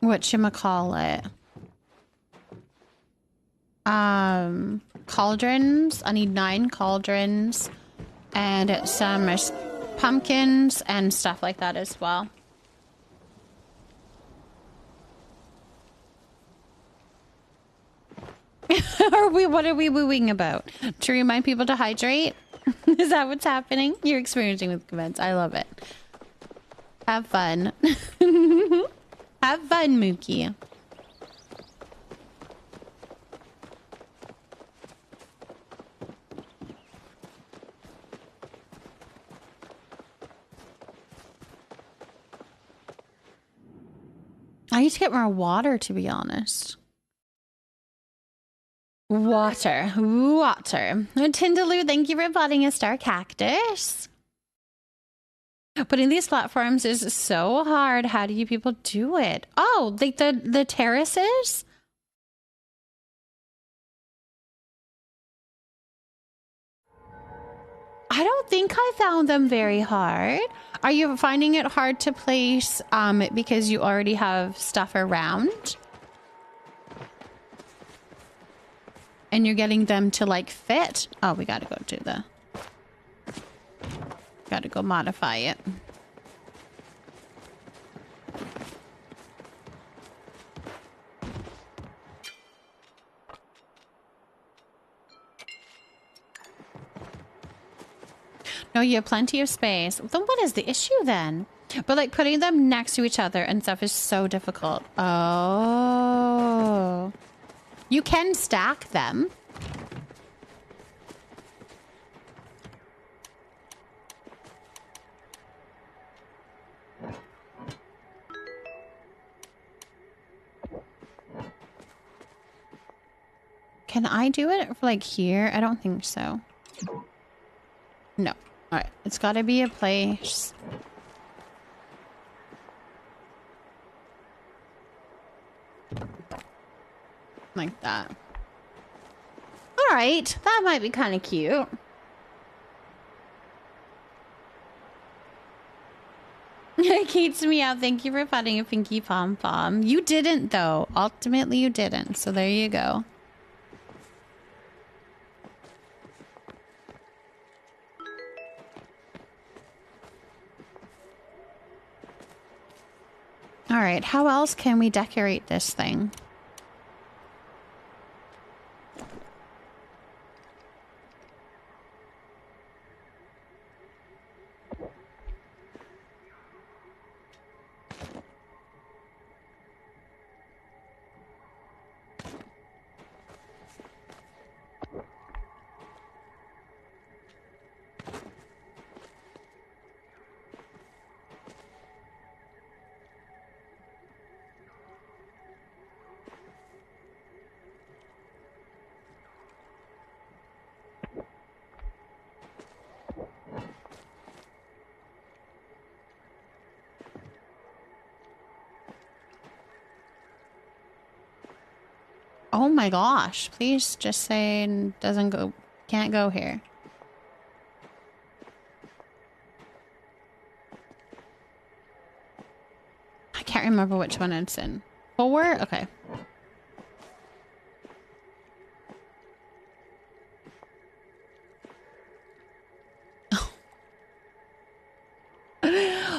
whatchamacallit. Cauldrons. I need 9 cauldrons and some pumpkins and stuff like that as well. What are we wooing about? To remind people to hydrate? Is that what's happening? You're experiencing with comments. I love it. Have fun. Have fun, Mookie. I need to get more water, to be honest. Water. Tindaloo, thank you for potting a star cactus. Putting these platforms is so hard. How do you people do it? Oh, like the terraces? I don't think I found them very hard. Are you finding it hard to place because you already have stuff around? And you're getting them to like fit? Oh, we gotta go do the... Gotta go modify it. No, you have plenty of space. Then what is the issue then? But like putting them next to each other and stuff is so difficult. Oh. You can stack them. Can I do it for like here? I don't think so. No. All right. It's got to be a place. Like that. All right. That might be kind of cute. Kate's me out. Thank you for putting a pinky pom pom. You didn't though. Ultimately you didn't. So there you go. All right, how else can we decorate this thing? Oh my gosh, please just say doesn't go, can't go here. I can't remember which one it's in. 4? Okay.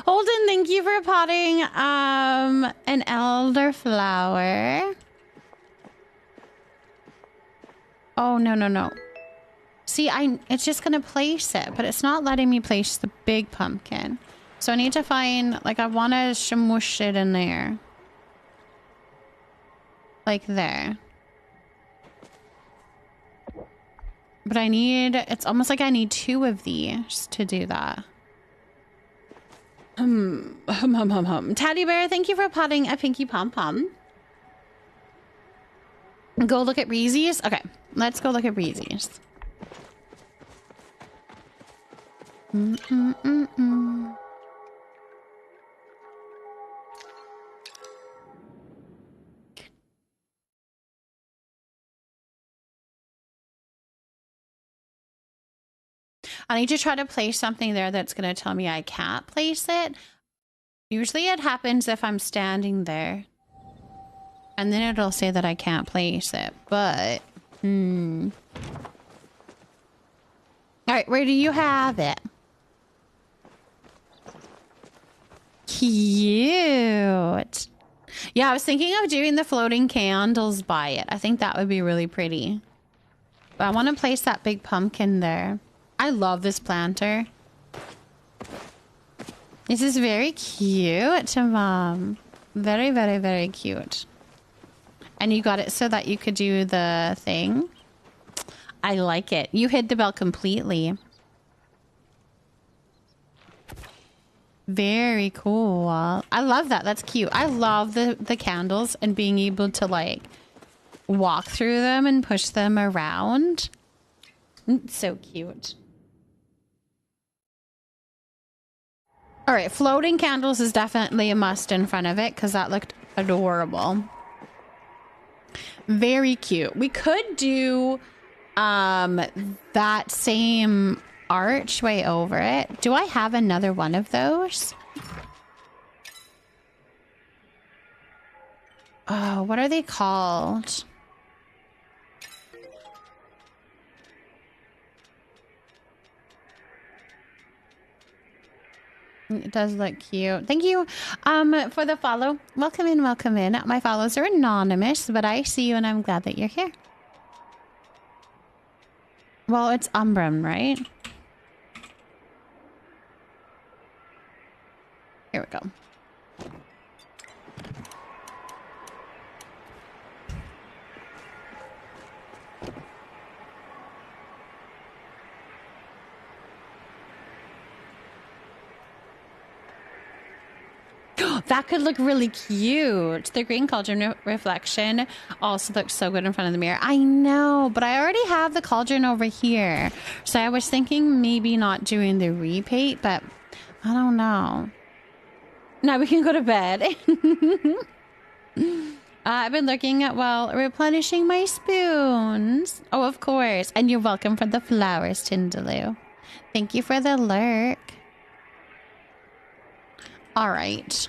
Holden, thank you for potting an elderflower. Oh, no. See, it's just gonna place it, but it's not letting me place the big pumpkin. So I need to find, like, I want to smush it in there. Like there. But it's almost like I need 2 of these to do that. Teddy Bear, thank you for potting a pinky pom-pom. Go look at Breezy's? Okay, let's go look at Breezy's. I need to try to place something there that's going to tell me I can't place it. Usually it happens if I'm standing there. And then it'll say that I can't place it, but... Alright, where do you have it? Cute. Yeah, I was thinking of doing the floating candles by it. I think that would be really pretty. But I want to place that big pumpkin there. I love this planter. This is very cute, Mom. Very, very, very cute. And you got it so that you could do the thing. I like it. You hid the bell completely. Very cool. I love that. That's cute. I love the candles and being able to like walk through them and push them around. It's so cute. All right, floating candles is definitely a must in front of it because that looked adorable. Very cute. We could do that same archway over it. Do I have another one of those? Oh, what are they called? It does look cute. Thank you for the follow. Welcome in, welcome in. My follows are anonymous, but I see you and I'm glad that you're here. Well, it's Umbrum, right? Here we go. That could look really cute. The green cauldron reflection also looks so good in front of the mirror. I know, but I already have the cauldron over here. So I was thinking maybe not doing the repaint, but I don't know. Now we can go to bed. I've been looking at while replenishing my spoons. Oh, of course. And you're welcome for the flowers, Tindaloo. Thank you for the lurk. All right.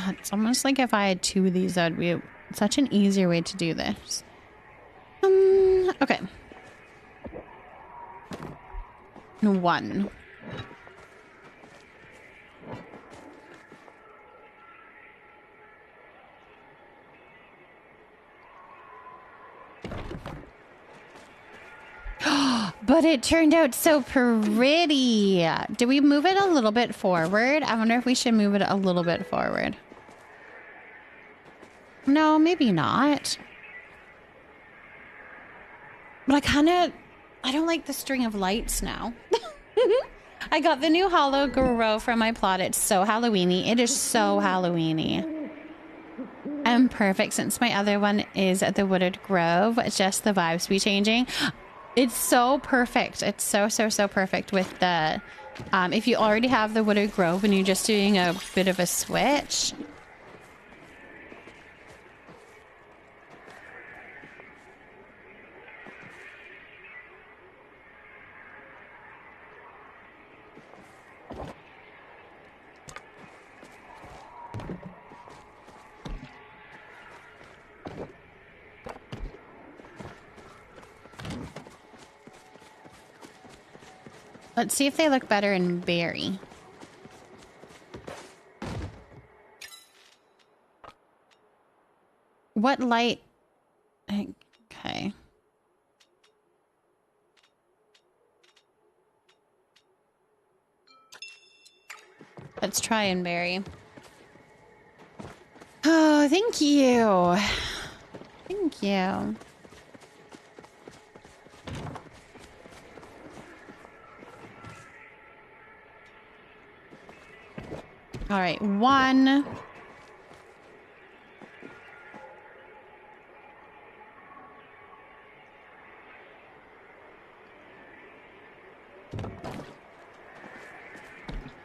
It's almost like if I had two of these, that would be such an easier way to do this. Okay. One. But it turned out so pretty. Do we move it a little bit forward? I wonder if we should move it a little bit forward. No, maybe not. But I don't like the string of lights now. I got the new hollow grow from my plot. It's so Halloween-y. It is so Halloween-y. And perfect since my other one is at the Wooded Grove. It's just the vibes be changing. It's so perfect. It's so perfect with the, if you already have the Wooded Grove and you're just doing a bit of a switch. Let's see if they look better in berry. What light? Okay. Let's try and berry. Oh, thank you. Thank you. All right, one.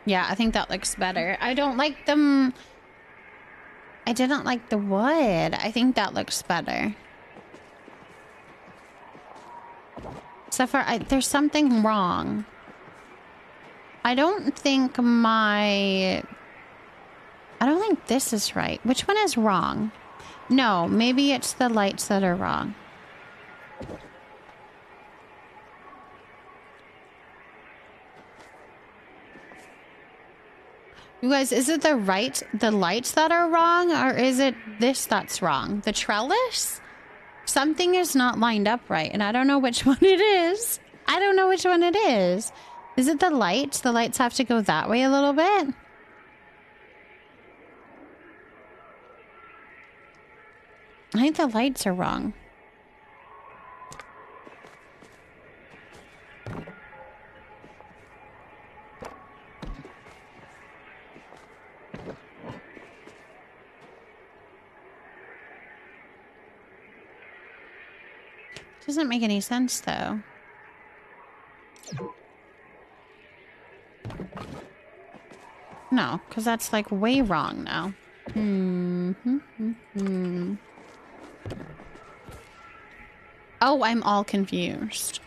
Yeah, I think that looks better. I don't like them. I didn't like the wood. I think that looks better. So far, there's something wrong. I don't think my I don't think this is right. Which one is wrong? No, maybe it's the lights that are wrong. You guys, is it the lights that are wrong, or is it this that's wrong? The trellis? Something is not lined up right, and I don't know which one it is. I don't know which one it is. Is it the lights? The lights have to go that way a little bit. I think the lights are wrong. Doesn't make any sense, though. No, because that's like way wrong now. Oh, I'm all confused.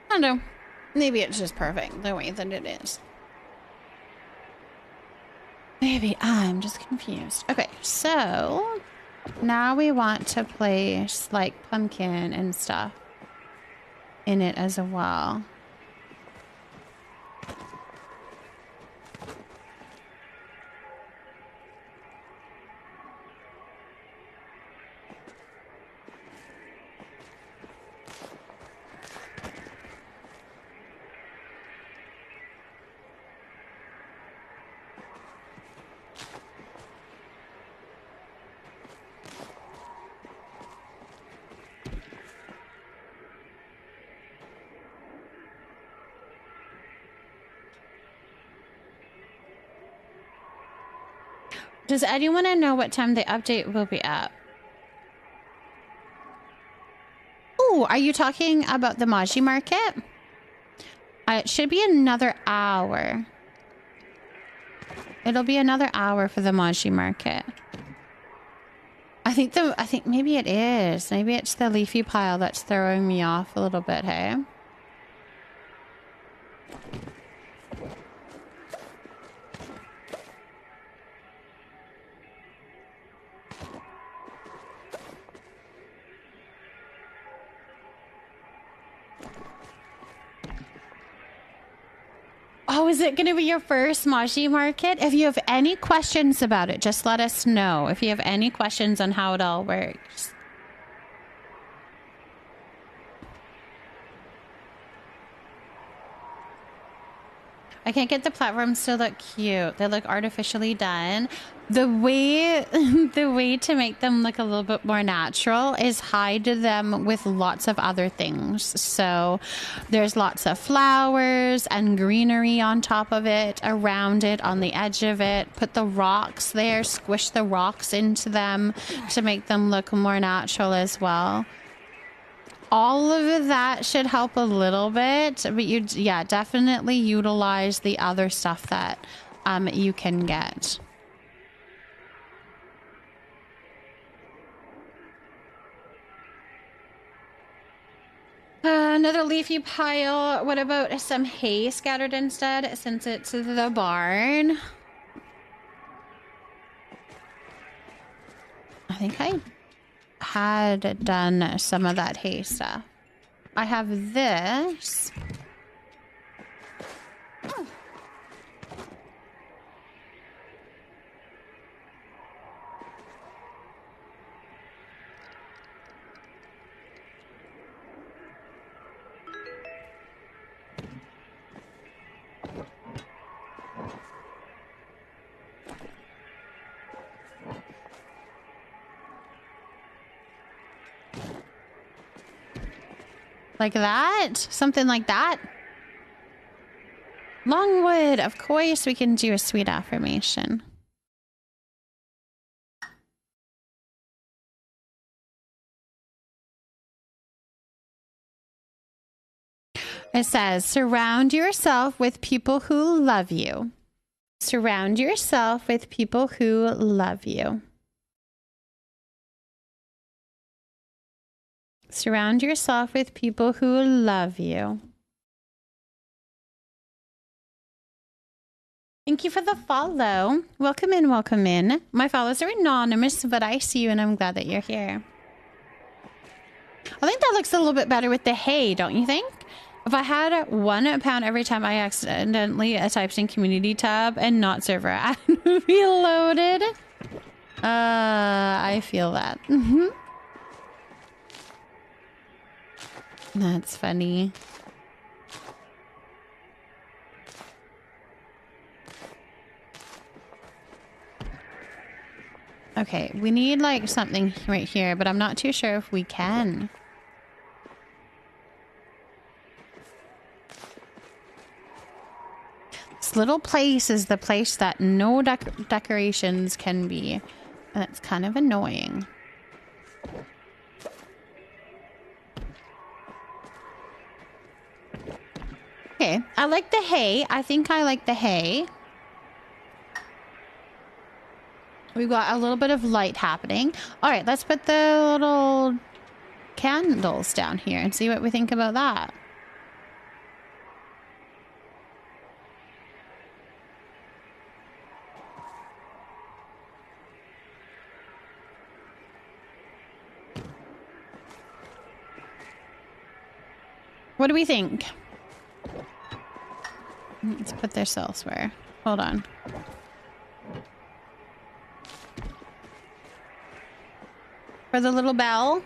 I don't know. Maybe it's just perfect the way that it is. Maybe I'm just confused. Okay, so now we want to place like pumpkin and stuff in it as well. Does anyone know what time the update will be up? Oh, are you talking about the Maji market? It should be another hour. It'll be another hour for the Maji market. I think maybe it is. Maybe it's the leafy pile that's throwing me off a little bit, hey? Oh, is it going to be your first Maji market? If you have any questions about it, just let us know. If you have any questions on how it all works. I can't get the platforms to look cute. They look artificially done. The way to make them look a little bit more natural is hide them with lots of other things. So there's lots of flowers and greenery on top of it, around it, on the edge of it. Put the rocks there, squish the rocks into them to make them look more natural as well. All of that should help a little bit, but yeah, definitely utilize the other stuff that you can get. Another leafy pile. What about some hay scattered instead, since it's the barn? I think I had done some of that hay stuff. I have this. Oh. Like that? Something like that? Longwood, of course we can do a sweet affirmation. It says, surround yourself with people who love you. Surround yourself with people who love you. Surround yourself with people who love you. Thank you for the follow. Welcome in, welcome in. My follows are anonymous, but I see you and I'm glad that you're here. I think that looks a little bit better with the hay, don't you think? If I had 1 pound every time I accidentally typed in community tab and not server, I would be loaded. I feel that. That's funny. Okay, we need like something right here, but I'm not too sure if we can. This little place is the place that no decorations can be. And it's kind of annoying. Okay, I like the hay. I think I like the hay. We've got a little bit of light happening. All right, let's put the little candles down here and see what we think about that. What do we think? Let's put this elsewhere. Hold on. For the little bell.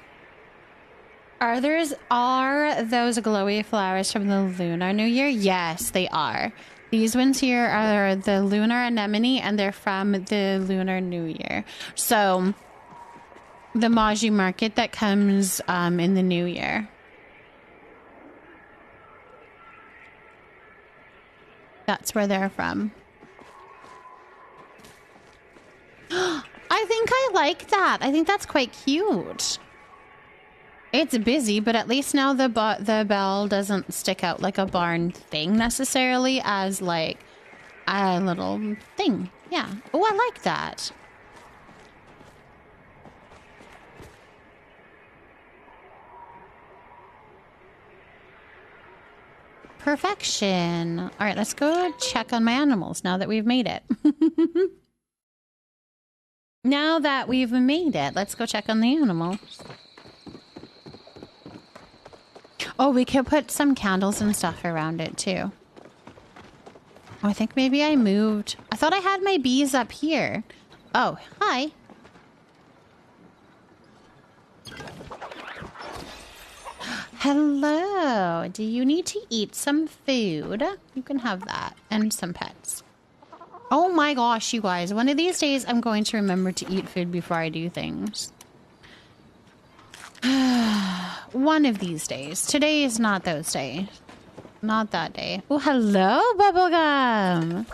Are those glowy flowers from the Lunar New Year? Yes, they are. These ones here are the Lunar Anemone and they're from the Lunar New Year. So the Magi market that comes in the new year. That's where they're from. I think I like that. I think that's quite cute. It's busy, but at least now the bell doesn't stick out like a barn thing necessarily as like a little thing. Yeah. Oh, I like that. Perfection. All right, let's go check on my animals now that we've made it. Now that we've made it, let's go check on the animals. Oh, we could put some candles and stuff around it too. Oh, I think maybe I moved. I thought I had my bees up here. Oh, hi. Hello. Do you need to eat some food? You can have that and some pets. Oh my gosh, you guys. One of these days, I'm going to remember to eat food before I do things. One of these days. Today is not those days. Not that day. Oh, hello, Bubblegum.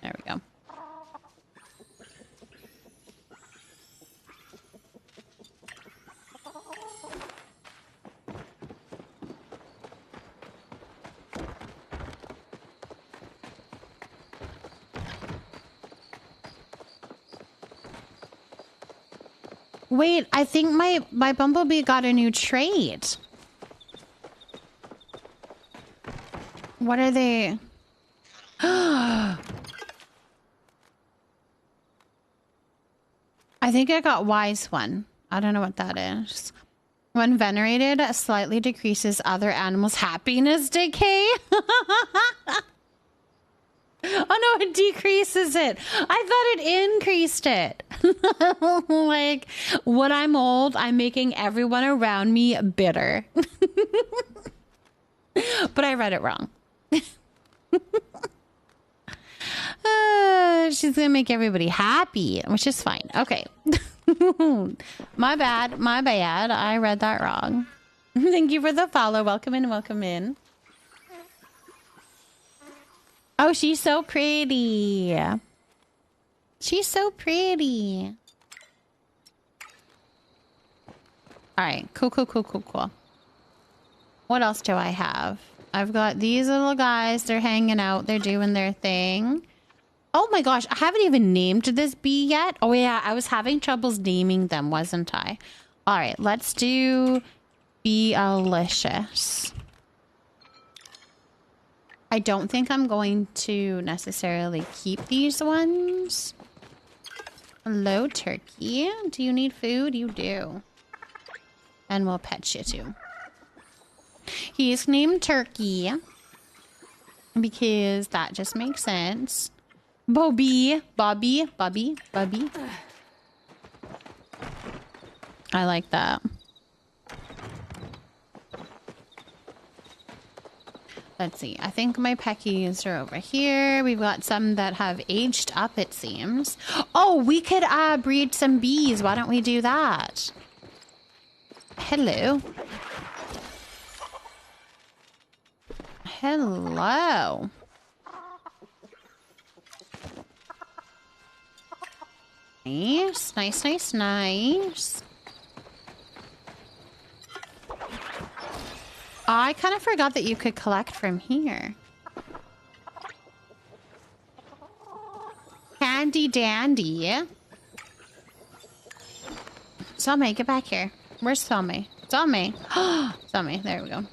There we go. Wait, I think my bumblebee got a new trait. What are they? I think I got wise one. I don't know what that is. When venerated, slightly decreases other animals' happiness decay. Oh no, it decreases it. I thought it increased it. Like, when I'm old, I'm making everyone around me bitter. But I read it wrong. She's gonna make everybody happy, which is fine. Okay. My bad. My bad. I read that wrong. Thank you for the follow. Welcome in. Welcome in. Oh, she's so pretty. She's so pretty. All right. Cool, cool, cool, cool, cool. What else do I have? I've got these little guys. They're hanging out. They're doing their thing. Oh my gosh, I haven't even named this bee yet. Oh yeah, I was having troubles naming them, wasn't I? All right, let's do Bealicious. I don't think I'm going to necessarily keep these ones. Hello, turkey. Do you need food? You do. And we'll pet you too. He's named Turkey because that just makes sense. Bobby. I like that. Let's see. I think my peckies are over here. We've got some that have aged up, it seems. Oh, we could breed some bees. Why don't we do that? Hello. Hello. Nice, nice, nice, nice. I kind of forgot that you could collect from here. Handy dandy. Salme, get back here. Where's Salme? Salme. Salme, there we go.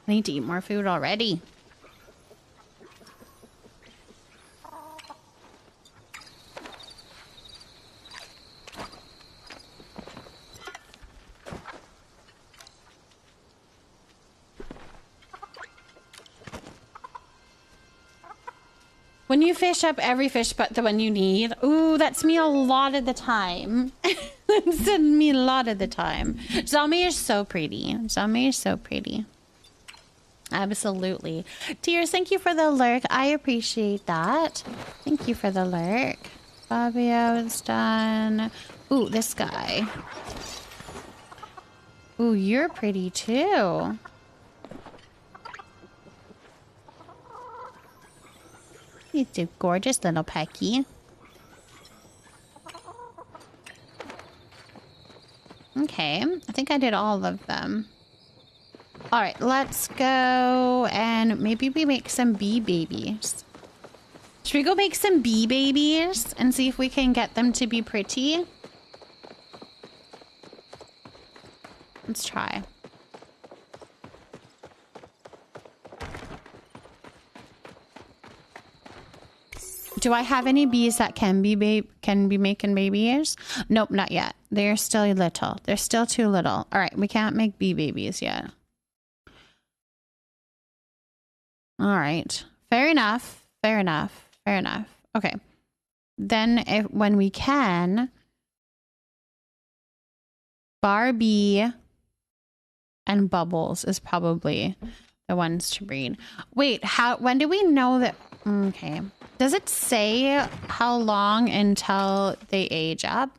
I need to eat more food already. When you fish up every fish but the one you need. Ooh, that's me a lot of the time. That's me a lot of the time. Zalmi is so pretty. Zalmi is so pretty. Absolutely. Tears, thank you for the lurk. I appreciate that. Thank you for the lurk. Fabio is done. Ooh, this guy. Ooh, you're pretty too. He's a gorgeous little pecky. Okay, I think I did all of them. All right, let's go and maybe we make some bee babies. Should we go make some bee babies and see if we can get them to be pretty? Let's try. Do I have any bees that can be making babies? Nope, not yet. They're still little. They're still too little. All right, we can't make bee babies yet. All right. Fair enough. Fair enough. Fair enough. Okay. Then when we can, Barbie and Bubbles is probably the ones to breed. Wait, when do we know that? Okay. Does it say how long until they age up?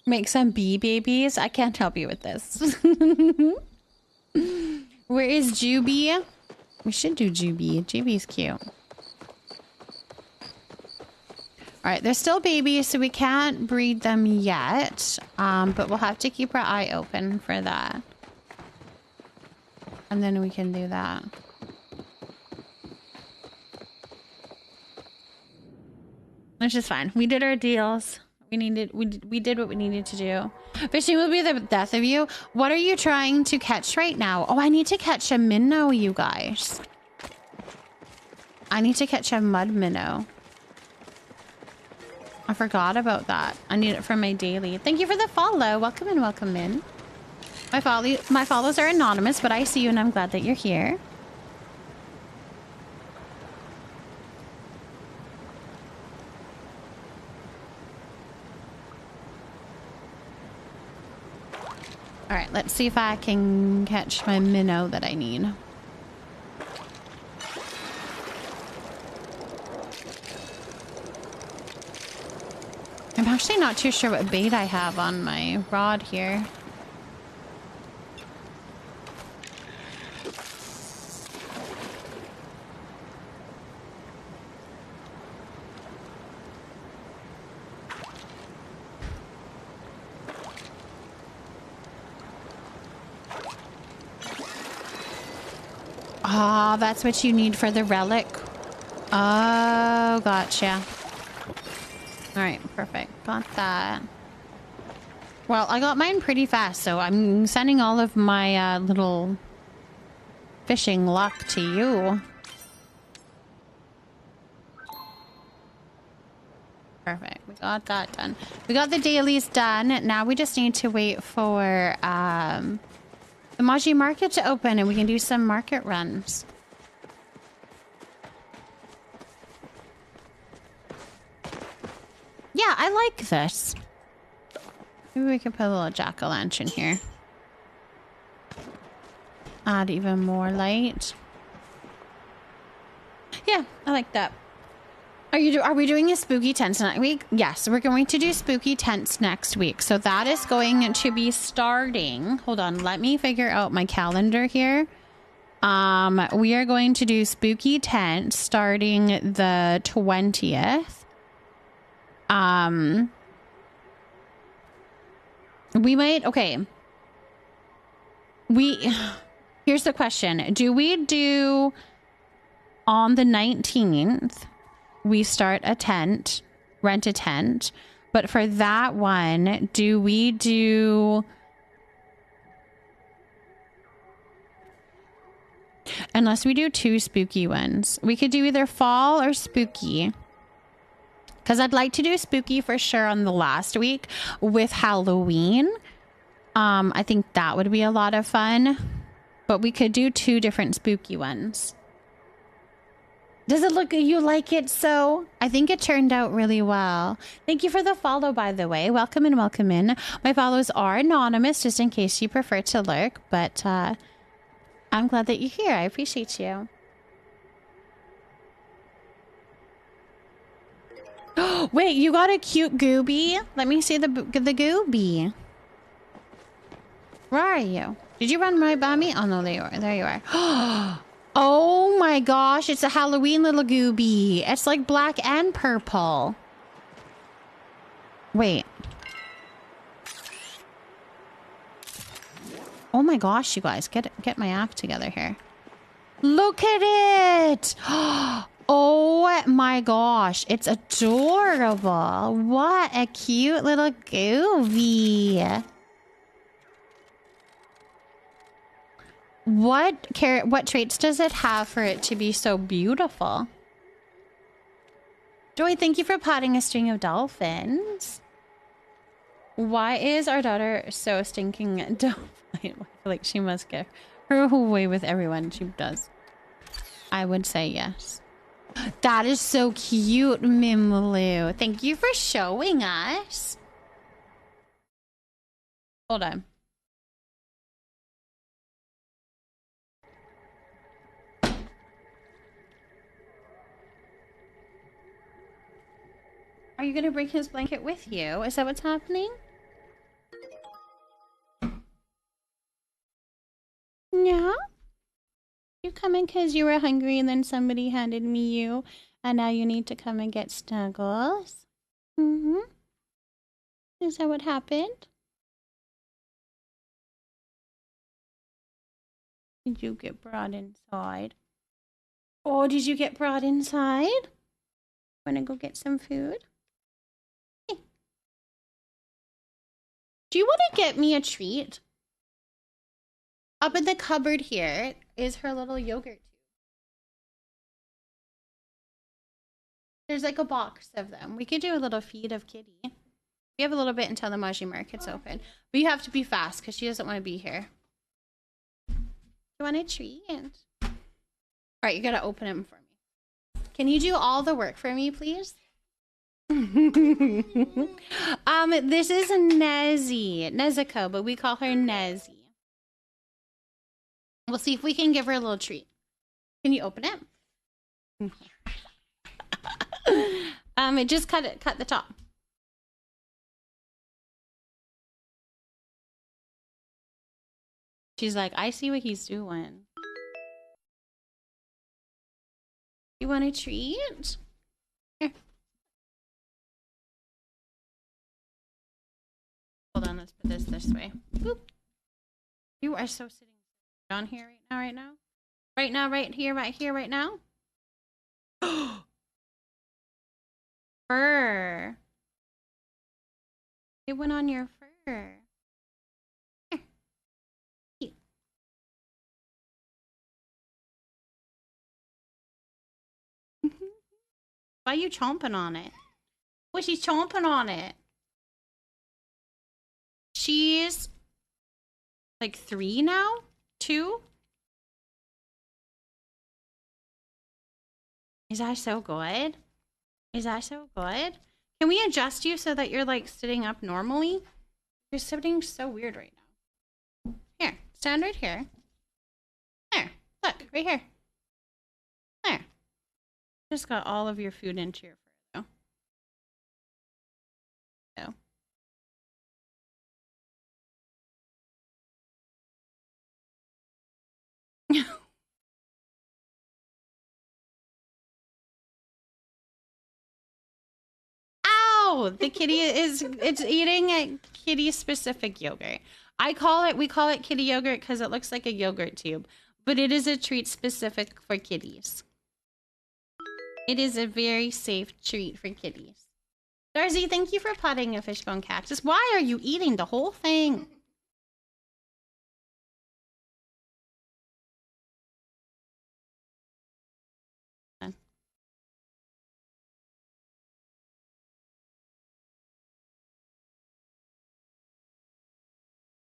Make some bee babies? I can't help you with this. Where is Juby? We should do Juby. Juby's cute. All right, they're still babies, so we can't breed them yet. But we'll have to keep our eye open for that. And then we can do that. Which is fine. We did our deals. We did what we needed to do. Fishing will be the death of you. What are you trying to catch right now? Oh, I need to catch a minnow, you guys. I need to catch a mud minnow. I forgot about that. I need it for my daily. Thank you for the follow. Welcome in, welcome in. My follows are anonymous, but I see you and I'm glad that you're here. All right, let's see if I can catch my minnow that I need. actually not too sure what bait I have on my rod here. Ah, that's what you need for the relic. Oh, gotcha. All right, perfect. Got that. Well, I got mine pretty fast, so I'm sending all of my little fishing luck to you. Perfect. We got that done. We got the dailies done. Now we just need to wait for the Maji market to open and we can do some market runs. Yeah, I like this. Maybe we could put a little jack-o'-lantern here. Add even more light. Yeah, I like that. Are we doing a spooky tents next week? Yes, we're going to do spooky tents next week. So that is going to be starting. Hold on, let me figure out my calendar here. We are going to do spooky tents starting the 20th. We might, okay. Here's the question. Do we do on the 19th? We start a tent, rent a tent. But for that one, do we do... Unless we do two spooky ones. We could do either fall or spooky. Because I'd like to do spooky for sure on the last week with Halloween. I think that would be a lot of fun. But we could do two different spooky ones. Does it look, you like it so? I think it turned out really well. Thank you for the follow, by the way. Welcome in, welcome in. My follows are anonymous, just in case you prefer to lurk. But I'm glad that you're here. I appreciate you. Wait, you got a cute gooby? Let me see the gooby. Where are you? Did you run right by me? Oh, no, there you are. There you are. Oh my gosh, it's a Halloween little gooby. It's like black and purple. Wait. Oh my gosh, you guys, get my act together here. Look at it. Oh my gosh, it's adorable. What a cute little gooby. What traits does it have for it to be so beautiful? Joy, thank you for potting a string of dolphins. Why is our daughter so stinking dolphin? I feel like she must get her way with everyone she does. I would say yes. That is so cute, Mimlu. Thank you for showing us. Hold on. Are you gonna bring his blanket with you? Is that what's happening? Yeah? You coming because you were hungry and then somebody handed me you and now you need to come and get snuggles? Mm-hmm. Is that what happened? Did you get brought inside? Oh, did you get brought inside? Wanna go get some food? Do you want to get me a treat? Up in the cupboard here is her little yogurt tube. There's like a box of them. We could do a little feed of Kitty. We have a little bit until the Maji market's open. But you have to be fast because she doesn't want to be here. You want a treat? Alright, you gotta open them for me. Can you do all the work for me, please? This is Nezuko, but we call her Nezzy. We'll see if we can give her a little treat. Can you open it? Just cut the top. She's like, I see what he's doing. You want a treat? Here. Hold on, let's put this way. Boop. You are so sitting on here right now. Right now, right here, right now. Fur. It went on your fur. Here. Cute. Why are you chomping on it? Well, she's chomping on it. She's like 3 now? 2? Is that so good? Is that so good? Can we adjust you so that you're like sitting up normally? You're sitting so weird right now. Here, stand right here. There, look, right here. There. Just got all of your food into your fur though. So. Ow! The kitty it's eating a kitty specific yogurt. We call it kitty yogurt because it looks like a yogurt tube, but it is a treat specific for kitties. It is a very safe treat for kitties. Darcy, thank you for potting a fishbone cactus. Why are you eating the whole thing?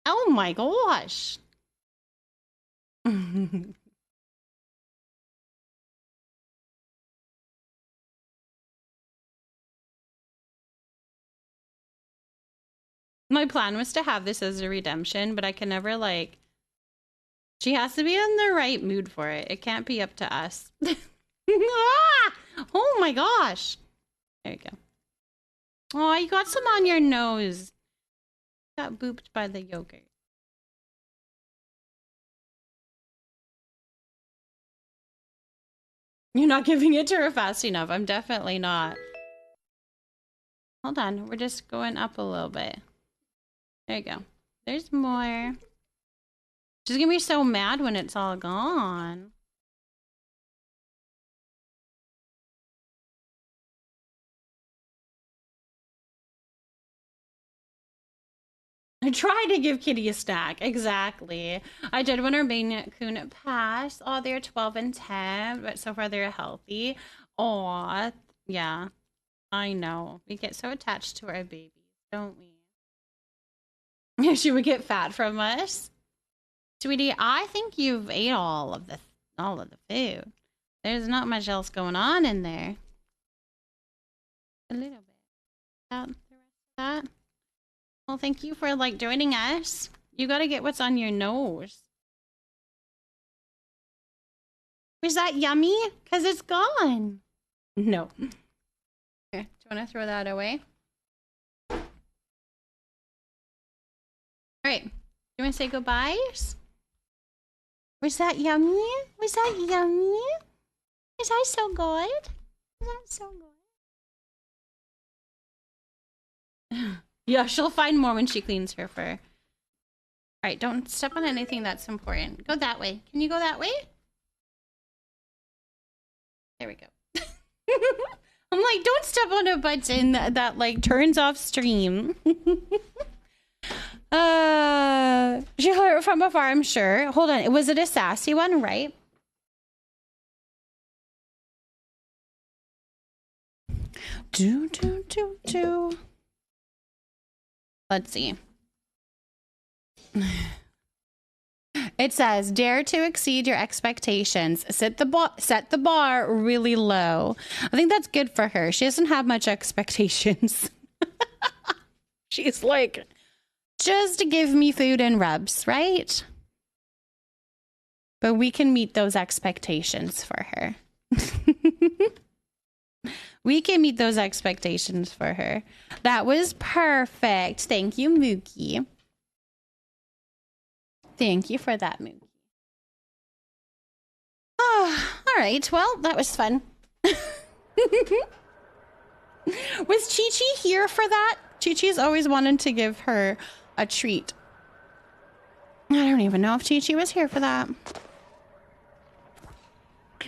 Oh my gosh. My plan was to have this as a redemption, but I can never like... She has to be in the right mood for it. It can't be up to us. Ah! Oh my gosh. There you go. Oh, you got some on your nose. Got booped by the yogurt. You're not giving it to her fast enough. I'm definitely not. Hold on. We're just going up a little bit. There you go. There's more. She's gonna be so mad when it's all gone. I tried to give Kitty a snack. Exactly. I did when our Maine Coon passed. Oh, they're 12 and 10, but so far they're healthy. Oh, yeah. I know. We get so attached to our babies, don't we? She would get fat from us. Sweetie, I think you've ate all of the food. There's not much else going on in there. A little bit. The rest of that. Well, thank you for like joining us. You gotta get what's on your nose. Was that yummy? Because it's gone. No. Here, do you want to throw that away? All right. You want to say goodbyes? Was that yummy? Was that yummy? Is that so good? Is that so good? Yeah, she'll find more when she cleans her fur. All right, don't step on anything that's important. Go that way. Can you go that way? There we go. I'm like, don't step on a button that like turns off stream. She heard it from afar, I'm sure. Hold on, was it a sassy one, right? Do. Let's see. It says, dare to exceed your expectations. Set the bar really low. I think that's good for her. She doesn't have much expectations. She's like, just give me food and rubs, right? But we can meet those expectations for her. We can meet those expectations for her. That was perfect. Thank you, Mookie. Thank you for that, Mookie. Oh, all right. Well, that was fun. Was Chi-Chi here for that? Chi-Chi's always wanted to give her a treat. I don't even know if Chi-Chi was here for that.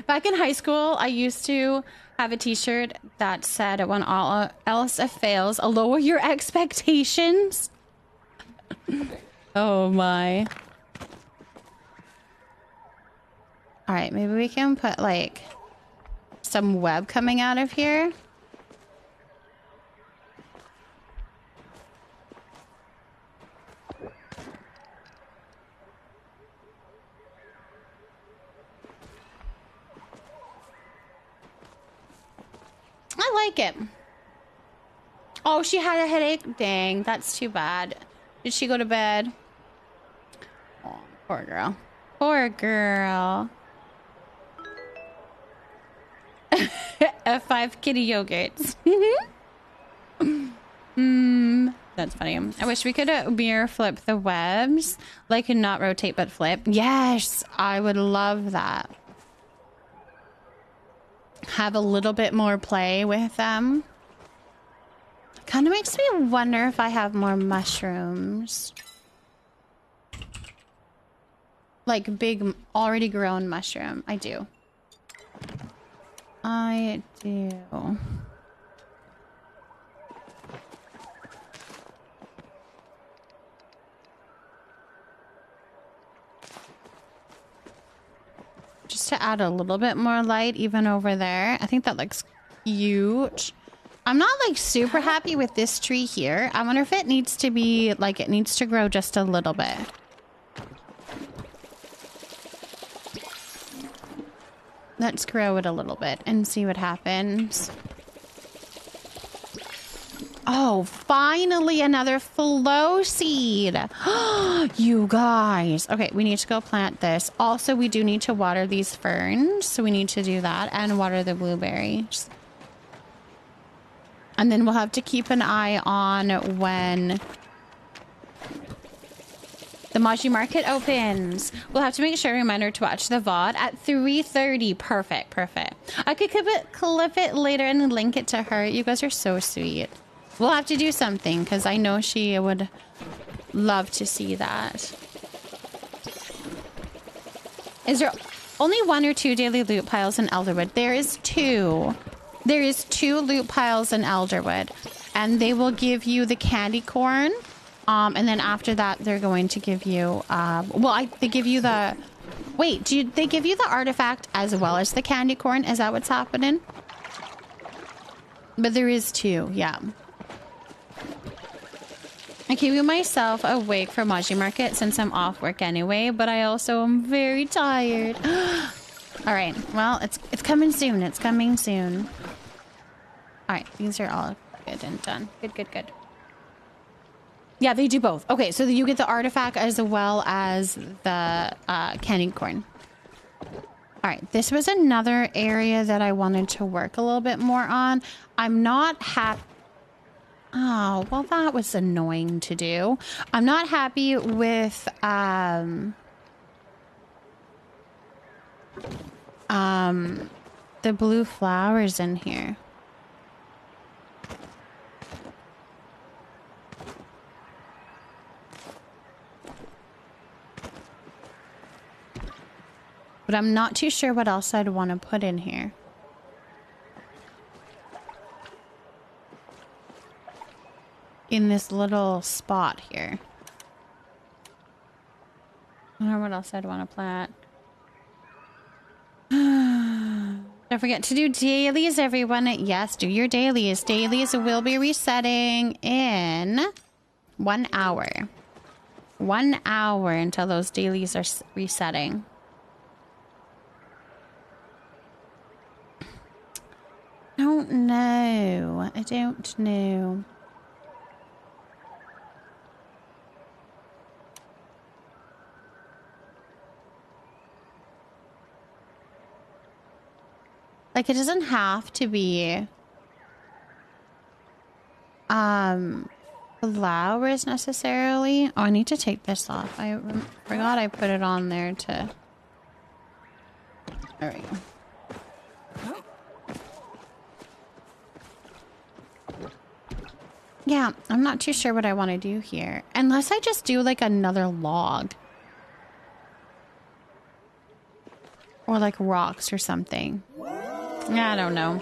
Back in high school, I used to have a t-shirt that said, when all else fails, lower your expectations. Oh my. All right, maybe we can put like some web coming out of here. I like it. Oh, she had a headache? Dang, that's too bad. Did she go to bed? Oh, poor girl. Poor girl. F5 kitty yogurts. That's funny. I wish we could mirror flip the webs. Like not rotate but flip. Yes, I would love that. Have a little bit more play with them. Kind of makes me wonder if I have more mushrooms. Like big, already grown mushroom. I do. I do. Just to add a little bit more light even over there. I think that looks cute. I'm not like super happy with this tree here. I wonder if it needs to be like, it needs to grow just a little bit. Let's grow it a little bit and see what happens. Oh, finally another flow seed. You guys. Okay, we need to go plant this. Also, we do need to water these ferns. So we need to do that and water the blueberries. And then we'll have to keep an eye on when the Maji Market opens. We'll have to make sure a reminder to watch the VOD at 3:30. Perfect, perfect. I could clip it later and link it to her. You guys are so sweet. We'll have to do something because I know she would love to see that. Is there only 1 or 2 daily loot piles in Elderwood? There is 2. There is 2 loot piles in Elderwood. And they will give you the candy corn. And then after that, they're going to give you... they give you the... Wait, they give you the artifact as well as the candy corn? Is that what's happening? But there is 2, yeah. I keep myself awake for Maji Market since I'm off work anyway, but I also am very tired. All right, well, it's coming soon. It's coming soon. All right, these are all good and done. Good, good, good. Yeah, they do both. Okay, so you get the artifact as well as the candy corn. All right, this was another area that I wanted to work a little bit more on. I'm not happy. Oh, well, that was annoying to do. I'm not happy with the blue flowers in here. But I'm not too sure what else I'd want to put in here. In this little spot here. I don't know what else I'd want to plant. Don't forget to do dailies, everyone. Yes, do your dailies. Dailies will be resetting in 1 hour. 1 hour until those dailies are resetting. I don't know. I don't know. Like, it doesn't have to be flowers necessarily. Oh, I need to take this off. I forgot I put it on there to... There we go. Yeah, I'm not too sure what I want to do here. Unless I just do like another log. Or like rocks or something. I don't know.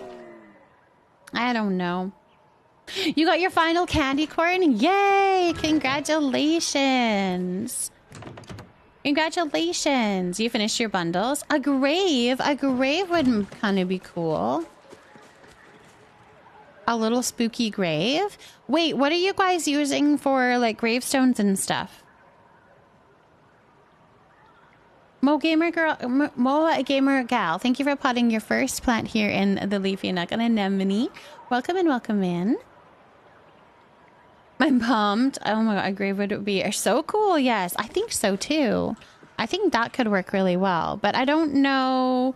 I don't know. You got your final candy corn? Yay! Congratulations. Congratulations. You finished your bundles. A grave. A grave would kind of be cool. A little spooky grave. Wait, what are you guys using for like gravestones and stuff? Mo Gamer Gal, thank you for potting your first plant here in the Leafy Nook and Anemone. Welcome and welcome in. I'm pumped. Oh my god, a grave would be so cool. Yes, I think so too. I think that could work really well, but I don't know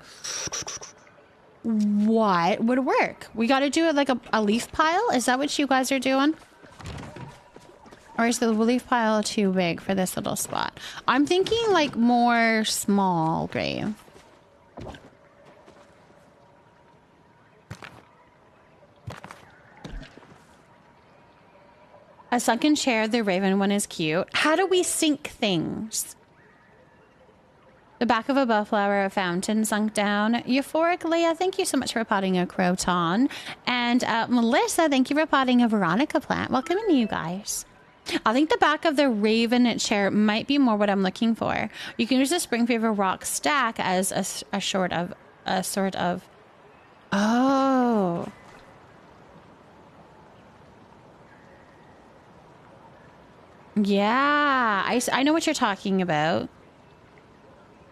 what would work. We got to do it like a leaf pile. Is that what you guys are doing? Or is the leaf pile too big for this little spot? I'm thinking like more small grave. A sunken chair, the raven one is cute. How do we sink things? The back of a bellflower, a fountain sunk down. Euphoric Leah, thank you so much for potting a croton. And Melissa, thank you for potting a Veronica plant. Welcome in, you guys. I think the back of the raven chair might be more what I'm looking for. You can use the Spring Fever rock stack as a sort of... Oh. Yeah, I know what you're talking about.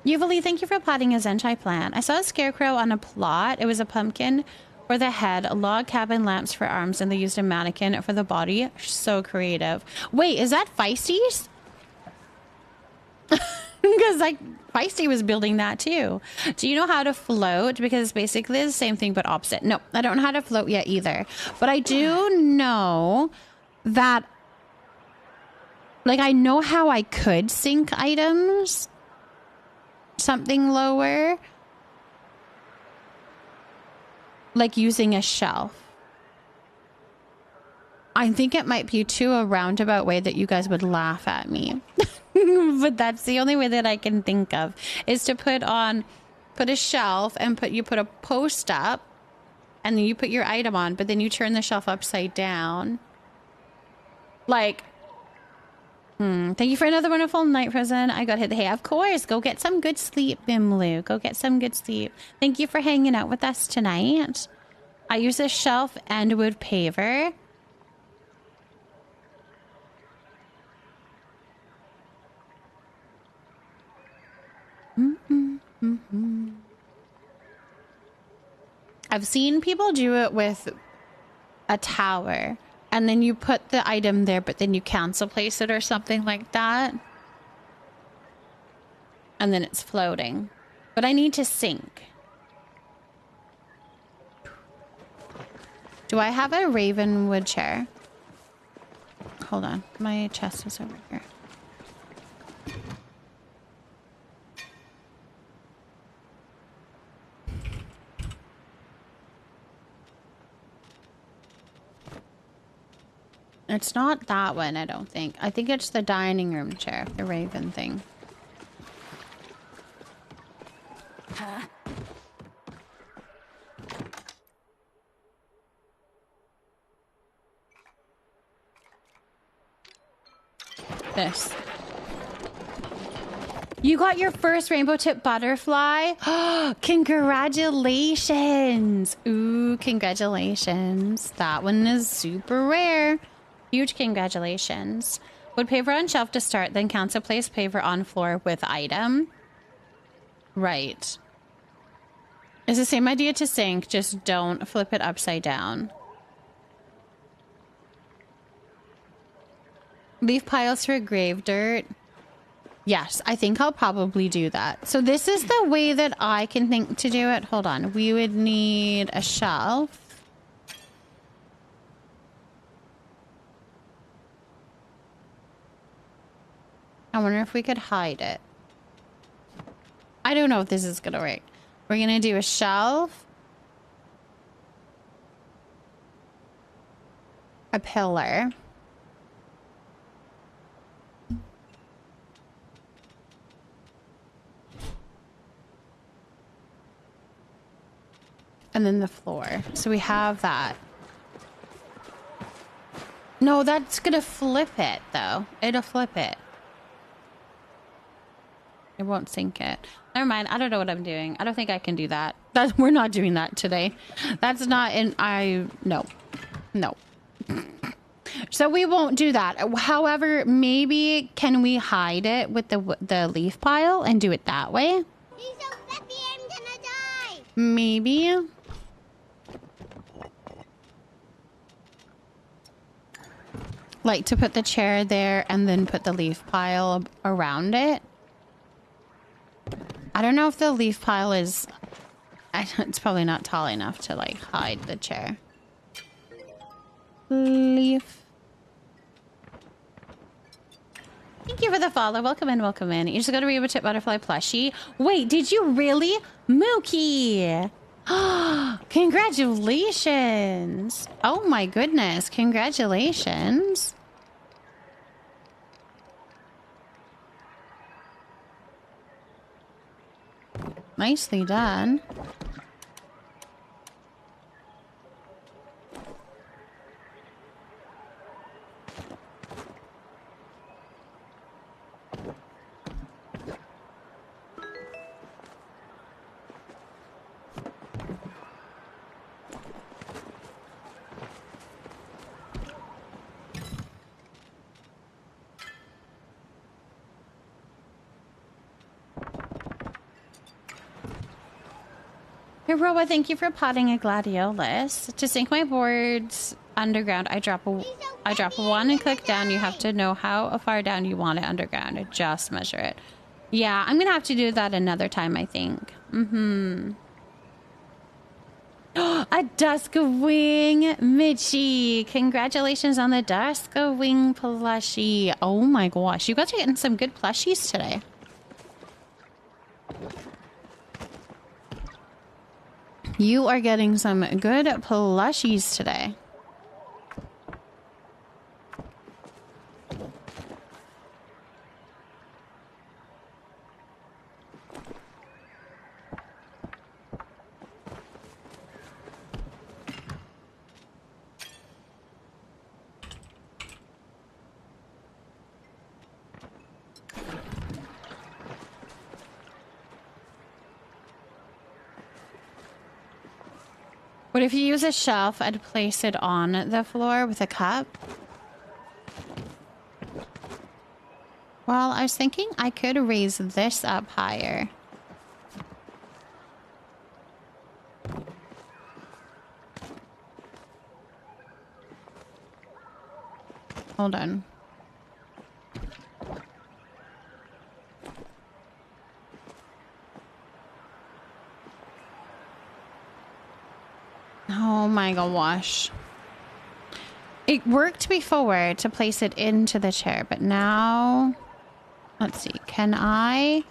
Yuvalie, thank you for potting a Zentai plant. I saw a scarecrow on a plot. It was a pumpkin for the head, a log cabin lamps for arms, and they used a mannequin for the body. So creative. Wait, is that Feisty's? Because like Feisty was building that too. Do you know how to float? Because it's basically the same thing but opposite. No, I don't know how to float yet either. But I do know that, like, I know how I could sink items. Something lower. Like using a shelf. I think it might be too a roundabout way that you guys would laugh at me. But that's the only way that I can think of, is to put a shelf and you put a post up and then you put your item on, but then you turn the shelf upside down. Like, thank you for another wonderful night, Frozen. I got hit. Hey, of course. Go get some good sleep, Bimlu. Go get some good sleep. Thank you for hanging out with us tonight. I use a shelf and wood paver. I've seen people do it with a tower. And then you put the item there, but then you cancel place it or something like that. And then it's floating. But I need to sink. Do I have a ravenwood chair? Hold on. My chest is over here. It's not that one, I don't think. I think it's the dining room chair, the raven thing. This. You got your first rainbow tip butterfly? Congratulations! Ooh, congratulations. That one is super rare. Huge congratulations. Would paver on shelf to start, then cancel place paver on floor with item. Right. It's the same idea to sink, just don't flip it upside down. Leave piles for grave dirt. Yes, I think I'll probably do that. So this is the way that I can think to do it. Hold on. We would need a shelf. I wonder if we could hide it. I don't know if this is gonna work. We're gonna do a shelf. A pillar. And then the floor. So we have that. No, that's gonna flip it though. It'll flip it. It won't sink it. Never mind. I don't know what I'm doing. I don't think I can do that. We're not doing that today. That's not in... No. No. So we won't do that. However, maybe can we hide it with the leaf pile and do it that way? He's so fluffy, I'm gonna die. Maybe. Like to put the chair there and then put the leaf pile around it. I don't know if the leaf pile is... It's probably not tall enough to like hide the chair. Leaf. Thank you for the follow. Welcome in, welcome in. You just got a Reba Tip Butterfly plushie. Wait, did you really? Mookie! Congratulations! Oh my goodness, congratulations. Nicely done. Heroa, thank you for potting a gladiolus. To sink my boards underground, I drop one and click down. You have to know how far down you want it underground. I just measure it. Yeah, I'm gonna have to do that another time, I think. A Dusk-Wing Mitchie. Congratulations on the Dusk-Wing plushie. Oh my gosh, you guys are getting some good plushies today. You are getting some good plushies today. What if you use a shelf and place it on the floor with a cup? Well, I was thinking I could raise this up higher. Hold on. Oh my gosh. It worked before to place it into the chair, but now... Let's see, can I...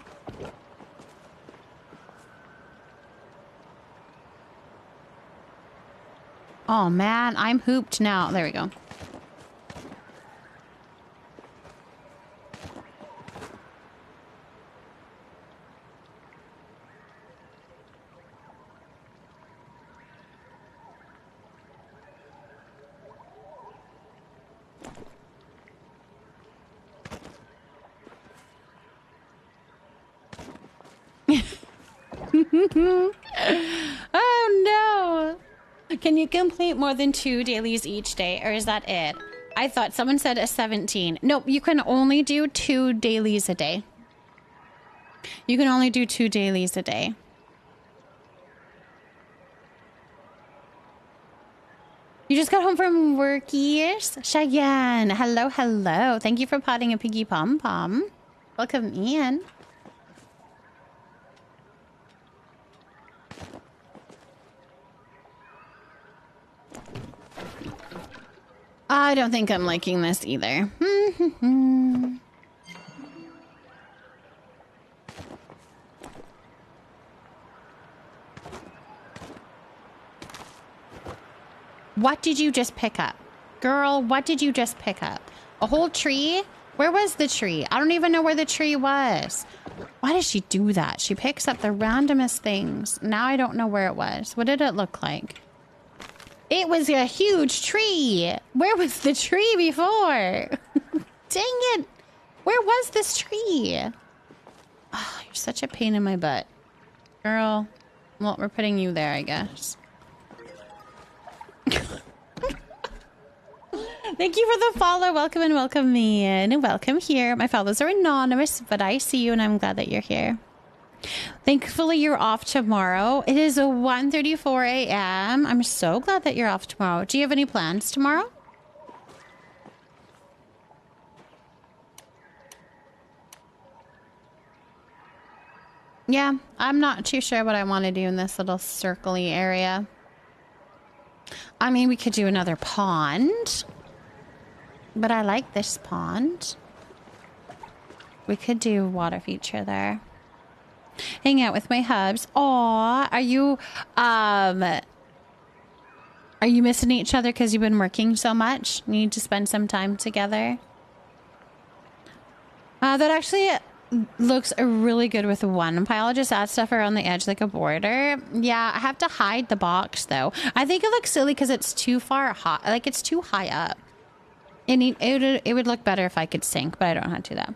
Oh man, I'm hooped now. There we go. Oh no! Can you complete more than 2 dailies each day, or is that it? I thought someone said a 17. Nope, you can only do 2 dailies a day. You can only do 2 dailies a day. You just got home from workies? Cheyenne, hello, hello. Thank you for potting a piggy pom-pom. Welcome in. I don't think I'm liking this either. What did you just pick up? Girl, what did you just pick up? A whole tree? Where was the tree? I don't even know where the tree was. Why does she do that? She picks up the randomest things. Now I don't know where it was. What did it look like? It was a huge tree. Where was the tree before? Dang it. Where was this tree? Oh, you're such a pain in my butt. Girl. Well, we're putting you there, I guess. Thank you for the follow. Welcome and welcome in. Welcome here. My follows are anonymous, but I see you and I'm glad that you're here. Thankfully, you're off tomorrow. It is 1:34 a.m. I'm so glad that you're off tomorrow. Do you have any plans tomorrow? Yeah, I'm not too sure what I want to do in this little circly area. I mean, we could do another pond. But I like this pond. We could do a water feature there. Hang out with my hubs. Aw, are you missing each other because you've been working so much? You need to spend some time together. That actually looks really good with one pile. Just add stuff around the edge like a border. Yeah, I have to hide the box though. I think it looks silly because it's too far high. Like it's too high up. It would look better if I could sink, but I don't know how to do that.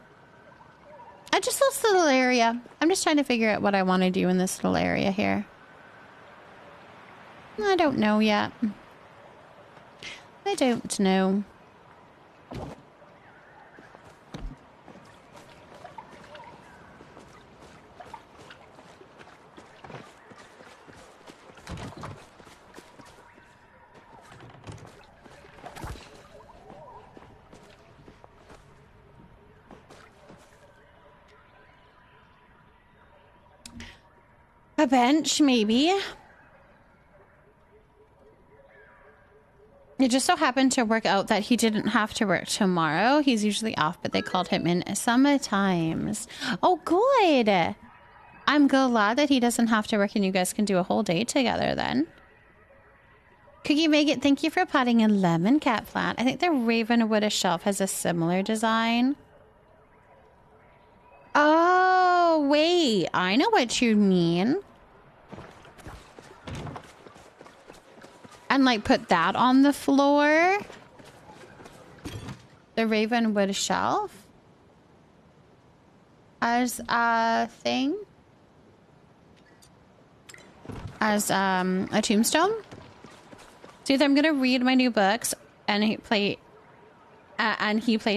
I just this little area. I'm just trying to figure out what I want to do in this little area here. I don't know yet. I don't know. A bench, maybe. It just so happened to work out that he didn't have to work tomorrow. He's usually off, but they called him in sometimes. Oh, good. I'm glad that he doesn't have to work and you guys can do a whole day together then. Cookie Megan, thank you for potting a lemon cat plant. I think the Ravenwood shelf has a similar design. Oh, wait. I know what you mean. And like put that on the floor. The Ravenwood shelf. As a thing. As a tombstone. So either I'm going to read my new books and he plays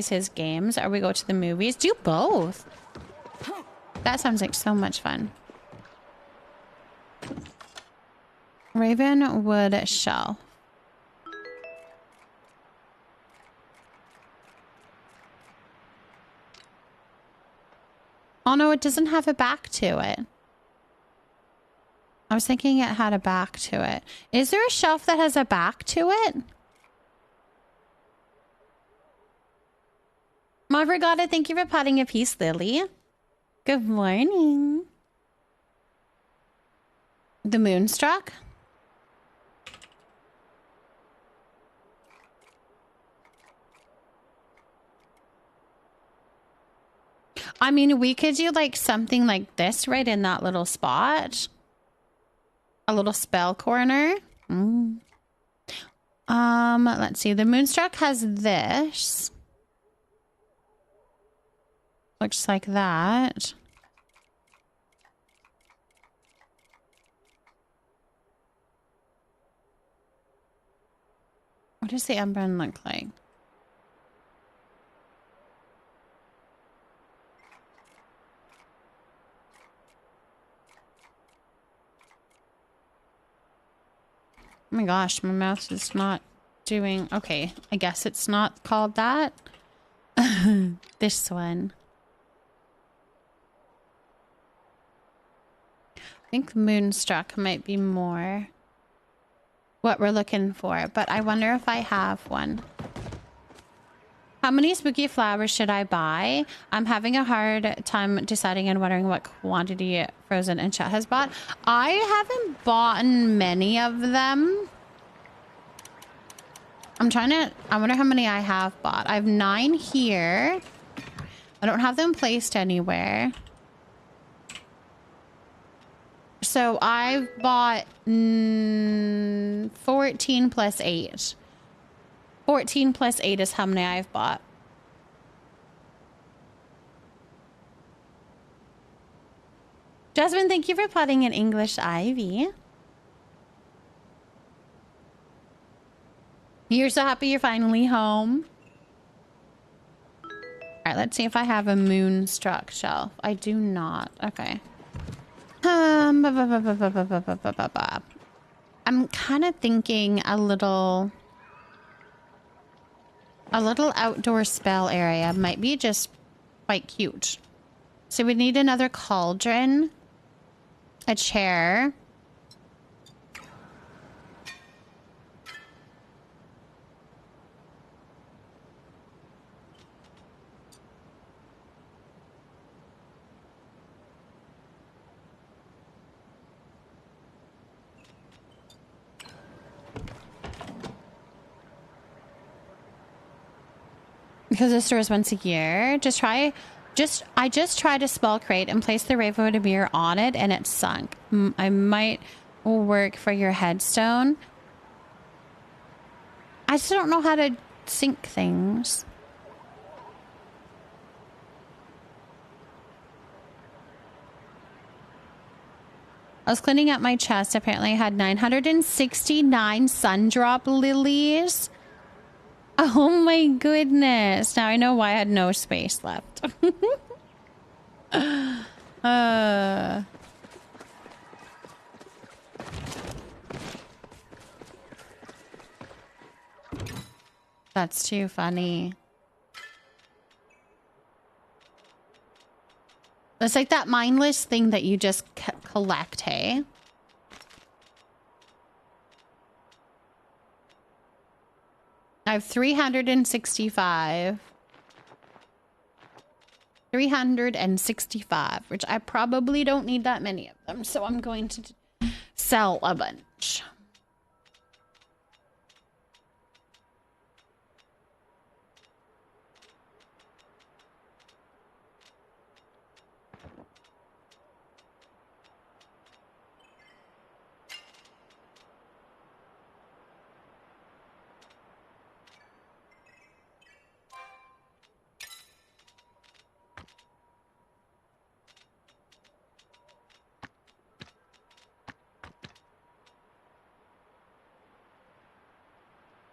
his games, or we go to the movies. Do both. That sounds like so much fun. Ravenwood shelf. Oh no, it doesn't have a back to it. I was thinking it had a back to it. Is there a shelf that has a back to it? Marvergata, thank you for potting a piece, Lily. Good morning. The Moonstruck. I mean, we could do like something like this right in that little spot. A little spell corner. Let's see. The Moonstruck has this. Looks like that. What does the Embrun look like? Oh my gosh, my mouse is not doing... Okay, I guess it's not called that. This one. I think Moonstruck might be more what we're looking for, but I wonder if I have one. How many spooky flowers should I buy? I'm having a hard time deciding and wondering what quantity Frozen and Chet has bought. I haven't bought many of them. I wonder how many I have bought. I have 9 here. I don't have them placed anywhere. So I've bought 14 plus 8. 14 plus 8 is how many I've bought. Jasmine, thank you for plotting in English, Ivy. You're so happy you're finally home. All right, let's see if I have a moonstruck shelf. I do not. Okay. I'm kind of thinking a little outdoor spell area might be just quite cute. So we need another cauldron, a chair. Because the store is once a year. I just tried a spell crate and placed the Rainbow mirror on it and it sunk. I might work for your headstone. I just don't know how to sync things. I was cleaning up my chest. Apparently I had 969 sundrop lilies. Oh my goodness. Now I know why I had no space left. That's too funny. It's like that mindless thing that you just collect, hey? I have 365. 365, which I probably don't need that many of them, so I'm going to sell a bunch.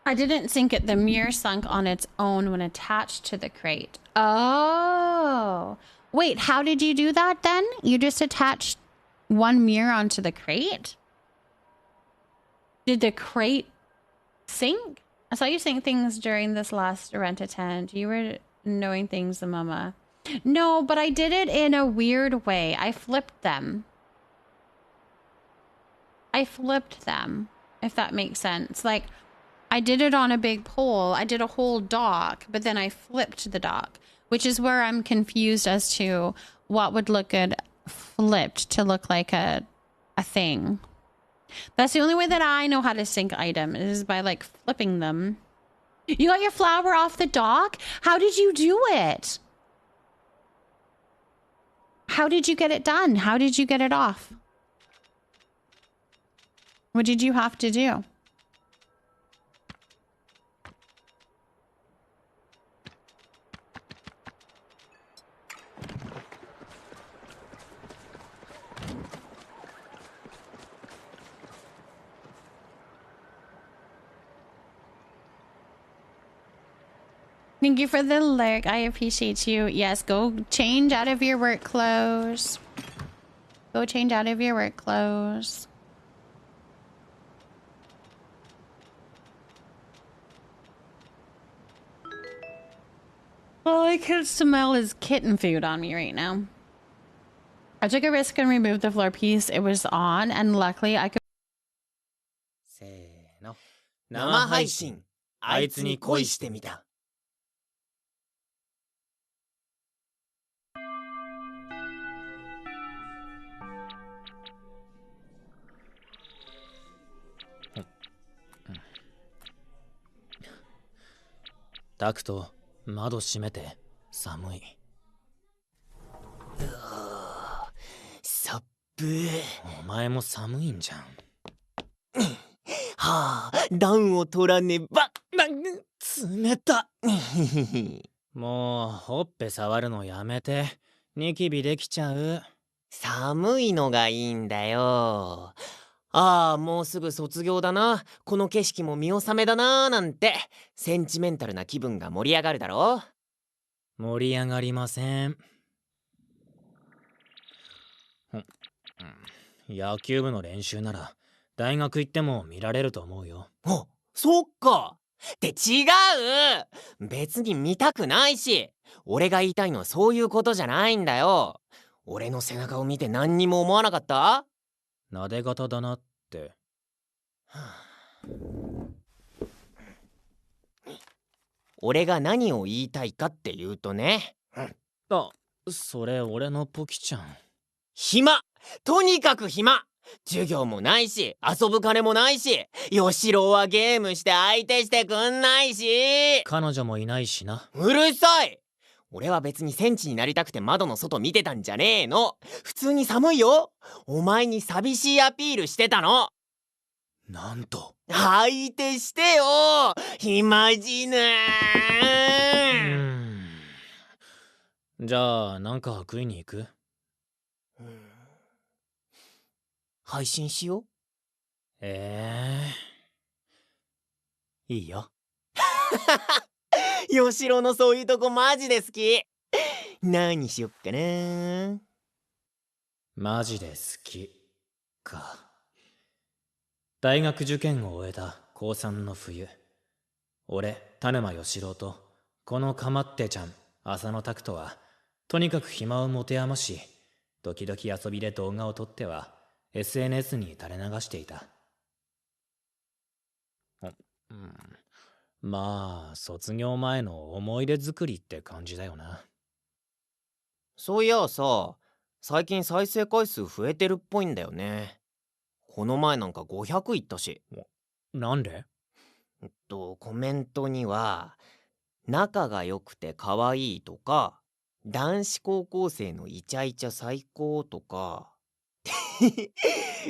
I didn't sink it. The mirror sunk on its own when attached to the crate. Oh. Wait, how did you do that then? You just attached one mirror onto the crate? Did the crate sink? I saw you sink things during this last rent a tent. You were knowing things, the mama. No, but I did it in a weird way. I flipped them. If that makes sense. Like, I did it on a big pole. I did a whole dock, but then I flipped the dock, which is where I'm confused as to what would look good flipped to look like a thing. That's the only way that I know how to sync items is by like flipping them. You got your flower off the dock? How did you do it? How did you get it done? How did you get it off? What did you have to do? Thank you for the lurk. I appreciate you. Yes, go change out of your work clothes. Go change out of your work clothes. All I can smell is kitten food on me right now. I took a risk and removed the floor piece it was on, and luckily I could... せーの。生配信。あいつに恋してみた。タクト、窓閉めて。寒い。さっぶー。お前も寒いんじゃん。はあ、暖を取らねば。冷た。もうほっぺ触るのやめて。ニキビできちゃう。寒いのがいいんだよ。ああ、もうすぐ卒業だな。この景色も見納めだななんてセンチメンタルな気分が盛り上がるだろ。盛り上がりません。野球部の練習なら大学行っても見られると思うよ。お、そっか。って違う。別に見たくないし。俺が言いたいのはそういうことじゃないんだよ。俺の背中を見て何にも思わなかった？なで型だなって。俺が何を言いたいかっていうとね。あ、それ俺のポキちゃん。暇。とにかく暇。授業もないし、遊ぶ金もないし、吉郎はゲームして相手してくんないし。彼女もいないしな。うるさい。俺は別に戦地になりたくて窓の外見てたんじゃねえの。普通に寒いよ。お前に寂しいアピールしてたの。なんと。相手してよ。暇じなじゃあなんか食いに行く？配信しよう。いいよ。吉郎のそういうとこマジで好き。何しよっかな。マジで好きか。大学受験を終えた高3の冬、俺田沼吉郎とこのかまってちゃん浅野拓人はとにかく暇を持て余し、時々遊びで動画を撮っては SNS に垂れ流していた。まあ卒業前の思い出作りって感じだよな。そういやさ、最近再生回数増えてるっぽいんだよね。この前なんか500いったし。なんで？コメントには仲が良くて可愛いとか、男子高校生のイチャイチャ最高とか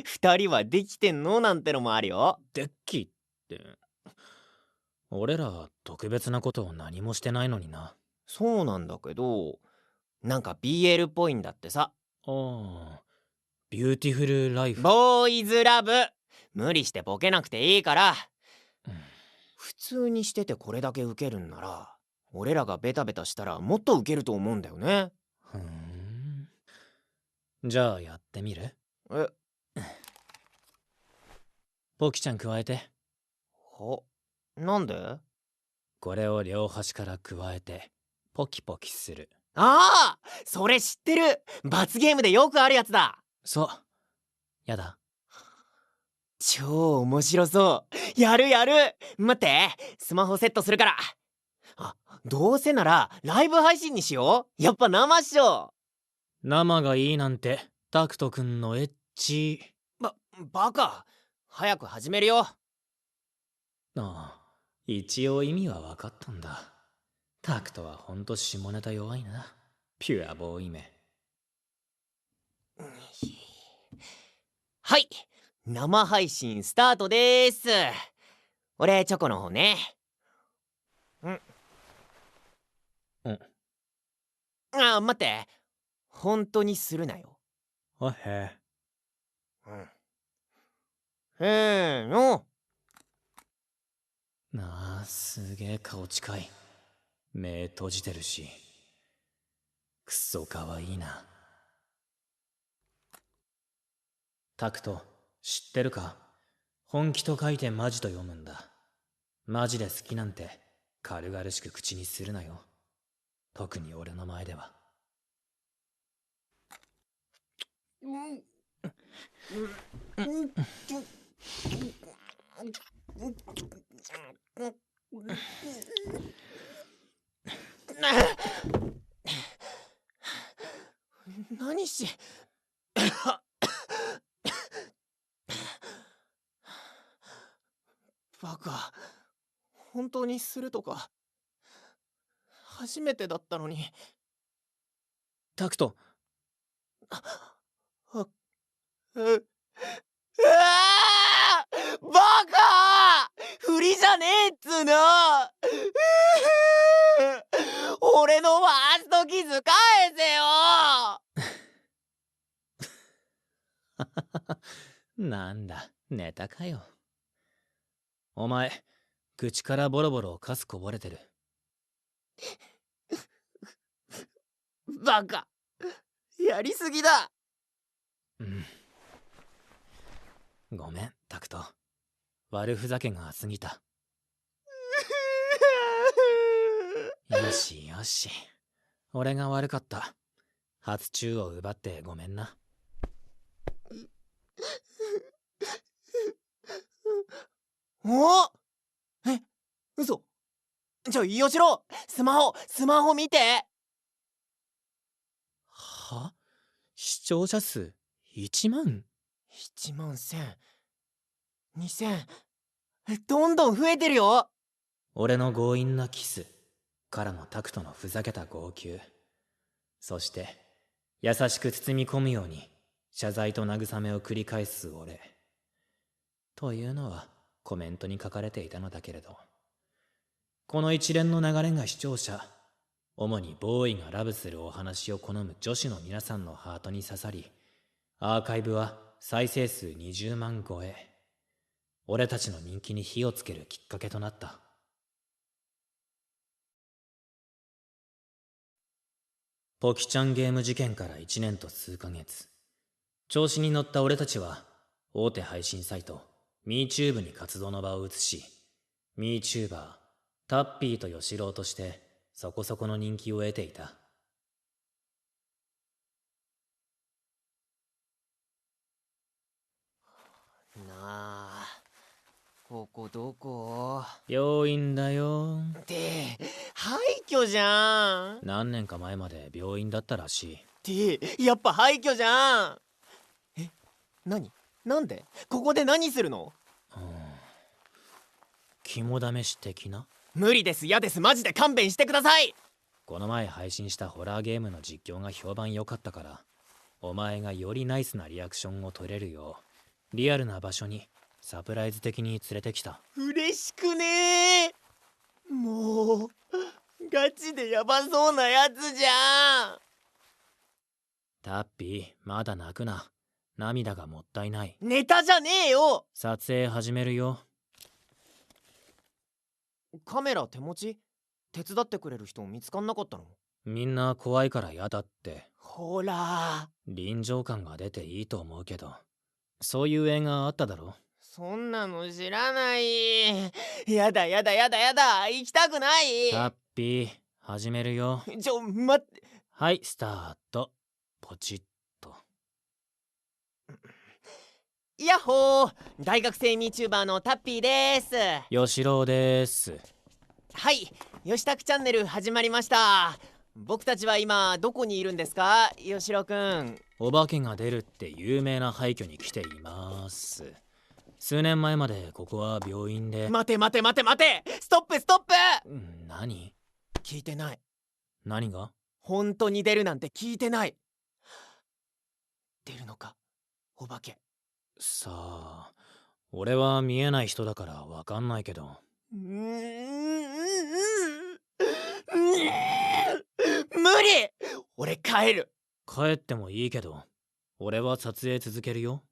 二人はできてんのなんてのもあるよ。デッキって俺ら特別なことを何もしてないのにな。そうなんだけど、なんか BL っぽいんだってさ。ああ、ビューティフルライフ。ボーイズラブ。無理してボケなくていいから。普通にしててこれだけウケるんなら、俺らがベタベタしたらもっとウケると思うんだよね。じゃあやってみる？ポキちゃん加えて。なんで？これを両端から加えてポキポキする。ああ、それ知ってる。罰ゲームでよくあるやつだ。そう。やだ。超面白そう。やるやる。待って、スマホセットするから。あ、どうせならライブ配信にしよう。やっぱ生っしょ。生がいいなんてタクトくんのエッチ。バカ。早く始めるよ。ああ、一応意味は分かったんだ。タクトはほんと下ネタ弱いな。ピュアボーイめ。はい、生配信スタートでーす。俺チョコの方ね。待って、本当にするなよ。の。なあ、すげえ顔近い。目閉じてるしくそかわいいな。タクト知ってるか？本気と書いてマジと読むんだ。マジで好きなんて軽々しく口にするなよ。特に俺の前では。何しバカ、本当にするとか。初めてだったのに。タクト、ううわーバカ振りじゃねえっつーの俺のファーストキス返せよなんだ、ネタかよ。お前、口からボロボロカスこぼれてる。バカやりすぎだ。うん。ごめん、タクト。悪ふざけが過ぎた。よしよし。俺が悪かった。初チューを奪ってごめんな。おえ、嘘。よしろ、スマホ見て。は？視聴者数1万？ 1万1000、2000、どんどん増えてるよ。俺の強引なキスからのタクトのふざけた号泣、そして優しく包み込むように謝罪と慰めを繰り返す俺というのはコメントに書かれていたのだけれど、この一連の流れが視聴者、主にボーイがラブするお話を好む女子の皆さんのハートに刺さり、アーカイブは再生数20万超え。俺たちの人気に火をつけるきっかけとなった。ポキちゃんゲーム事件から1年と数ヶ月、調子に乗った俺たちは大手配信サイト MeTube に活動の場を移し、MeTuber タッピーとヨシロウとしてそこそこの人気を得ていた。なあ、ここどこ？病院だよ。って廃墟じゃん。何年か前まで病院だったらしい。ってやっぱ廃墟じゃん。なんでここで何するの？肝試し的な？無理です、嫌です、マジで勘弁してください。この前配信したホラーゲームの実況が評判良かったから、お前がよりナイスなリアクションを取れるようリアルな場所にサプライズ的に連れてきた。嬉しくねえ。もうガチでヤバそうなやつじゃん。タッピー、まだ泣くな。涙がもったいない。ネタじゃねえよ。撮影始めるよ。カメラ手持ち？手伝ってくれる人見つかんなかったの？みんな怖いから嫌だって。ほら、臨場感が出ていいと思うけど、そういう映画あっただろ。そんなの知らない。やだやだやだやだ、行きたくない。タッピー、始めるよ。待って。はい、スタート。ポチッと。ヤッホー、大学生 VTuber のタッピーです。ヨシロウです。はい、よしたくチャンネル始まりました。僕たちは今どこにいるんですか、ヨシロくん？お化けが出るって有名な廃墟に来ています。数年前までここは病院で。待て、ストップ。何？聞いてない。何が？本当に出るなんて聞いてない。出るのか、お化け。さあ、俺は見えない人だからわかんないけど。無理。俺帰る。帰ってもいいけど、俺は撮影続けるよ。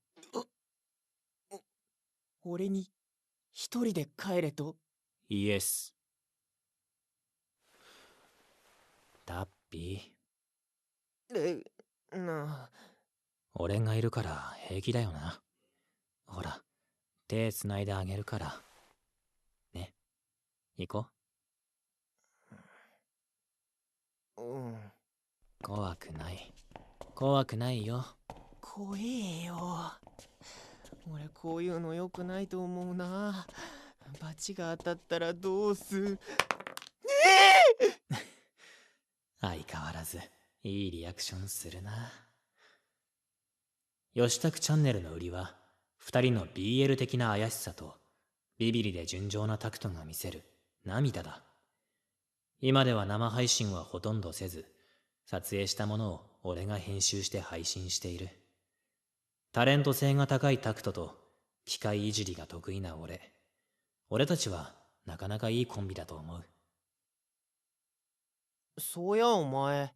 俺に一人で帰れと？イエス。タッピー。俺がいるから平気だよな。ほら、手つないであげるから。ね、行こう。怖くないよ。怖えよ。俺こういうの良くないと思うな。バチが当たったらどうす。相変わらずいいリアクションするな。ヨシタクチャンネルの売りは2人の BL 的な怪しさとビビリで純情なタクトが見せる涙だ。今では生配信はほとんどせず、撮影したものを俺が編集して配信している。タレント性が高いタクトと機械いじりが得意な俺。俺たちはなかなかいいコンビだと思う。そうやお前、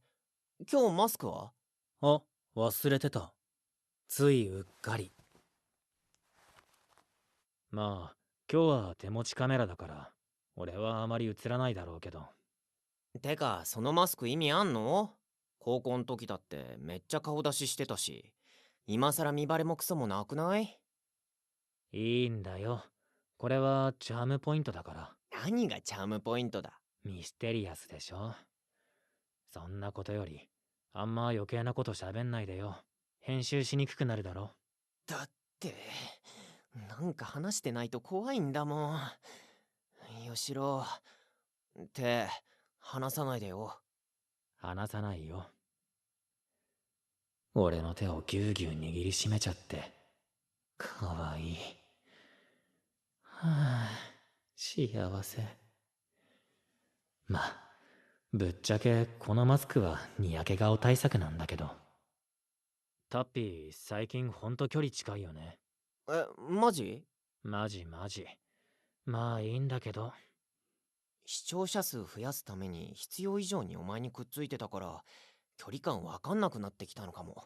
今日マスクは？あ、忘れてた。ついうっかり。まあ、今日は手持ちカメラだから、俺はあまり映らないだろうけど。てか、そのマスク意味あんの？高校の時だってめっちゃ顔出ししてたし、今さら見バレもクソもなくない？いいんだよ。これはチャームポイントだから。何がチャームポイントだ？ミステリアスでしょ。そんなことより、あんま余計なこと喋んないでよ。編集しにくくなるだろ。だって、なんか話してないと怖いんだもん。よしろ、って話さないでよ。話さないよ。俺の手をぎゅうぎゅう握りしめちゃって。かわいい。はあ、幸せ。まあ、ぶっちゃけこのマスクはにやけ顔対策なんだけど。タッピー、最近ほんと距離近いよね。マジ？マジ。まあいいんだけど。視聴者数増やすために必要以上にお前にくっついてたから、距離感わかんなくなってきたのかも。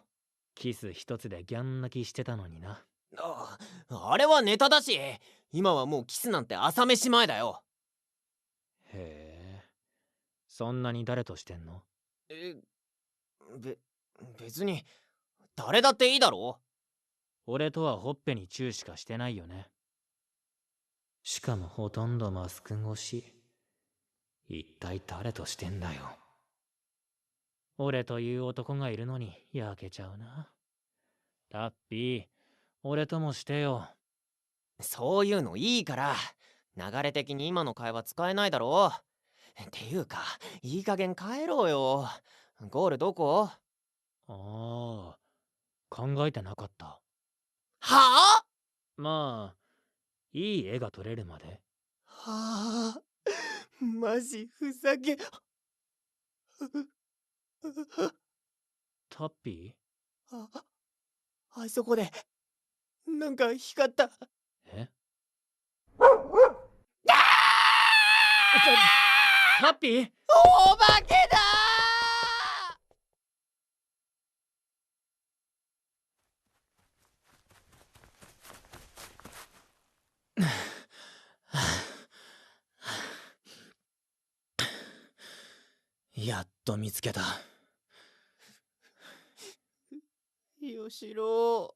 キス一つでギャン泣きしてたのにな。あれはネタだし、今はもうキスなんて朝飯前だよ。へえ、そんなに誰としてんの？別に誰だっていいだろ。俺とはほっぺにチューしかしてないよね。しかもほとんどマスク越し。一体誰としてんだよ。俺という男がいるのに焼けちゃうな。タッピー、俺ともしてよ。そういうのいいから、流れ的に今の会話使えないだろ。っていうか、いい加減帰ろうよ。ゴールどこ？ああ、考えてなかった。はあ？まあ、いい絵が撮れるまで。はあ、マジふざけ。タッピあそこでなんか光った。ー？タッピー？お化けだやっと見つけた。よしろ。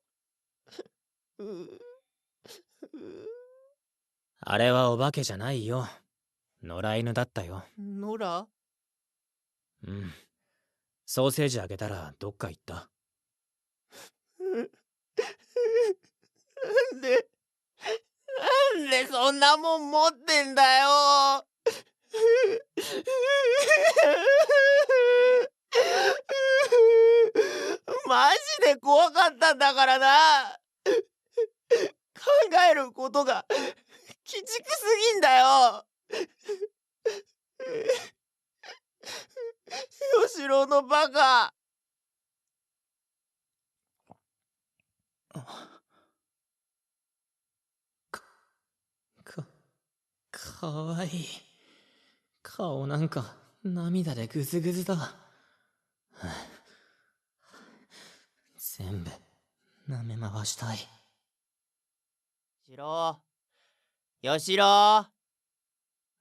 あれはお化けじゃないよ。野良犬だったよ。ノラ？うん。ソーセージあげたらどっか行った。なんでそんなもん持ってんだよ。マジで怖かったんだからな。考えることが鬼畜すぎんだよ。吉郎のバカ。かわいい。顔なんか涙でグズグズだ。全部舐め回したい。吉郎。吉郎。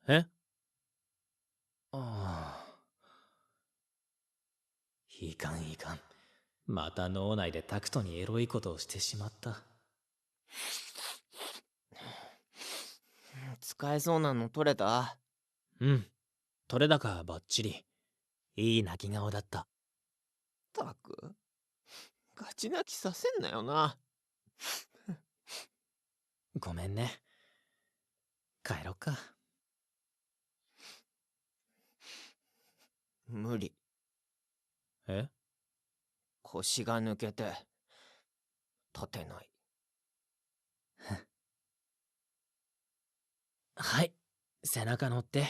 え？ああ。いかん。また脳内でタクトにエロいことをしてしまった。使えそうなの取れた？うん。取れ高バッチリ。いい泣き顔だった。ったく。ガチ泣きさせんなよな。ごめんね。帰ろっか。無理。え？腰が抜けて立てない。はい、背中乗って。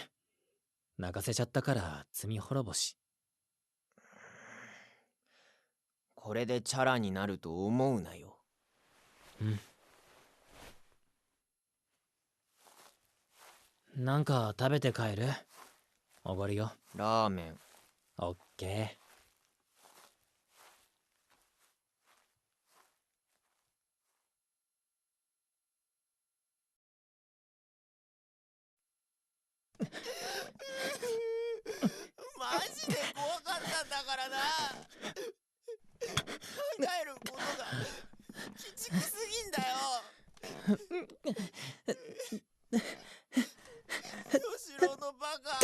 泣かせちゃったから罪滅ぼし。これでチャラになると思うなよ。なんか食べて帰る？おごるよ。ラーメン。オッケマジで怖かったんだからな。考えることが鬼畜すぎんだよ。吉郎のバカ。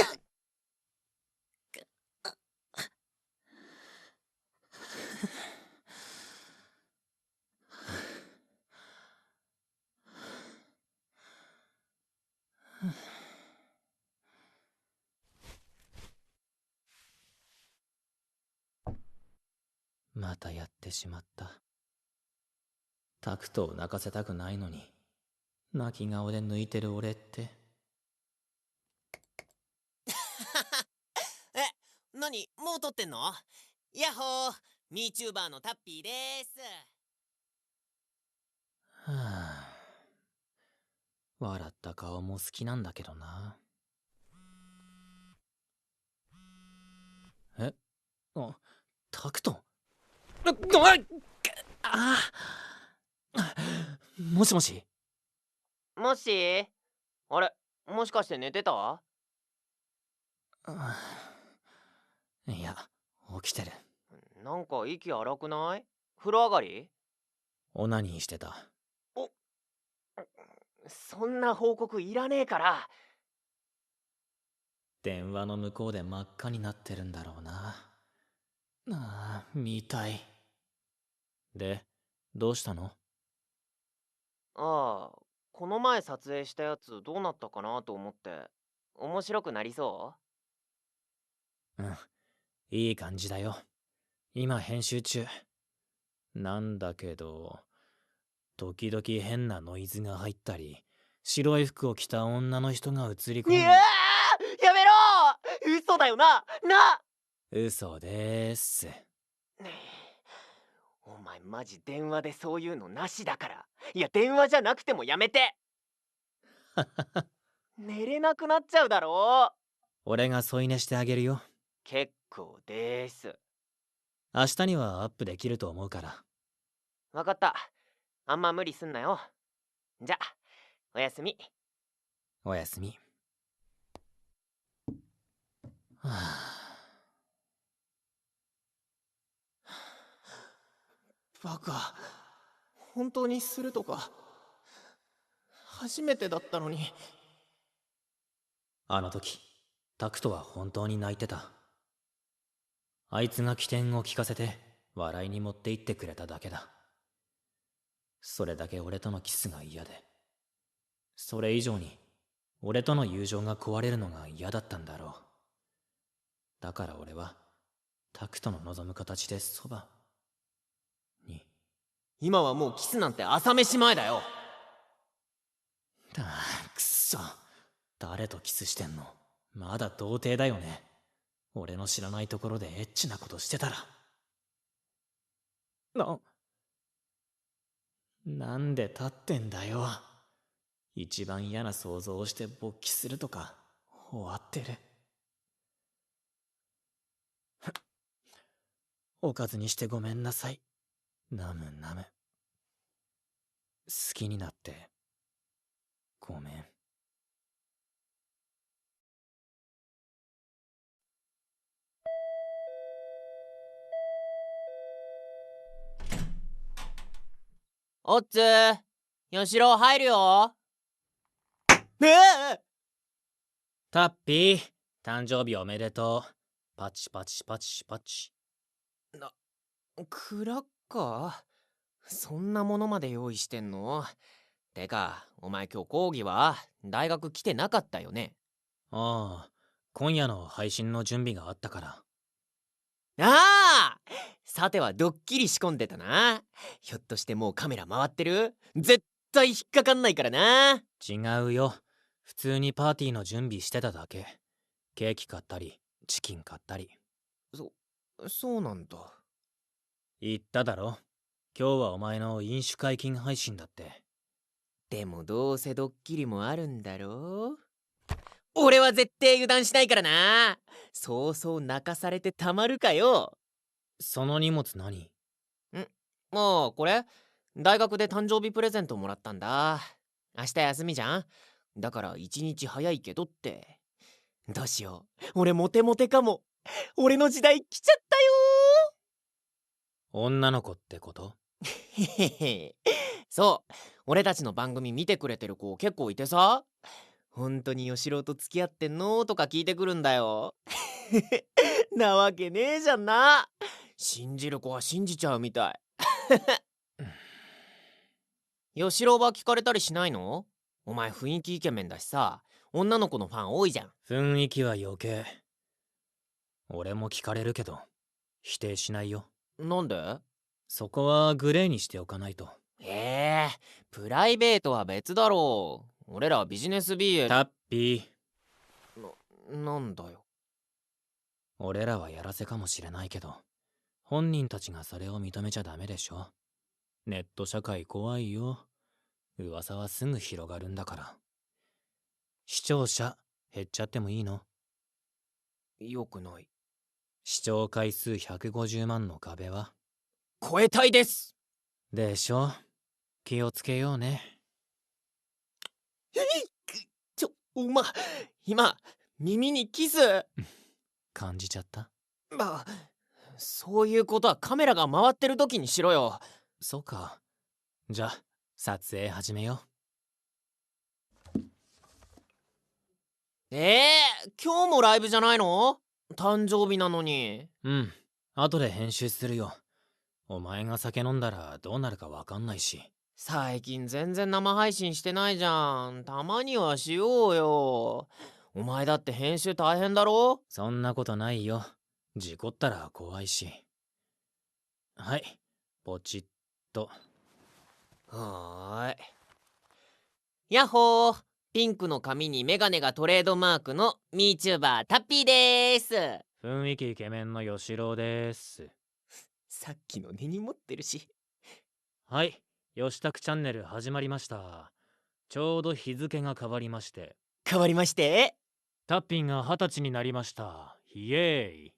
またやってしまった。タクトを泣かせたくないのに泣き顔で抜いてる俺って。え、何もう撮ってんの？ヤッホー、ミーチューバーのタッピーでーす。はあ、笑った顔も好きなんだけどな。え？あ、タクト？もしもし？もし？あれ、もしかして寝てた？いや、起きてる。なんか息荒くない？風呂上がり？オナニーしてた。そんな報告いらねえから。電話の向こうで真っ赤になってるんだろうな。ああ、見たい。で、どうしたの？ああ、この前撮影したやつどうなったかなと思って。面白くなりそうん、いい感じだよ。今編集中。なんだけど、時々変なノイズが入ったり、白い服を着た女の人が映り込う？いんで。やー、やめろー！嘘だよな！嘘でーす。お前マジ電話でそういうのなしだから。いや、電話じゃなくてもやめて。寝れなくなっちゃうだろ。俺が添い寝してあげるよ。結構でーす。明日にはアップできると思うから。わかった。あんま無理すんなよ。じゃ、おやすみ。おやすみ。はあ、バカ、本当にするとか。初めてだったのに。あの時、タクトは本当に泣いてた。あいつが起点を聞かせて笑いに持って行ってくれただけだ。それだけ俺とのキスが嫌で、それ以上に俺との友情が壊れるのが嫌だったんだろう。だから俺はタクトの望む形でそばに。今はもうキスなんて朝飯前だよ。くっそ、誰とキスしてんの？まだ童貞だよね。俺の知らないところでエッチなことしてたら。なんで立ってんだよ。一番嫌な想像をして勃起するとか終わってる。おかずにしてごめんなさい。ナムナム。好きになってごめん。おっつー、吉郎入るよ。タッピー、誕生日おめでとう。パチパチパチパチ。クラッカー？そんなものまで用意してんの？てか、お前今日講義は大学来てなかったよね？ああ、今夜の配信の準備があったから。ああ、さてはドッキリ仕込んでたな。ひょっとしてもうカメラ回ってる？絶対引っかかんないからな。違うよ。普通にパーティーの準備してただけ。ケーキ買ったりチキン買ったり。そうなんだ。言っただろ、今日はお前の飲酒解禁配信だって。でもどうせドッキリもあるんだろ。俺は絶対油断しないからな。そうそう泣かされてたまるかよ。その荷物何？もうこれ大学で誕生日プレゼントもらったんだ。明日休みじゃん。だから一日早いけどって。どうしよう、俺モテモテかも。俺の時代来ちゃったよ。女の子ってこと？へへへ。そう、俺たちの番組見てくれてる子結構いてさ、本当に吉郎と付き合ってんのとか聞いてくるんだよ。なわけねえじゃんな。信じる子は信じちゃうみたい。吉郎は聞かれたりしないの？お前雰囲気イケメンだしさ、女の子のファン多いじゃん。雰囲気は余計。俺も聞かれるけど否定しないよ。なんで？そこはグレーにしておかないと。プライベートは別だろう。俺らはビジネス BL。 タッピー。なんだよ。俺らはやらせかもしれないけど、本人たちがそれを認めちゃダメでしょ。ネット社会怖いよ。噂はすぐ広がるんだから。視聴者減っちゃってもいいの？よくない。視聴回数150万の壁は超えたいです。でしょ。気をつけようね。今耳にキス感じちゃった？そういうことはカメラが回ってる時にしろよ。そうか。じゃあ撮影始めよう。今日もライブじゃないの？誕生日なのに。後で編集するよ。お前が酒飲んだらどうなるかわかんないし。最近全然生配信してないじゃん。たまにはしようよ。お前だって編集大変だろ？そんなことないよ。事故ったら怖いし。はい、ポチッと。はーい。やっほー、ピンクの髪にメガネがトレードマークのミーチューバータッピーでーす。雰囲気イケメンの吉郎です。さっきの根に持ってるし。はい、吉拓チャンネル始まりました。ちょうど日付が変わりまして。変わりまして、タッピーが20歳になりました。イエーイ。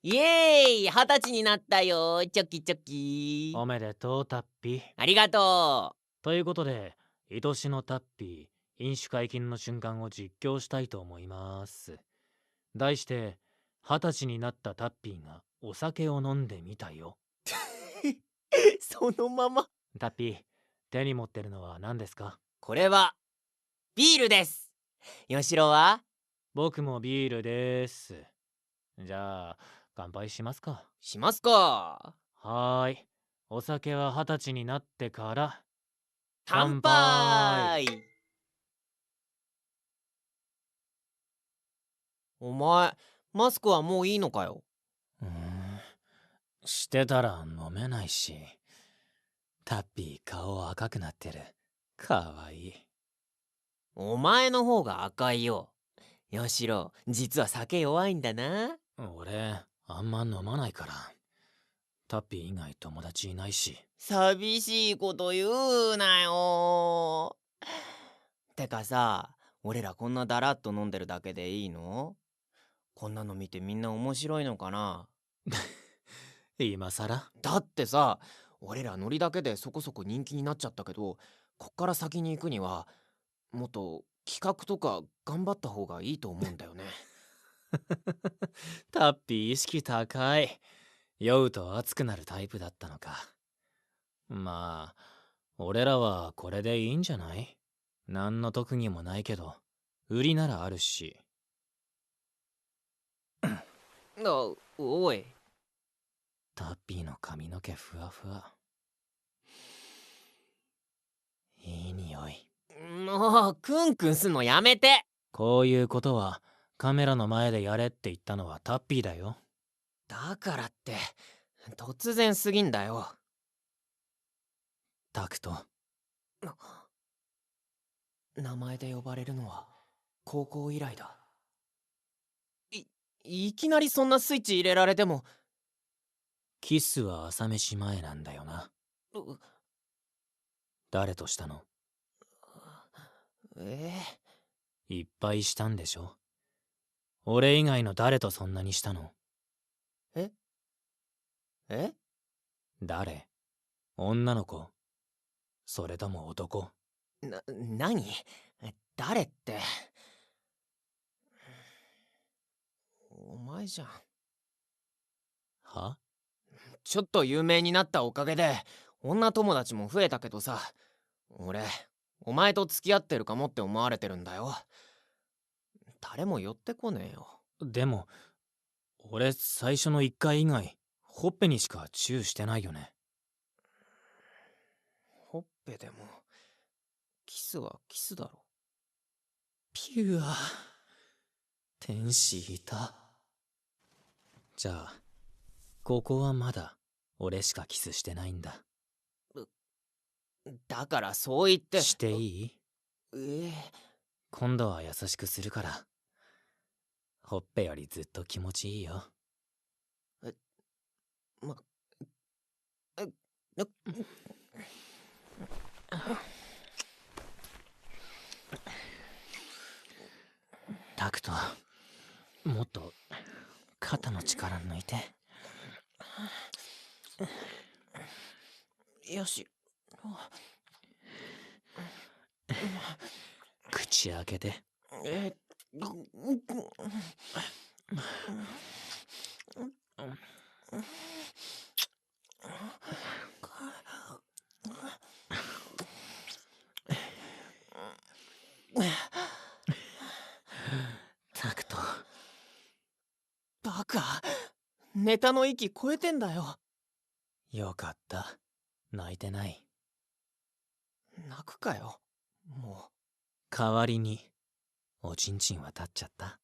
イエーイ、20歳になったよ。チョキチョキ。おめでとうタッピー。ありがとということで、愛しのタッピー飲酒解禁の瞬間を実況したいと思います。題して、20歳になったタッピーがお酒を飲んでみたよ。そのまま。タッピー、手に持ってるのは何ですか？これはビールです。吉郎は？僕もビールです。じゃあ乾杯しますか。しますか。はーい。お酒は20歳になってから乾杯。お前マスクはもういいのかよ。してたら飲めないし。タッピー顔赤くなってる。かわいい。お前の方が赤いよ。吉郎、実は酒弱いんだな。俺あんま飲まないから。タッピー以外友達いないし。寂しいこと言うなよ。てかさ、俺らこんなだらっと飲んでるだけでいいの？こんなの見てみんな面白いのかな？今さら？だってさ、俺らノリだけでそこそこ人気になっちゃったけど、こっから先に行くにはもっと企画とか頑張った方がいいと思うんだよね。タッピー意識高い。酔うと熱くなるタイプだったのか。まあ俺らはこれでいいんじゃない？何の特技もないけど売りならあるし。おい。タッピーの髪の毛ふわふわ。いい匂い。もうクンクンすんのやめて。こういうことはカメラの前でやれって言ったのはタッピーだよ。だからって突然すぎんだよ。タクト。名前で呼ばれるのは高校以来だ。いきなりそんなスイッチ入れられても。キスは朝飯前なんだよな。誰としたの？いっぱいしたんでしょ？俺以外の誰とそんなにしたの？誰？女の子？それとも男？何？誰って。お前じゃん。は？ちょっと有名になったおかげで女友達も増えたけどさ、俺お前と付き合ってるかもって思われてるんだよ。誰も寄ってこねえよ。でも俺最初の1回以外ほっぺにしかチューしてないよね。ほっぺでもキスはキスだろ。ピュア天使いた。じゃあここはまだ俺しかキスしてないんだ。だからそう言って。していい？今度は優しくするから。ほっぺよりずっと気持ちいいよ。タクト、もっと肩の力抜いて。よし。口開けて。タクト。バカ、ネタの域超えてんだよ。よかった、泣いてない。泣くかよ、もう。代わりにおちんちんは立っちゃった。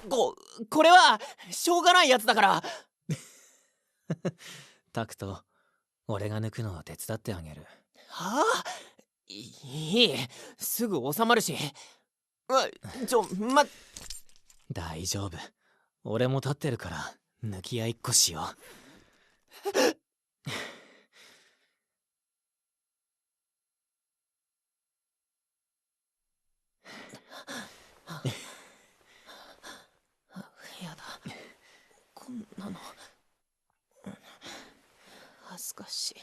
これはしょうがないやつだから。タクト、俺が抜くのを手伝ってあげる。はあ？いい、すぐ収まるし。大丈夫、俺も立ってるから抜き合いっこしよう。やだ、こんなの恥ずかしい。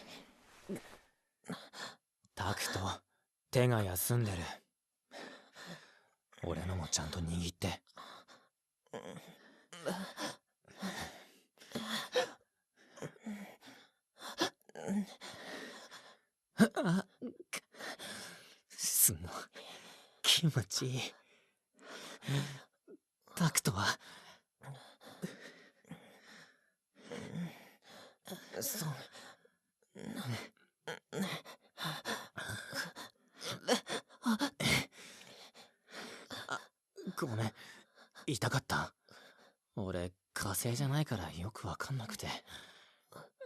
タクト、手が休んでる。俺のもちゃんと握って。すごい気持ちいい。タクトはごめん、痛かった。俺火星じゃないからよくわかんなくて。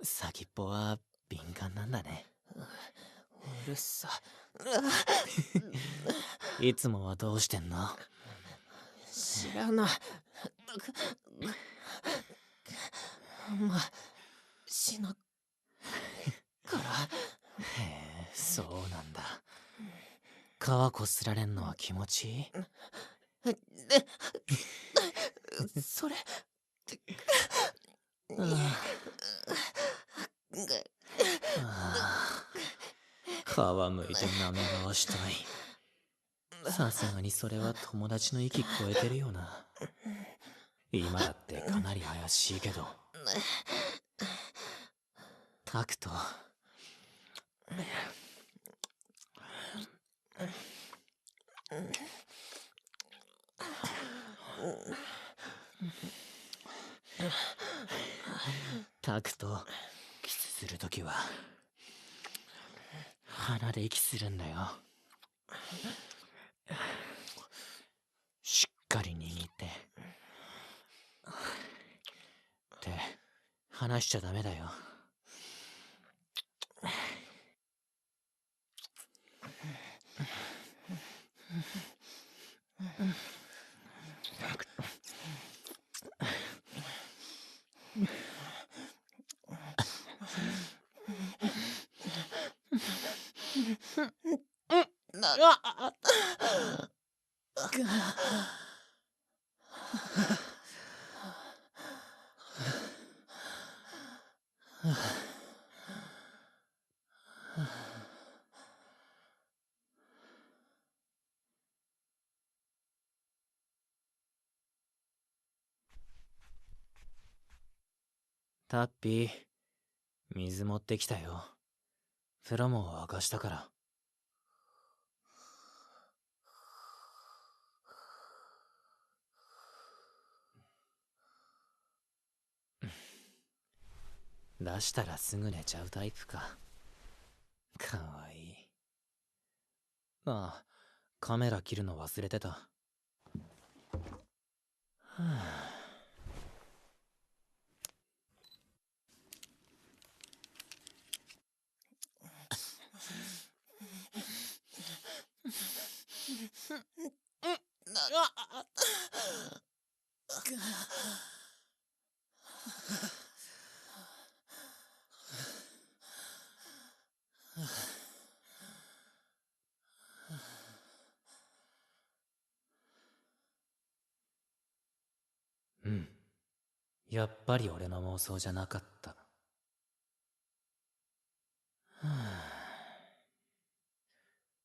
先っぽは敏感なんだね。うるさ。いつもはどうしてんの？知らない。まあしなから。へえ、そうなんだ。皮こすられんのは気持ちいい？それ皮むいて舐め回したい。さすがにそれは友達の域超えてるよな。今だってかなり怪しいけど。タクト、タクト、キスするときは鼻で息するんだよ。しっかり握って。手離しちゃダメだよ。タクタッピー、水持ってきたよ。風呂も沸かしたから。出したらすぐ寝ちゃうタイプか。かわいい。ああ、カメラ切るの忘れてた。はあ、うん。やっぱり俺の妄想じゃなかった。はあ、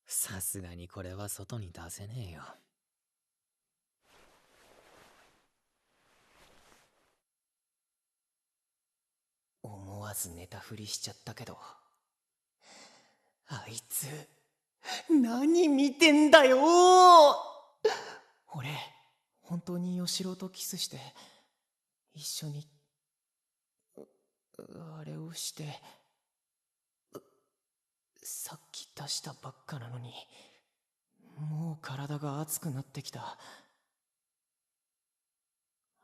さすがにこれは外に出せねえよ。思わず寝たふりしちゃったけど、あいつ何見てんだよ。俺本当に吉郎とキスして一緒にあれをして、さっき出したばっかなのにもう体が熱くなってきた。は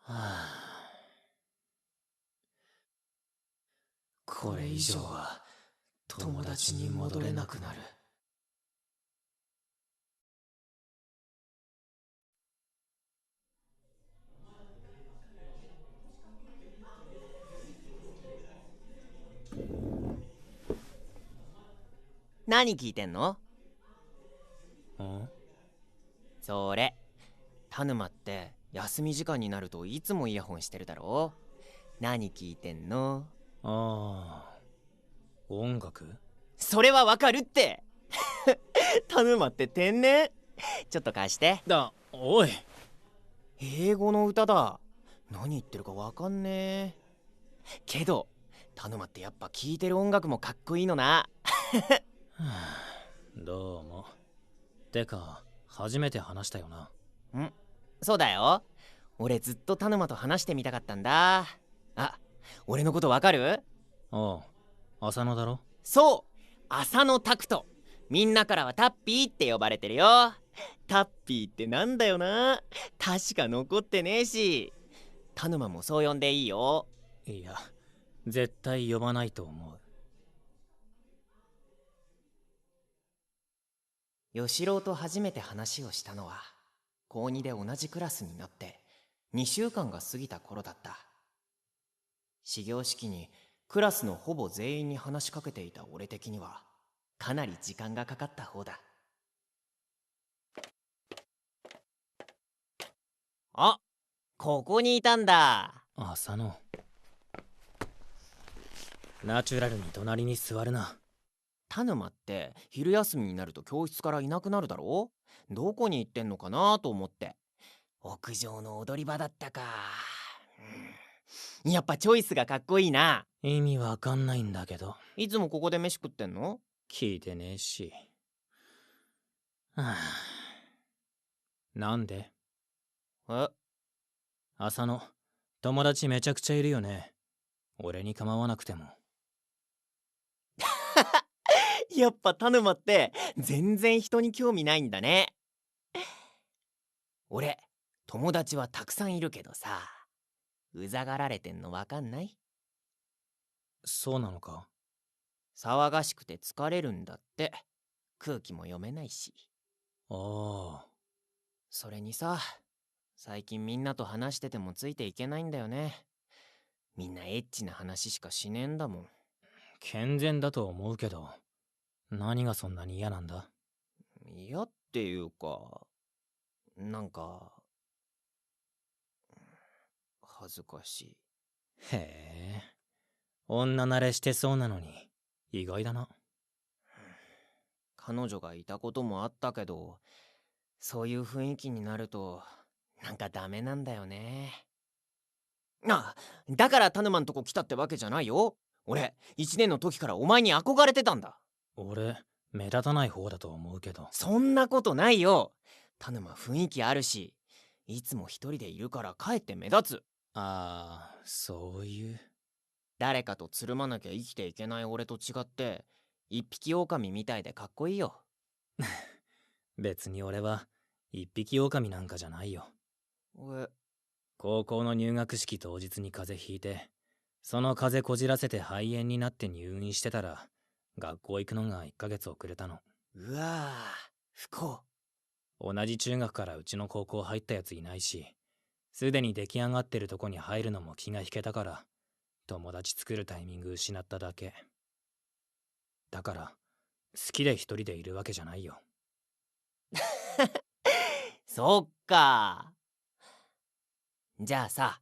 あ、これ以上は友達に戻れなくなる。何聞いてんの？ん？それ、田沼って休み時間になるといつもイヤホンしてるだろ？何聞いてんの？ああ、音楽？それはわかるって。田沼って天然。ちょっと貸して。おい。英語の歌だ。何言ってるかわかんねえ。けど田沼ってやっぱ聴いてる音楽もかっこいいのな。どうも。てか初めて話したよな。そうだよ。俺ずっと田沼と話してみたかったんだ。あ、俺のことわかる？おう、浅野だろ。そう、浅野拓人。みんなからはタッピーって呼ばれてるよ。タッピーってなんだよな。確か残ってねえし。田沼もそう呼んでいいよ。いや、絶対呼ばないと思う。吉郎と初めて話をしたのは高2で同じクラスになって2週間が過ぎた頃だった。始業式にクラスのほぼ全員に話しかけていた俺的にはかなり時間がかかった方だ。あ、ここにいたんだ。浅野、ナチュラルに隣に座るな。田沼って昼休みになると教室からいなくなるだろ？どこに行ってんのかなと思って。屋上の踊り場だったか。やっぱチョイスがかっこいいな。意味わかんないんだけど。いつもここで飯食ってんの？聞いてねえし。はあ、なんで？え？浅野、友達めちゃくちゃいるよね。俺に構わなくても。やっぱ田沼って全然人に興味ないんだね。俺友達はたくさんいるけどさ、うざがられてんのわかんない？そうなのか？騒がしくて疲れるんだって。空気も読めないし。ああ。それにさ、最近みんなと話しててもついていけないんだよね。みんなエッチな話しかしねえんだもん。健全だと思うけど。何がそんなに嫌なんだ？嫌っていうか、なんか恥ずかしい。へえ、女慣れしてそうなのに意外だな。彼女がいたこともあったけど、そういう雰囲気になるとなんかダメなんだよね。あ、だからタヌマんとこ来たってわけじゃないよ。俺1年の時からお前に憧れてたんだ。俺目立たない方だと思うけど。そんなことないよ。タヌマ雰囲気あるし、いつも一人でいるからかえって目立つ。ああ、そういう。誰かとつるまなきゃ生きていけない俺と違って一匹狼みたいでかっこいいよ。別に俺は一匹狼なんかじゃないよ。え、高校の入学式当日に風邪ひいて、その風邪こじらせて肺炎になって入院してたら、学校行くのが1ヶ月遅れたの。うわぁ、不幸。同じ中学からうちの高校入ったやついないし、すでに出来上がってるとこに入るのも気が引けたから、友達作るタイミング失っただけ。だから、好きで一人でいるわけじゃないよ。そっか。じゃあさ、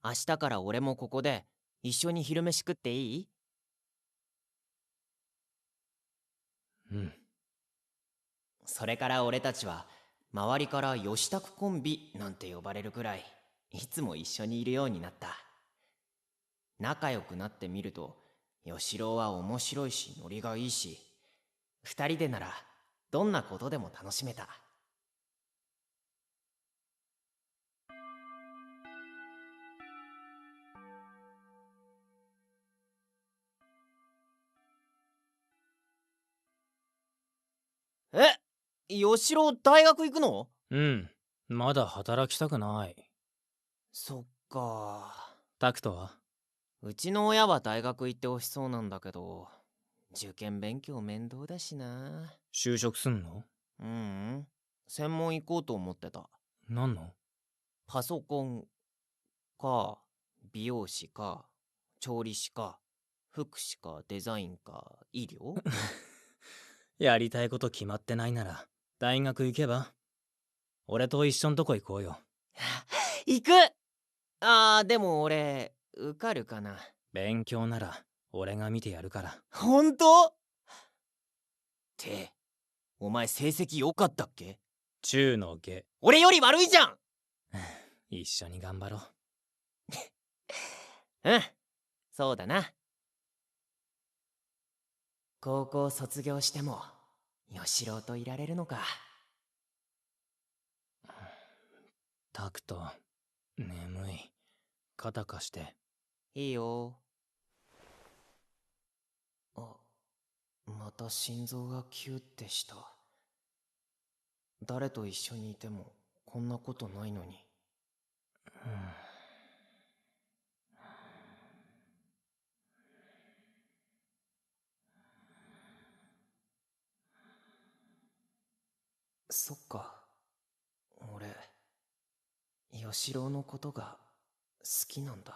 明日から俺もここで一緒に昼飯食っていい？うん。それから俺たちは周りから吉拓コンビなんて呼ばれるくらいいつも一緒にいるようになった。仲良くなってみると吉郎は面白いしノリがいいし、二人でならどんなことでも楽しめた。え、吉郎大学行くの？うん。まだ働きたくない。そっか。タクトは？うちの親は大学行ってほしそうなんだけど、受験勉強面倒だしな。就職すんの？うん、専門行こうと思ってた。何の？パソコンか、美容師か、調理師か、福祉か、デザインか、医療？やりたいこと決まってないなら大学行けば？俺と一緒んとこ行こうよ。行く！でも俺受かるかな。勉強なら俺が見てやるから。ほんと？って、お前成績良かったっけ？中の下。俺より悪いじゃん。一緒に頑張ろう。うん、そうだな。高校卒業しても吉郎といられるのか。タクト、眠い。肩貸して。いいよ。また心臓がキューってした。誰と一緒にいてもこんなことないのに。そっか。俺吉郎のことが好きなんだ。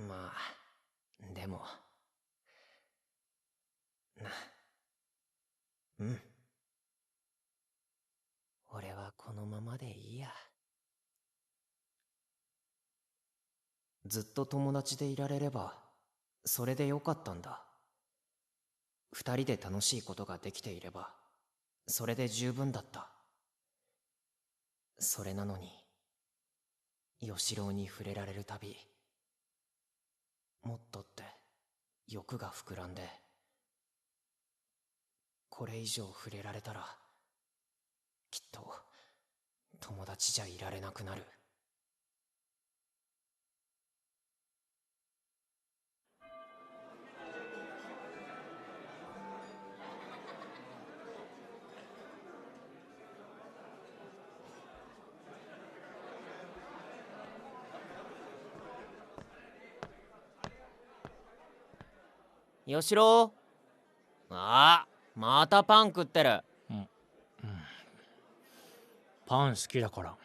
まあでもうん、俺はこのままでいいや。ずっと友達でいられればそれでよかったんだ。二人で楽しいことができていればそれで十分だった。それなのに吉郎に触れられるたび、もっとって欲が膨らんで、これ以上触れられたらきっと友達じゃいられなくなる。吉郎、またパン食ってる。パン好きだから。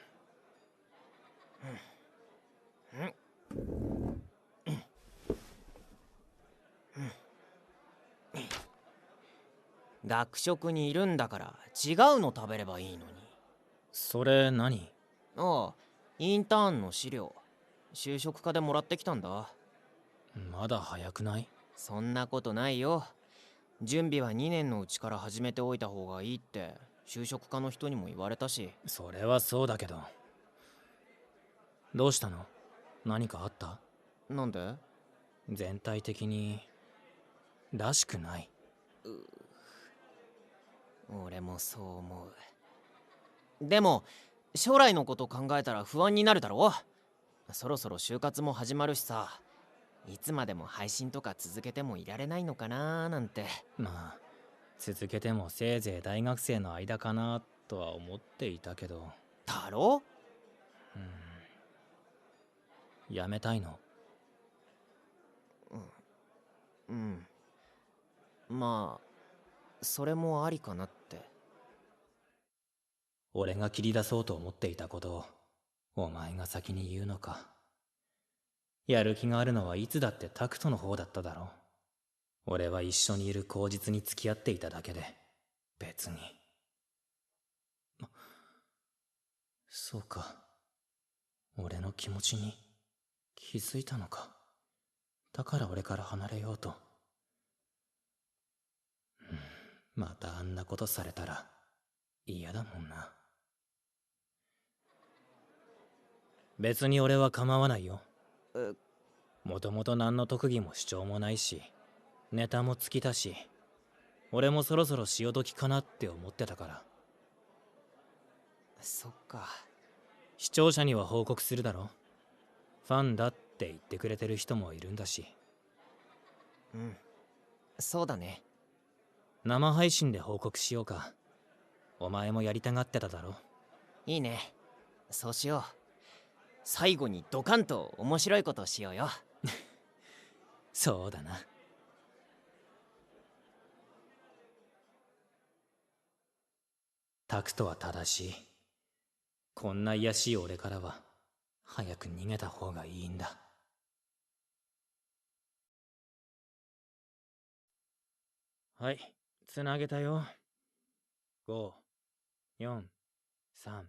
学食にいるんだから違うの食べればいいのに。それ何？ああ、インターンの資料。就職課でもらってきたんだ。まだ早くない？そんなことないよ。準備は2年のうちから始めておいた方がいいって就職課の人にも言われたし。それはそうだけど。どうしたの？何かあった？なんで？全体的にらしくない。俺もそう思う。でも将来のこと考えたら不安になるだろ。そろそろ就活も始まるしさ、いつまでも配信とか続けてもいられないのかなーなんて。まあ続けてもせいぜい大学生の間かなとは思っていたけど。だろ？やめたいの？うん。まあそれもありかなって。俺が切り出そうと思っていたことをお前が先に言うのか。やる気があるのはいつだってタクトの方だっただろ。俺は一緒にいる口実に付き合っていただけで別に。そうか、俺の気持ちに気づいたのか。だから俺から離れようと。またあんなことされたら嫌だもんな。別に俺は構わないよ。もともと何の特技も主張もないし、ネタも尽きたし、俺もそろそろ潮時かなって思ってたから。そっか。視聴者には報告するだろ。ファンだって言ってくれてる人もいるんだし。うん、そうだね。生配信で報告しようか。お前もやりたがってただろ。いいね、そうしよう。最後にドカンと面白いことしようよ。そうだな。タクトは正しい。こんな卑しい俺からは早く逃げた方がいいんだ。はい、つなげたよ。5、4、3。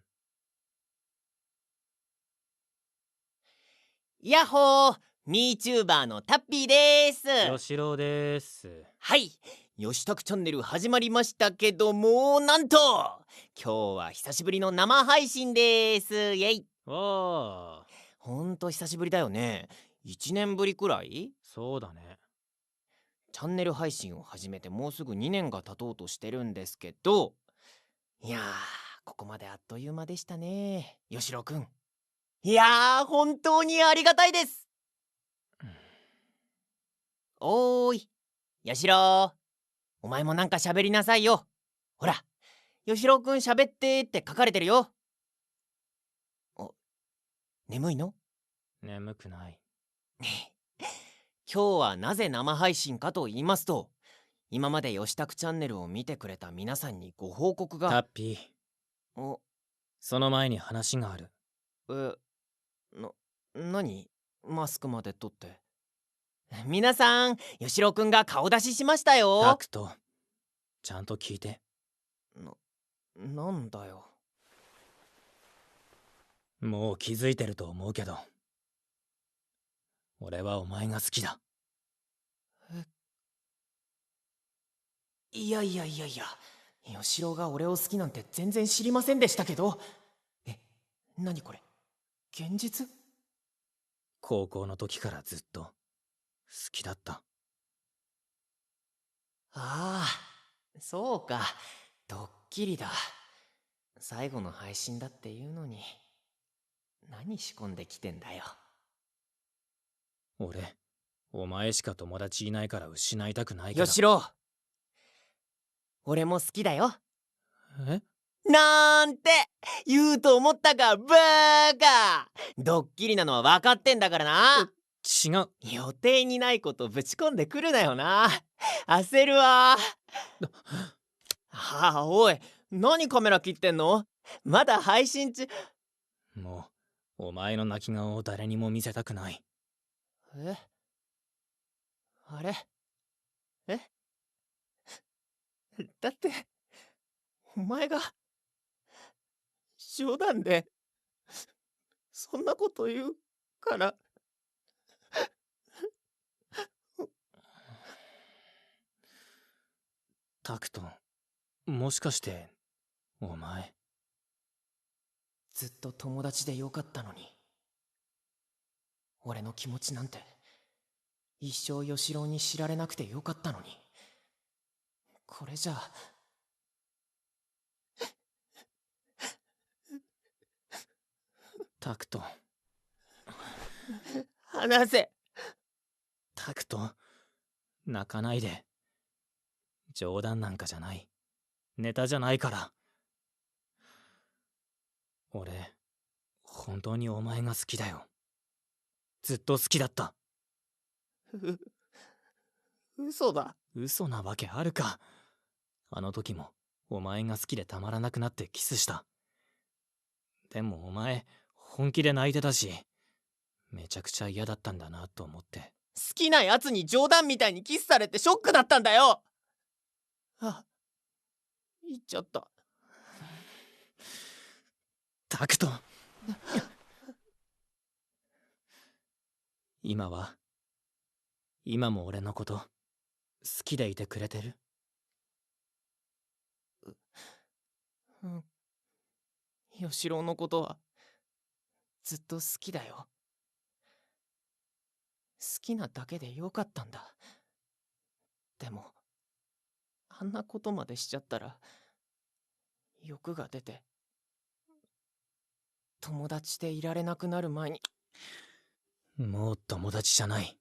ヤッホー、ミーチューバーのタッピーでーす。吉郎です。はい、吉拓チャンネル始まりましたけども、なんと今日は久しぶりの生配信でーす。イェイ。わあ、ほんと久しぶりだよね。1年ぶりくらい？そうだね。チャンネル配信を始めてもうすぐ2年が経とうとしてるんですけど、いやー、ここまであっという間でしたね、吉郎くん。いやー、本当にありがたいです。おーい、吉郎、お前もなんか喋りなさいよ。ほら、吉郎くん喋ってって書かれてるよ。眠いの？眠くない。今日はなぜ生配信かと言いますと、今まで吉拓チャンネルを見てくれた皆さんにご報告が。タッピー、お、その前に話がある。何？マスクまで取って。皆さん、吉郎くんが顔出ししましたよ。タクト、ちゃんと聞いて。なんだよ。もう気づいてると思うけど、俺はお前が好きだ。いや、吉郎が俺を好きなんて全然知りませんでしたけど。何これ、現実？高校の時からずっと好きだった。ああ、そうか、ドッキリだ。最後の配信だっていうのに何仕込んできてんだよ。俺、お前しか友達いないから失いたくないけど。吉郎、俺も好きだよ。え？なんて言うと思ったか、バーカ。ドッキリなのは分かってんだからな。違う。予定にないことぶち込んでくるなよな。焦るわ。はあ、おい、何カメラ切ってんの？まだ配信中。もうお前の泣き顔を誰にも見せたくない。あれ？だって、お前が、冗談で、そんなこと言うから。タクト、もしかして、お前。ずっと友達でよかったのに。俺の気持ちなんて、一生ヨシロウに知られなくてよかったのに。これじゃあ。タクト。話せ。タクト、泣かないで。冗談なんかじゃない。ネタじゃないから。俺、本当にお前が好きだよ。ずっと好きだった。嘘だ。嘘なわけあるか。あの時もお前が好きでたまらなくなってキスした。でもお前本気で泣いてたし、めちゃくちゃ嫌だったんだなと思って。好きなやつに冗談みたいにキスされてショックだったんだよ。あ、言っちゃった。タクト。今は、今も俺のこと好きでいてくれてる？うん。ヨシロウのことはずっと好きだよ。好きなだけでよかったんだ。でもあんなことまでしちゃったら欲が出て友達でいられなくなる前に。もう友達じゃない。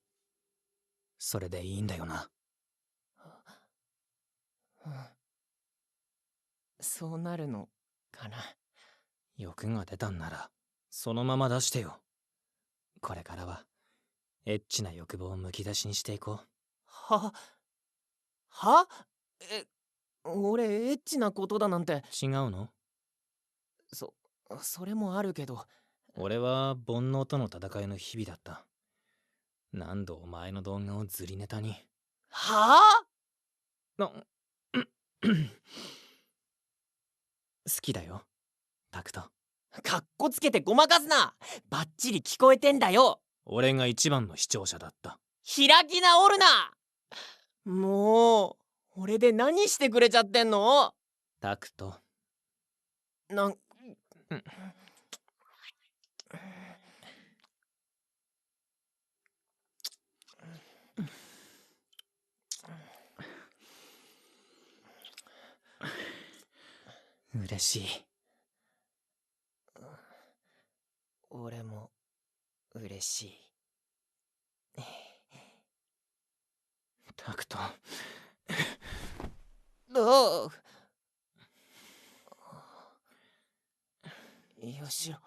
それでいいんだよな。うん。そうなるのかな。欲が出たんならそのまま出してよ。これからはエッチな欲望をむき出しにしていこう。は俺エッチなことだなんて。違うの？それもあるけど。俺は煩悩との戦いの日々だった。何度お前の動画をずりネタに。好きだよ、タクト。かっこつけてごまかすな。バッチリ聞こえてんだよ。俺が一番の視聴者だった。開き直るな。もう俺で何してくれちゃってんの？タクト。嬉しい。俺も嬉しい。タクト。どう？よしろ。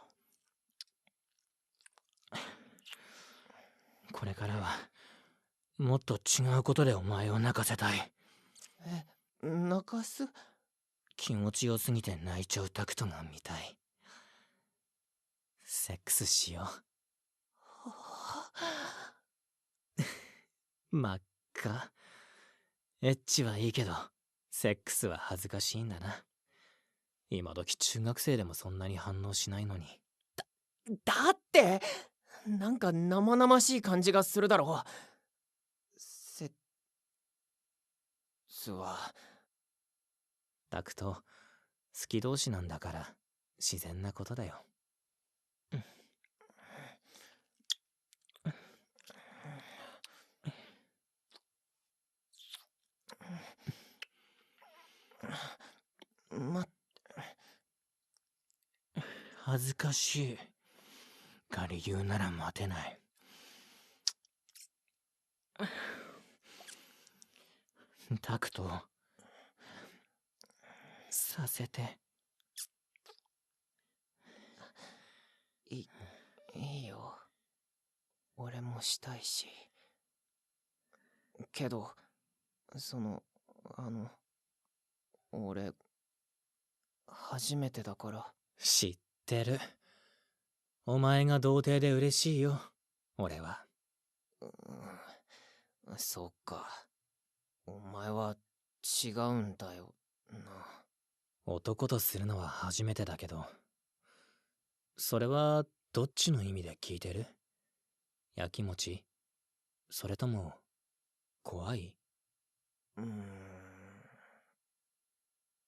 これからはもっと違うことでお前を泣かせたい。泣かす？気持ちよすぎて泣いちゃうタクトが見たい。セックスしよう。真っ赤。エッチはいいけどセックスは恥ずかしいんだな。今時中学生でもそんなに反応しないのに。だってなんか生々しい感じがするだろ。セックスは。タクト、好き同士なんだから自然なことだよ。恥ずかしいが理由なら待てない。タクトさせて。いいよ。俺もしたいし。けど俺初めてだから。知ってる。お前が童貞で嬉しいよ、俺は。そっか。お前は違うんだよな。男とするのは初めてだけど、それはどっちの意味で聞いてる？やきもち？それとも怖い？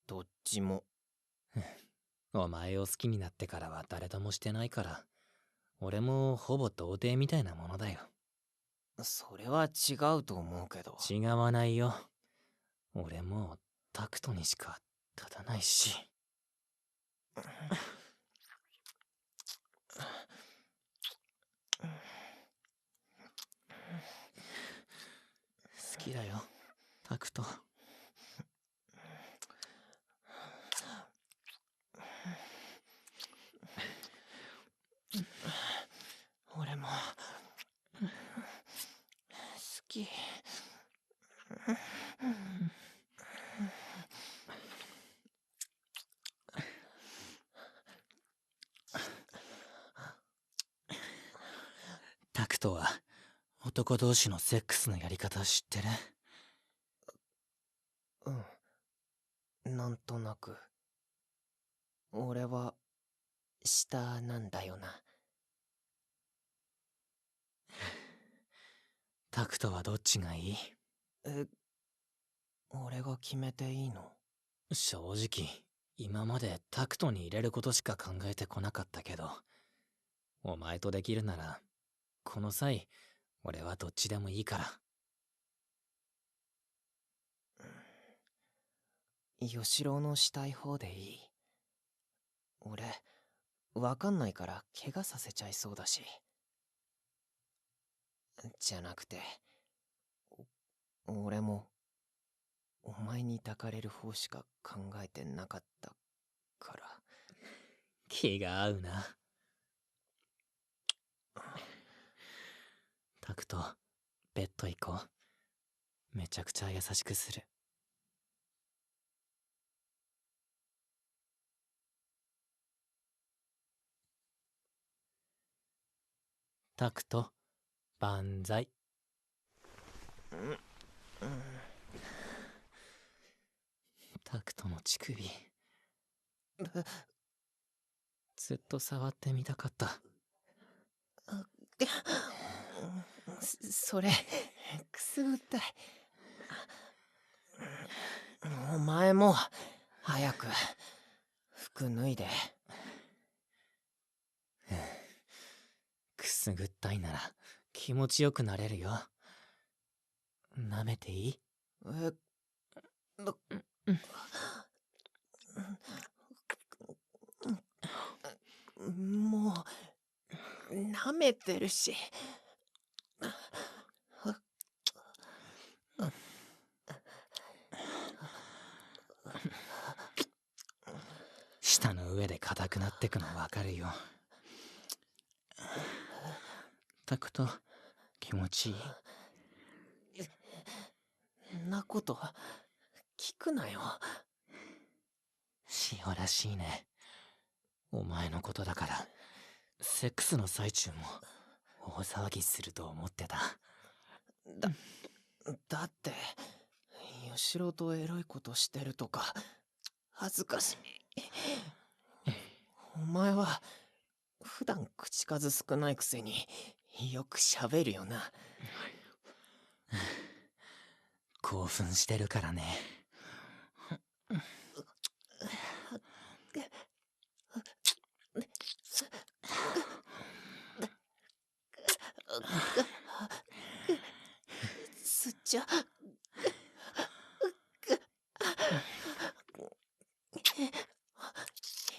どっちも。お前を好きになってからは誰ともしてないから、俺もほぼ童貞みたいなものだよ。それは違うと思うけど。違わないよ。俺もうタクトにしか立たないし。好きだよ、タクト。俺も好き。タクトは男同士のセックスのやり方知ってる？なんとなく。俺は下なんだよな。タクトはどっちがいい？俺が決めていいの？正直今までタクトに入れることしか考えてこなかったけど、お前とできるならこの際俺はどっちでもいいから。吉郎のしたい方でいい。俺わかんないから怪我させちゃいそうだし。じゃなくて俺もお前に抱かれる方しか考えてなかったから。気が合うな。タクト、ベッド行こう。めちゃくちゃ優しくする。タクト、万歳。タクトの乳首ずっと触ってみたかった。それくすぐったい。お前も早く服脱いで。くすぐったいなら気持ちよくなれるよ。舐めていい？もう舐めてるし。舌の上で硬くなってくのわかるよ。タクト、気持ちいい？んなこと聞くなよ。塩らしいね。お前のことだからセックスの最中も大騒ぎすると思ってた。だって吉郎とエロいことしてるとか恥ずかしい。お前は普段口数少ないくせによく喋るよな。興奮してるからね。吸っちゃ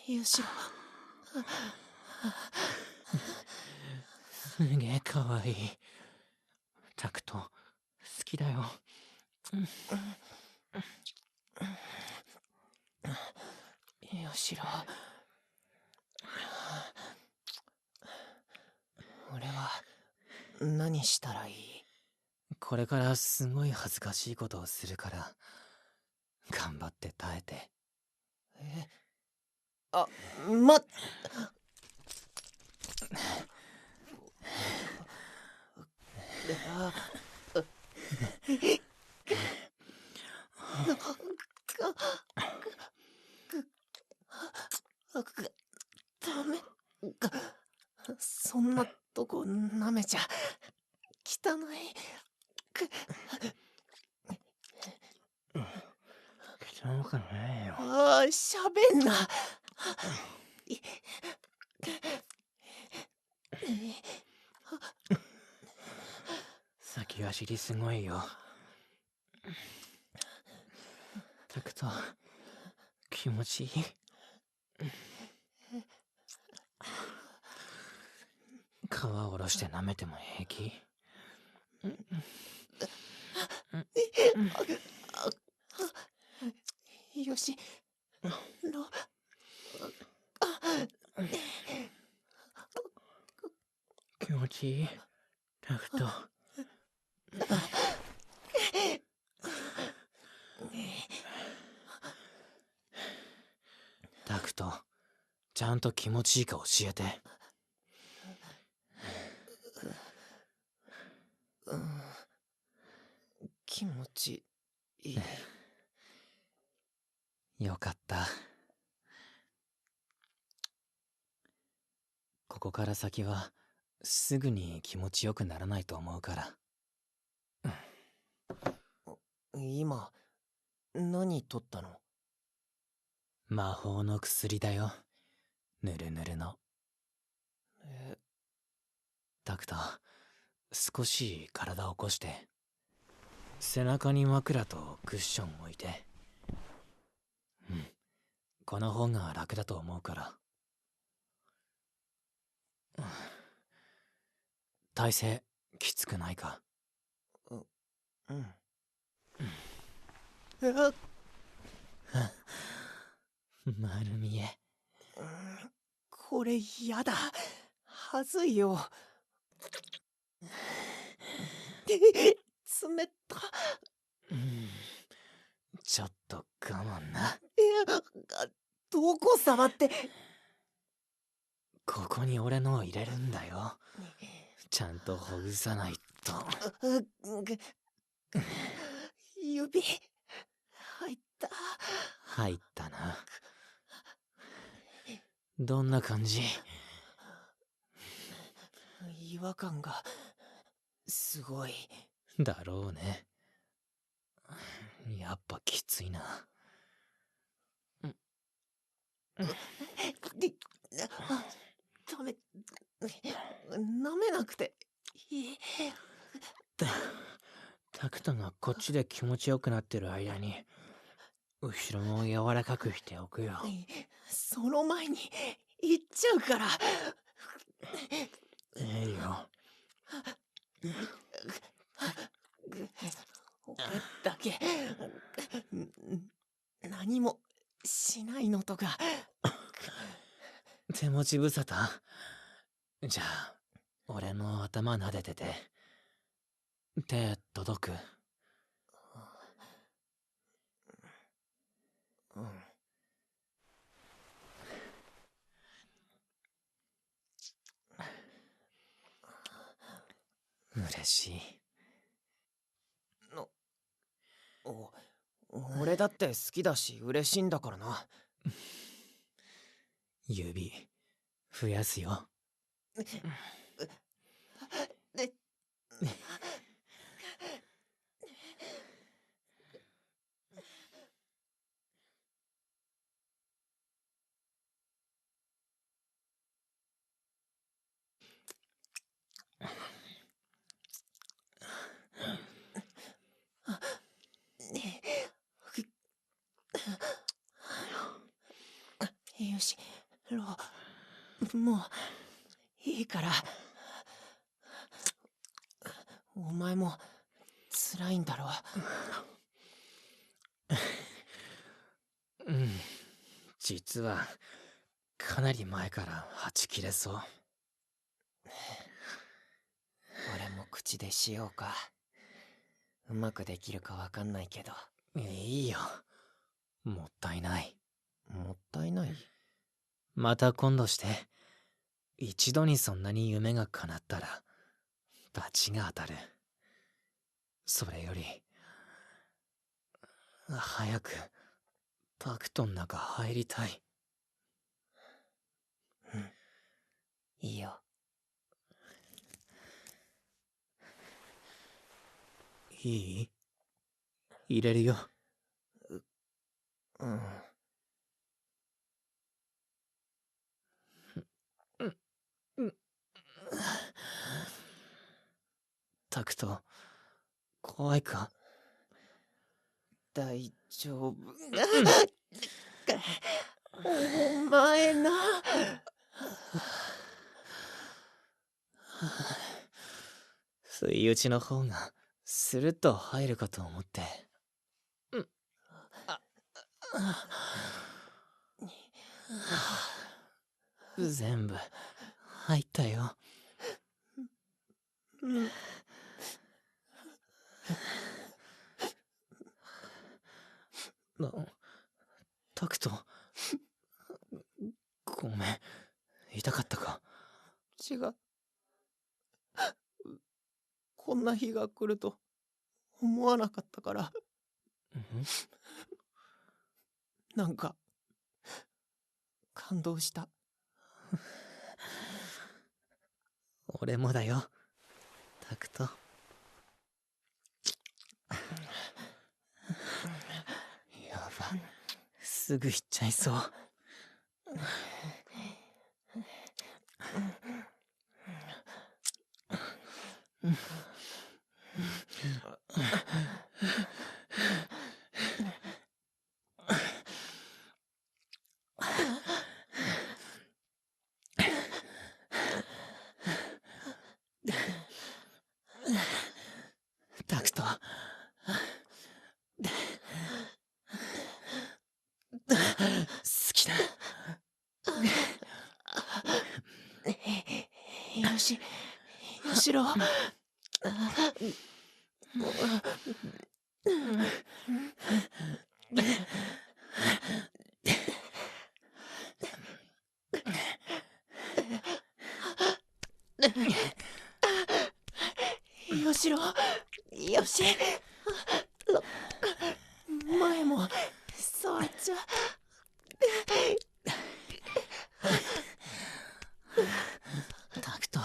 吉郎すげえかわいい。タクト好きだよ。吉郎、俺は何したらいい？これからすごい恥ずかしいことをするから頑張って耐えて。あ、そんなとこ舐めちゃ汚い。汚くないよ。ああ、喋んな。先走りすごいよ。タクト、気持ちいい。皮下ろして舐めても平気。よしろ。気持ちいい。タクト。タクト、ちゃんと気持ちいいか教えて。気持ちいい。よかった。ここから先はすぐに気持ちよくならないと思うから。今何取ったの？魔法の薬だよ。ぬるぬるの。タクト、少し体を起こして、背中に枕とクッション置いて。この方が楽だと思うから。体勢きつくないか？丸見え。これやだ。はずいよ。冷た。ちょっと我慢な。どこ触って。ここに俺のを入れるんだよ。ちゃんとほぐさないと。指入った。入ったな。どんな感じ？違和感がすごい。だろうね。やっぱきついな。ダメ。舐めなくていい。タクトがこっちで気持ちよくなってる間に後ろも柔らかくしておくよ。その前に行っちゃうから。ええよ。俺だけ何もしないのとか。手持ち無沙汰。じゃあ俺の頭撫でてて。手届く？嬉しい。俺だって好きだし嬉しいんだからな。指増やすよ。よしロ、もういいから。お前も辛いんだろ。実はかなり前からはち切れそう。俺も口でしようか。うまくできるかわかんないけど。いいよ。もったいない。もったいない？また今度して。一度にそんなに夢が叶ったら罰が当たる。それより早くタクトの中入りたい。いいよ。いい？入れるよ。うん。タクト、怖いか？大丈夫。お前な。不意打ちの方がスルッと入るかと思って。全部入ったよ。タクト、ごめん、痛かったか？違う。こんな日が来ると思わなかったから。なんか感動した。俺もだよ、タクト。やば、すぐ行っちゃいそう。タクト、好きだ。よしろ。よしろ、よし。前も触っちゃ。タクト、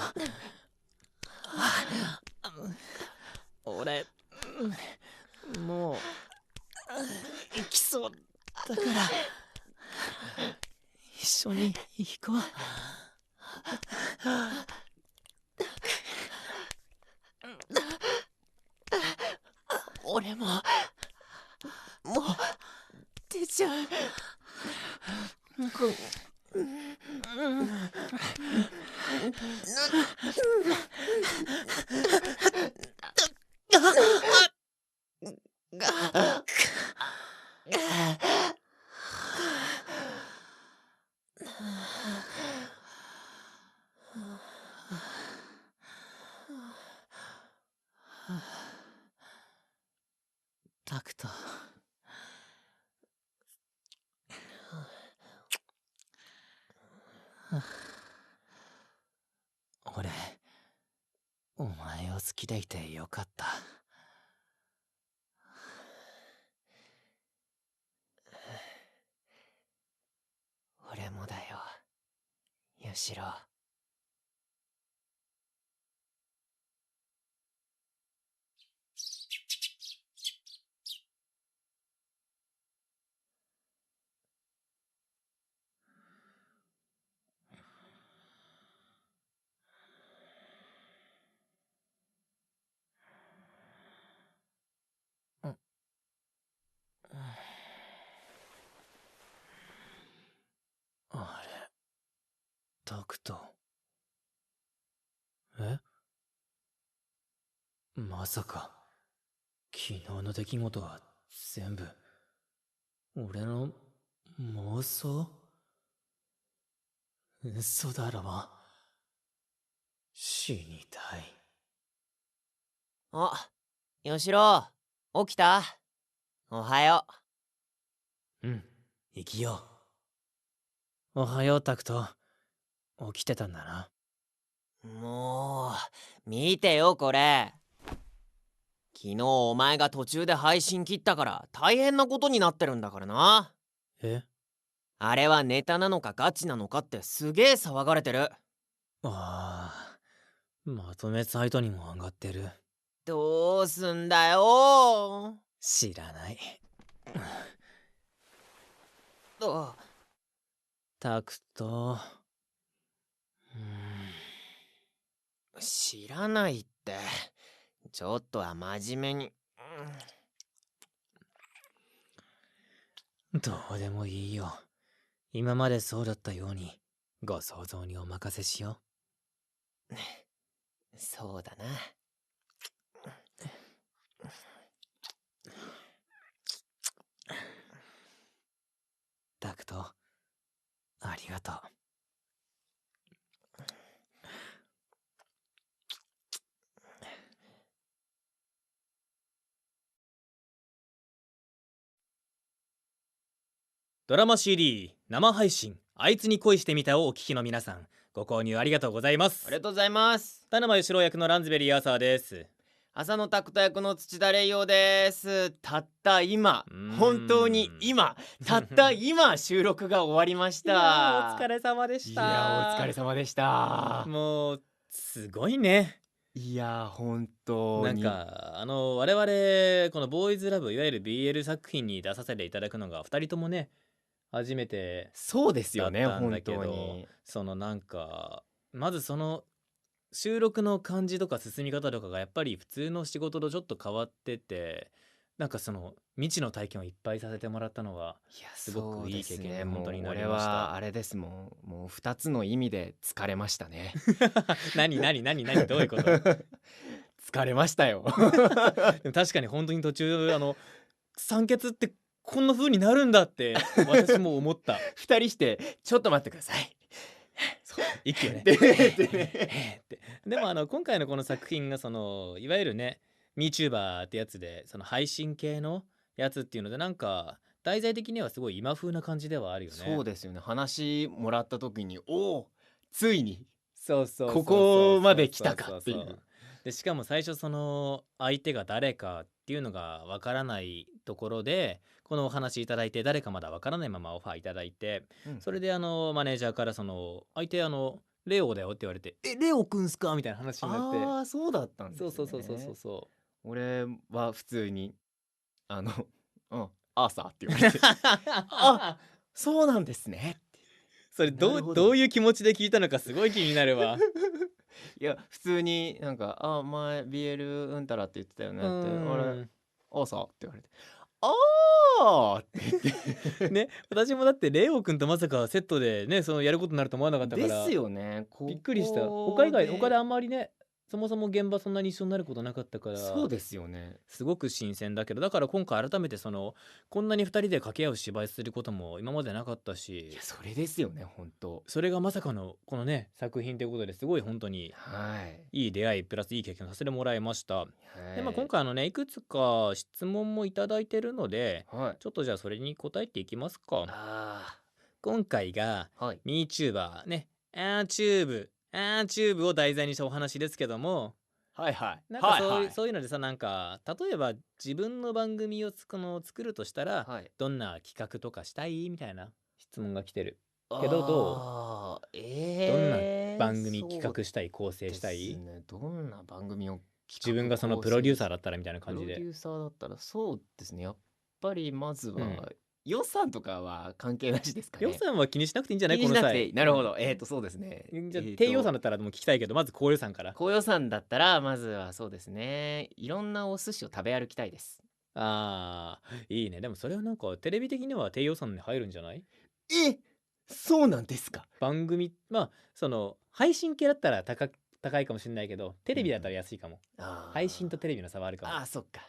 俺もう行きそうだから一緒に行こう。俺もう出ちゃう。タクト、俺、お前を好きでいてよかった。俺もだよ、よしろ。あれ、タクト。え？まさか昨日の出来事は全部俺の妄想？嘘だろ。死にたい。あ、よしろ、起きた？おはようん、生きよう。おはよう、タクト。起きてたんだな。もう見てよこれ。昨日お前が途中で配信切ったから大変なことになってるんだからな。え？あれはネタなのかガチなのかってすげえ騒がれてる。ああ、まとめサイトにも上がってる。どうすんだよ。知らない。あ、タクト。知らないって。ちょっとは真面目に。どうでもいいよ。今までそうだったようにご想像にお任せしよそうだな。タクト、ありがとう。ドラマ CD 生配信あいつに恋してみたをお聞きの皆さん、ご購入ありがとうございます。ありがとうございます。田沼義郎役のランズベリーアーサーです。浅野拓人役の土田玲陽です。たった今、本当に今、たった今収録が終わりました。いやお疲れ様でした。いやお疲れ様でした。もうすごいね。いや本当になんか我々このボーイズラブ、いわゆる BL 作品に出させていただくのが2人ともね初めてそうですよね。だったんだけど、本当になんかまずその収録の感じとか進み方とかがやっぱり普通の仕事とちょっと変わってて、なんか未知の体験をいっぱいさせてもらったのがすごくいい経験で本当になりました。俺はあれですもう2つの意味で疲れましたね。何どういうこと？疲れましたよ。でも確かに本当に途中酸欠ってこんな風になるんだって私も思った。2人してちょっと待ってください。息をね。でも今回のこの作品がいわゆるねVTuber ってやつで配信系のやつっていうので、なんか題材的にはすごい今風な感じではあるよね。そうですよね。話もらった時についにそうここまで来たかっていう。でしかも最初相手が誰かっていうのがわからないところでこのお話いただいて、誰かまだわからないままオファーいただいて、それでマネージャーから相手レオだよって言われて、レオくんすかみたいな話になって。ああそうだったんですね。そう俺は普通にアーサーって言われてあそうなんですね。それどういう気持ちで聞いたのかすごい気になるわ。いや普通になんか前 BL うんたらって言ってたよねって、あれ朝って言われてって言ってね、私もだってレオくんとまさかセットでねやることになると思わなかったからですよね。びっくりした。他であんまりねそもそも現場そんなに一緒になることなかったから。そうですよね。すごく新鮮だけど、だから今回改めてこんなに2人で掛け合う芝居することも今までなかったし。いやそれですよね本当。それがまさかのこのね作品ということですごい本当にいい出会いプラスいい経験させてもらいました。で今回ねいくつか質問もいただいてるので、ちょっとじゃあそれに答えていきますか。今回が VTuber ねチューブを題材にしたお話ですけども、なんかそういうのでさ、なんか例えば自分の番組を作るとしたら、どんな企画とかしたいみたいな質問が来てるけど、どんな番組企画したい、構成したい？どんな番組を自分がプロデューサーだったらみたいな感じで。プロデューサーだったらそうですね。やっぱりまずは、予算とかは関係なしですかね。予算は気にしなくていいんじゃない？気にしなくていい。なるほど。そうですね。じゃあ低予算だったらもう聞きたいけど、まず高予算から。高予算だったらまずはそうですね。いろんなお寿司を食べ歩きたいです。いいね。でもそれはなんかテレビ的には低予算に入るんじゃない？そうなんですか。番組配信系だったら高いかもしれないけど、テレビだったら安いかも。配信とテレビの差はあるかも。そっか。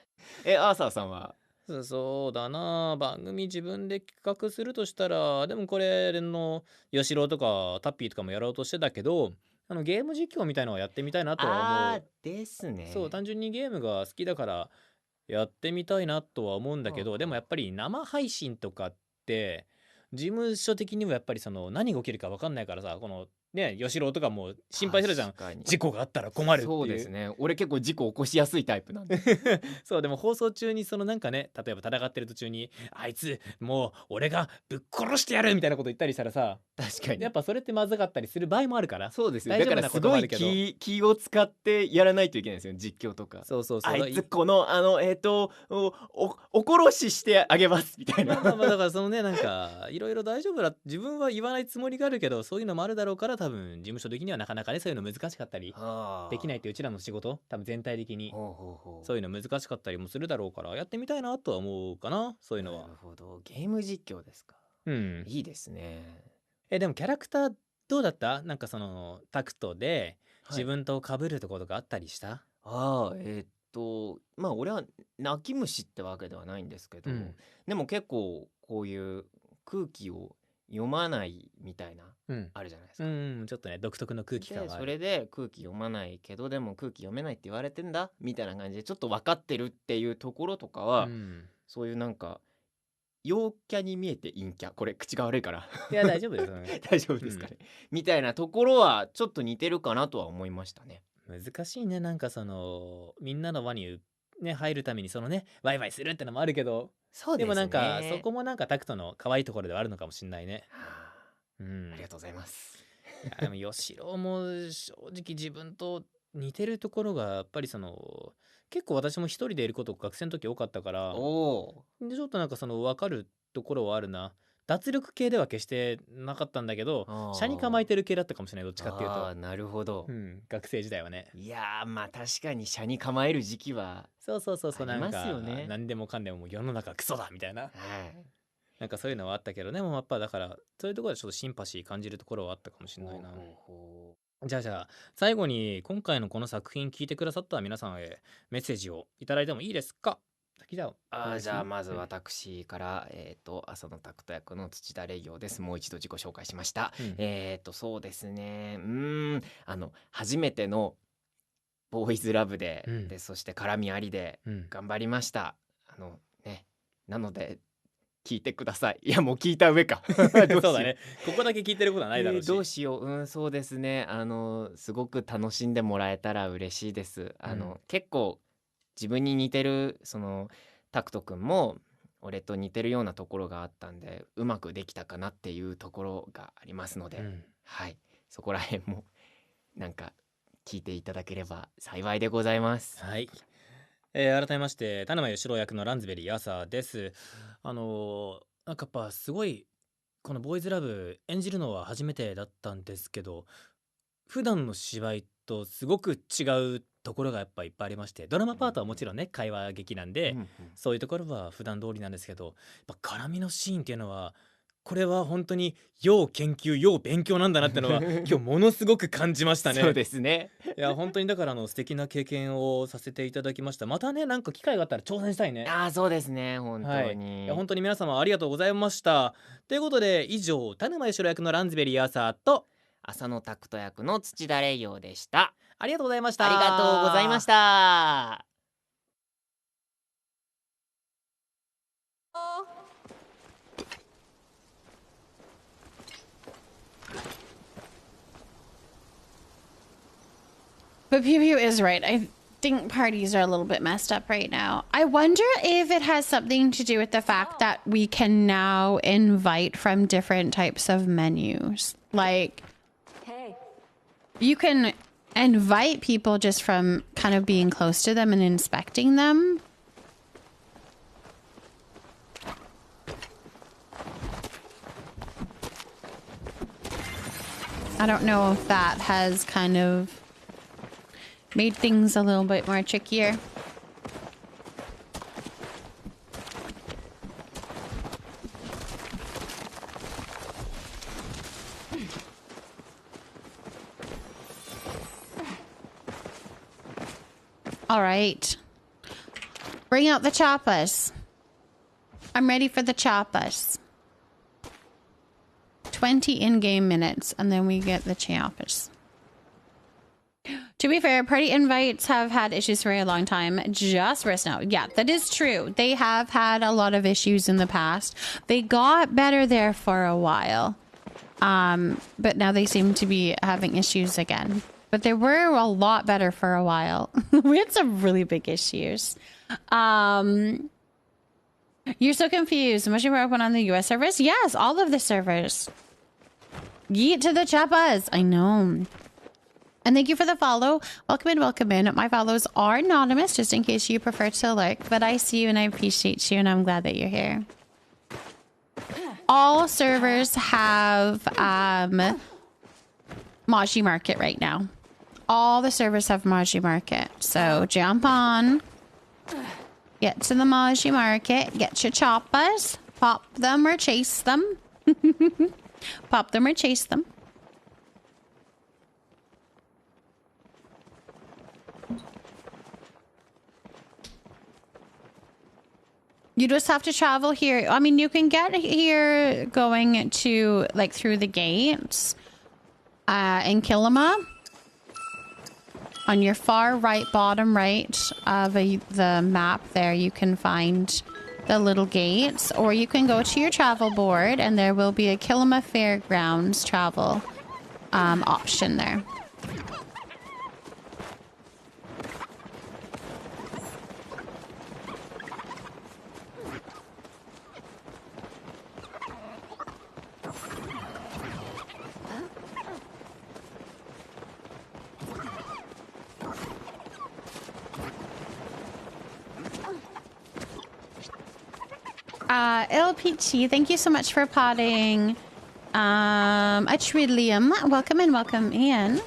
アーサーさんは？そうだな、番組自分で企画するとしたら、でもこれの吉郎とかタッピーとかもやろうとしてたけど、ゲーム実況みたいのはやってみたいなとは思う。ですね。そう、単純にゲームが好きだからやってみたいなとは思うんだけど、でもやっぱり生配信とかって事務所的にもやっぱり何が起きるか分かんないからさ、このね吉郎とかも心配するじゃん。事故があったら困るっていう。そうですね。俺結構事故起こしやすいタイプなんで。そうでも放送中になんかね、例えば戦ってる途中にあいつもう俺がぶっ殺してやるみたいなこと言ったりしたらさ、確かにやっぱそれってまずかったりする場合もあるから。そうですよ。大丈夫なだからすごいこともあるけど。気を使ってやらないといけないんですよ、実況とか。そうそうそう。あいつこのお殺ししてあげますみたいな。まあだからそのね、なんかいろいろ大丈夫だ、自分は言わないつもりがあるけど、そういうのもあるだろうから、多分事務所的にはなかなかね、そういうの難しかったりできないってうちらの仕事、多分全体的にそういうの難しかったりもするだろうから、やってみたいなとは思うかな、そういうのは。なるほど、ゲーム実況ですか。いいですね。でもキャラクターどうだった？なんかそのタクトではい自分と被るところがあったりした？ああ、まあ俺は泣き虫ってわけではないんですけど、でも結構こういう空気を読まないみたいな、あるじゃないですか。ちょっとね、独特の空気感はある。それで空気読まないけどでも空気読めないって言われてんだみたいな感じでちょっと分かってるっていうところとかは、そういうなんか陽キャに見えて陰キャ、これ口が悪いからいや大丈夫です大丈夫ですかね、みたいなところはちょっと似てるかなとは思いましたね。難しいね、なんかそのみんなの輪にね入るためにそのねワイワイするってのもあるけど、そうですね。でもなんかそこもなんかタクトの可愛いところではあるのかもしれないね。ありがとうございます。でも吉郎も正直自分と似てるところがやっぱりその結構私も一人でいることが学生の時多かったから、でちょっとなんかその分かるところはあるな。脱力系では決してなかったんだけど、車に構えてる系だったかもしれない、どっちかっていうと。なるほど。学生時代はね。いやー、まあ確かに車に構える時期はそうありますよね。なんか何でもかんでも世の中クソだみたいな、なんかそういうのはあったけど、でもやっぱだからそういうところでちょっとシンパシー感じるところはあったかもしれないな。じゃあ最後に今回のこの作品聞いてくださった皆さんへメッセージをいただいてもいいですか？じゃあまず私から、朝のタクト役の土田礼行です。もう一度自己紹介しました。そうですね、初めてのボーイズラブで、そして絡みありで頑張りました。なので聞いてください。いやもう聞いた上かそうだね、ここだけ聞いてることはないだろうし、どうしよう。そうですね、すごく楽しんでもらえたら嬉しいです。結構自分に似てるそのタクトくんも俺と似てるようなところがあったんで、うまくできたかなっていうところがありますので、そこら辺もなんか聞いていただければ幸いでございます。改めまして田沼義郎役のランズベリー朝です。なんかやっぱすごいこのボーイズラブ演じるのは初めてだったんですけど、普段の芝居とすごく違うところがやっぱいっぱいありまして、ドラマパートはもちろんね会話劇なんで、そういうところは普段通りなんですけど、やっぱ絡みのシーンっていうのはこれは本当に要研究要勉強なんだなってのは今日ものすごく感じましたね。そうですね。いや本当にだから素敵な経験をさせていただきました。またねなんか機会があったら挑戦したいね。そうですね、本当に、いや本当に皆様ありがとうございました。ということで以上田沼義郎役のランズベリーアーサーと朝のタクト役の土田礼行でした。ありがとうございました。ありがとうございました。But Pew Pew is right. I think parties are a little bit messed up right now. I wonder if it has something to do with the fact that we can now invite from different types of menus. Like, you can invite people just from kind of being close to them and inspecting them. I don't know if that has kind of made things a little bit more trickier. All right. Bring out the choppers. I'm ready for the choppers. 20 in-game minutes, and then we get the choppers. To be fair, party invites have had issues for a long time. Just for us now. Yeah, that is true. They have had a lot of issues in the past. They got better there for a while. But now they seem to be having issues again. But they were a lot better for a while. We had some really big issues. You're so confused. Must you open on the US servers? Yes, all of the servers. Yeet to the chappas. I know. And thank you for the follow. Welcome in, welcome in. My follows are anonymous, just in case you prefer to lurk. But I see you and I appreciate you, and I'm glad that you're here. All servers have Maji Market right now. All the servers have Maji Market. So jump on. Get to the Maji Market. Get your choppas. Pop them or chase them. Pop them or chase them. You just have to travel here. I mean, you can get here going to, like, through the gates in Kilima. On your far right, bottom right of the map there, you can find the little gates. Or you can go to your travel board and there will be a Kilima Fairgrounds travel option there. LPT, thank you so much for potting. A Trillium, welcome in, welcome in.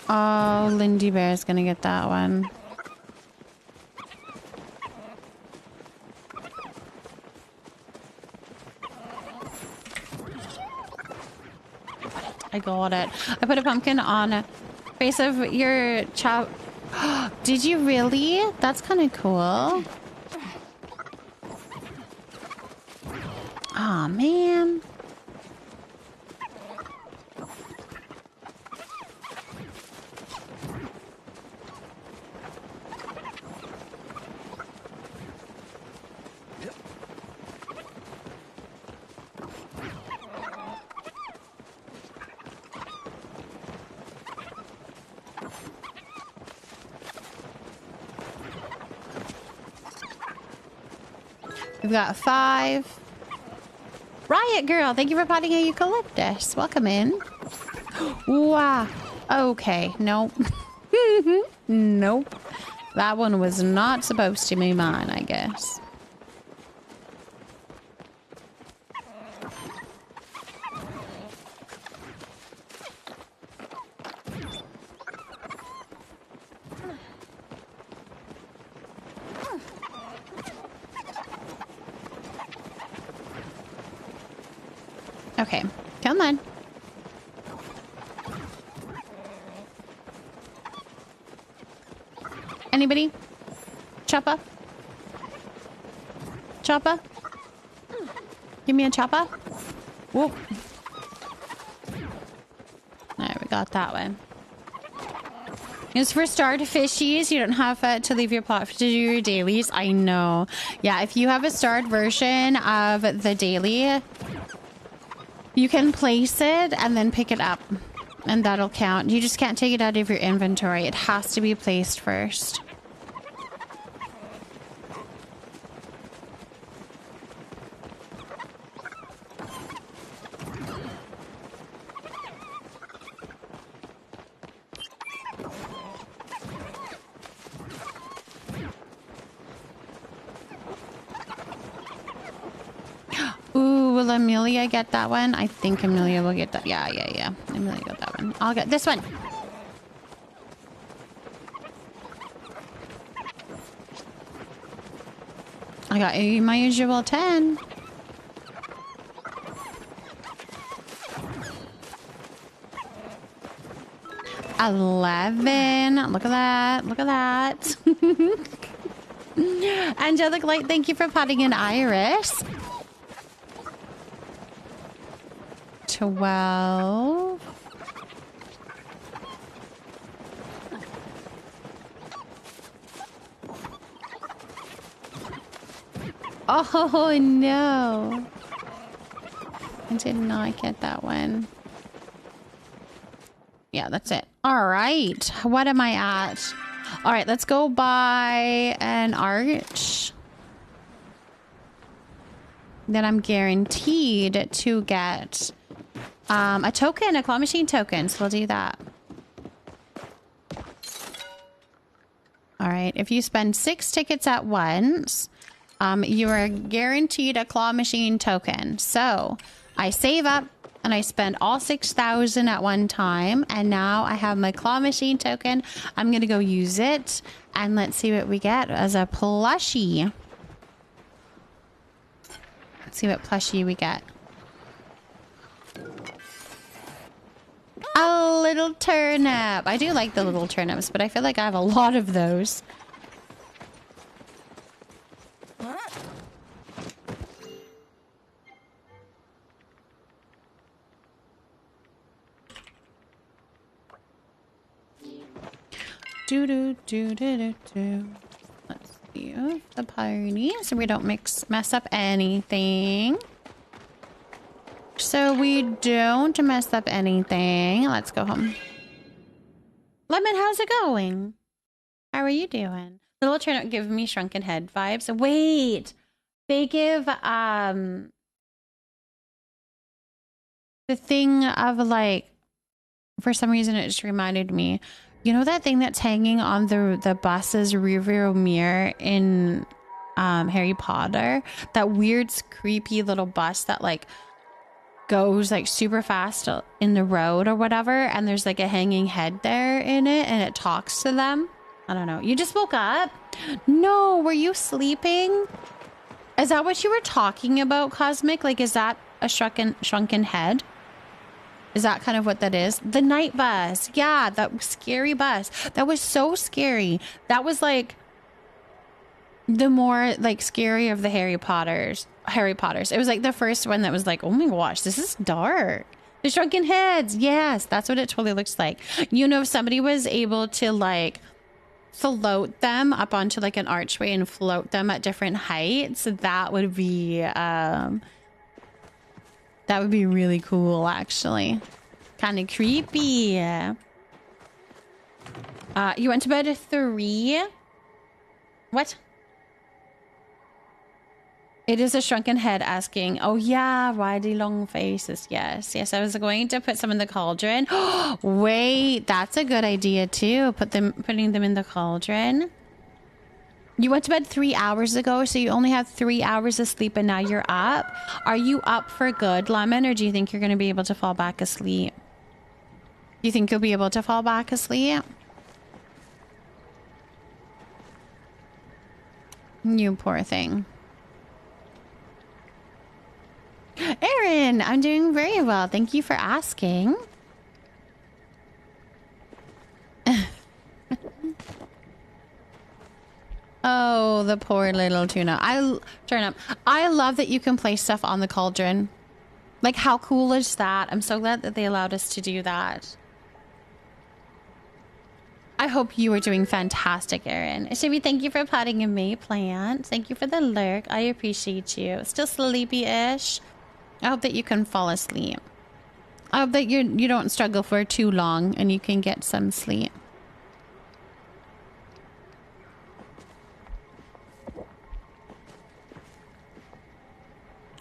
Oh, Lindy Bear is gonna get that one. I got it. I put a pumpkin on face of your child. Did you really? That's kind of cool. Aw, man. We've got 5. Riot Girl, thank you for potting a eucalyptus. Welcome in. Wow. Okay, nope. Nope. That one was not supposed to be mine, I guess. Okay, come on. Anybody? Choppa? Choppa? Give me a choppa. Whoop. Alright, we got that one. It's for starter fishies. You don't have to leave your plot to do your dailies. I know. Yeah, if you have a starred version of the daily, you can place it and then pick it up. And that'll count. You just can't take it out of your inventory. It has to be placed first. Ooh, will Amelia get that one? I think Amelia will get that. Yeah. Amelia got that one. I'll get this one. I got my usual 10. $11. Look at that. Look at that. Angelic Light, thank you for potting in Iris. 12. Oh no. I did not get that one. Yeah, that's it. All right. What am I at? All right, let's go buy an arch. Then I'm guaranteed to get a token, a claw machine token. So we'll do that. All right, if you spend 6 tickets at once, you are guaranteed a claw machine token. So I save up and I spend all 6,000 at one time. And now I have my claw machine token. I'm going to go use it. And let's see what we get as a plushie. Let's see what plushie we get. A little turnip. I do like the little turnips, but I feel like I have a lot of those. Do do do do do do. Let's see the party so we don't mess up anything. So we don't mess up anything. Let's go home. Lemon, how's it going? How are you doing? Little turnip give me shrunken head vibes. Wait, they give the thing of like, for some reason it just reminded me. You know that thing that's hanging on the bus's rearview mirror in Harry Potter? That weird, creepy little bus that like goes like super fast in the road or whatever, and there's like a hanging head there in it, and it talks to them. I don't know. You just woke up? No, were you sleeping? Is that what you were talking about, Cosmic? Like, is that a shrunken head? Is that kind of what that is? The night bus. Yeah, that scary bus. That was so scary. That was like the more like scary of the Harry Potters. It was like the first one that was like, oh my gosh, this is dark. The shrunken heads. Yes, that's what it totally looks like. You know, if somebody was able to like float them up onto like an archway and float them at different heights, that would be really cool, actually. Kind of creepy. You went to bed at 3? What? It is a shrunken head asking, oh yeah, why the long faces? Yes, I was going to put some in the cauldron. Wait, that's a good idea too. Putting them in the cauldron. You went to bed 3 hours ago, so you only have 3 hours of sleep and now you're up. Are you up for good, Lemon, or do you think you're going to be able to fall back asleep? Do you think you'll be able to fall back asleep? You poor thing. Erin, I'm doing very well. Thank you for asking. Oh, the poor little turnip. I love that you can place stuff on the cauldron. Like, how cool is that? I'm so glad that they allowed us to do that. I hope you are doing fantastic, Erin. Shivi, thank you for potting in me, plant. Thank you for the lurk. I appreciate you. Still sleepy-ish. I hope that you can fall asleep. I hope that you don't struggle for too long and you can get some sleep.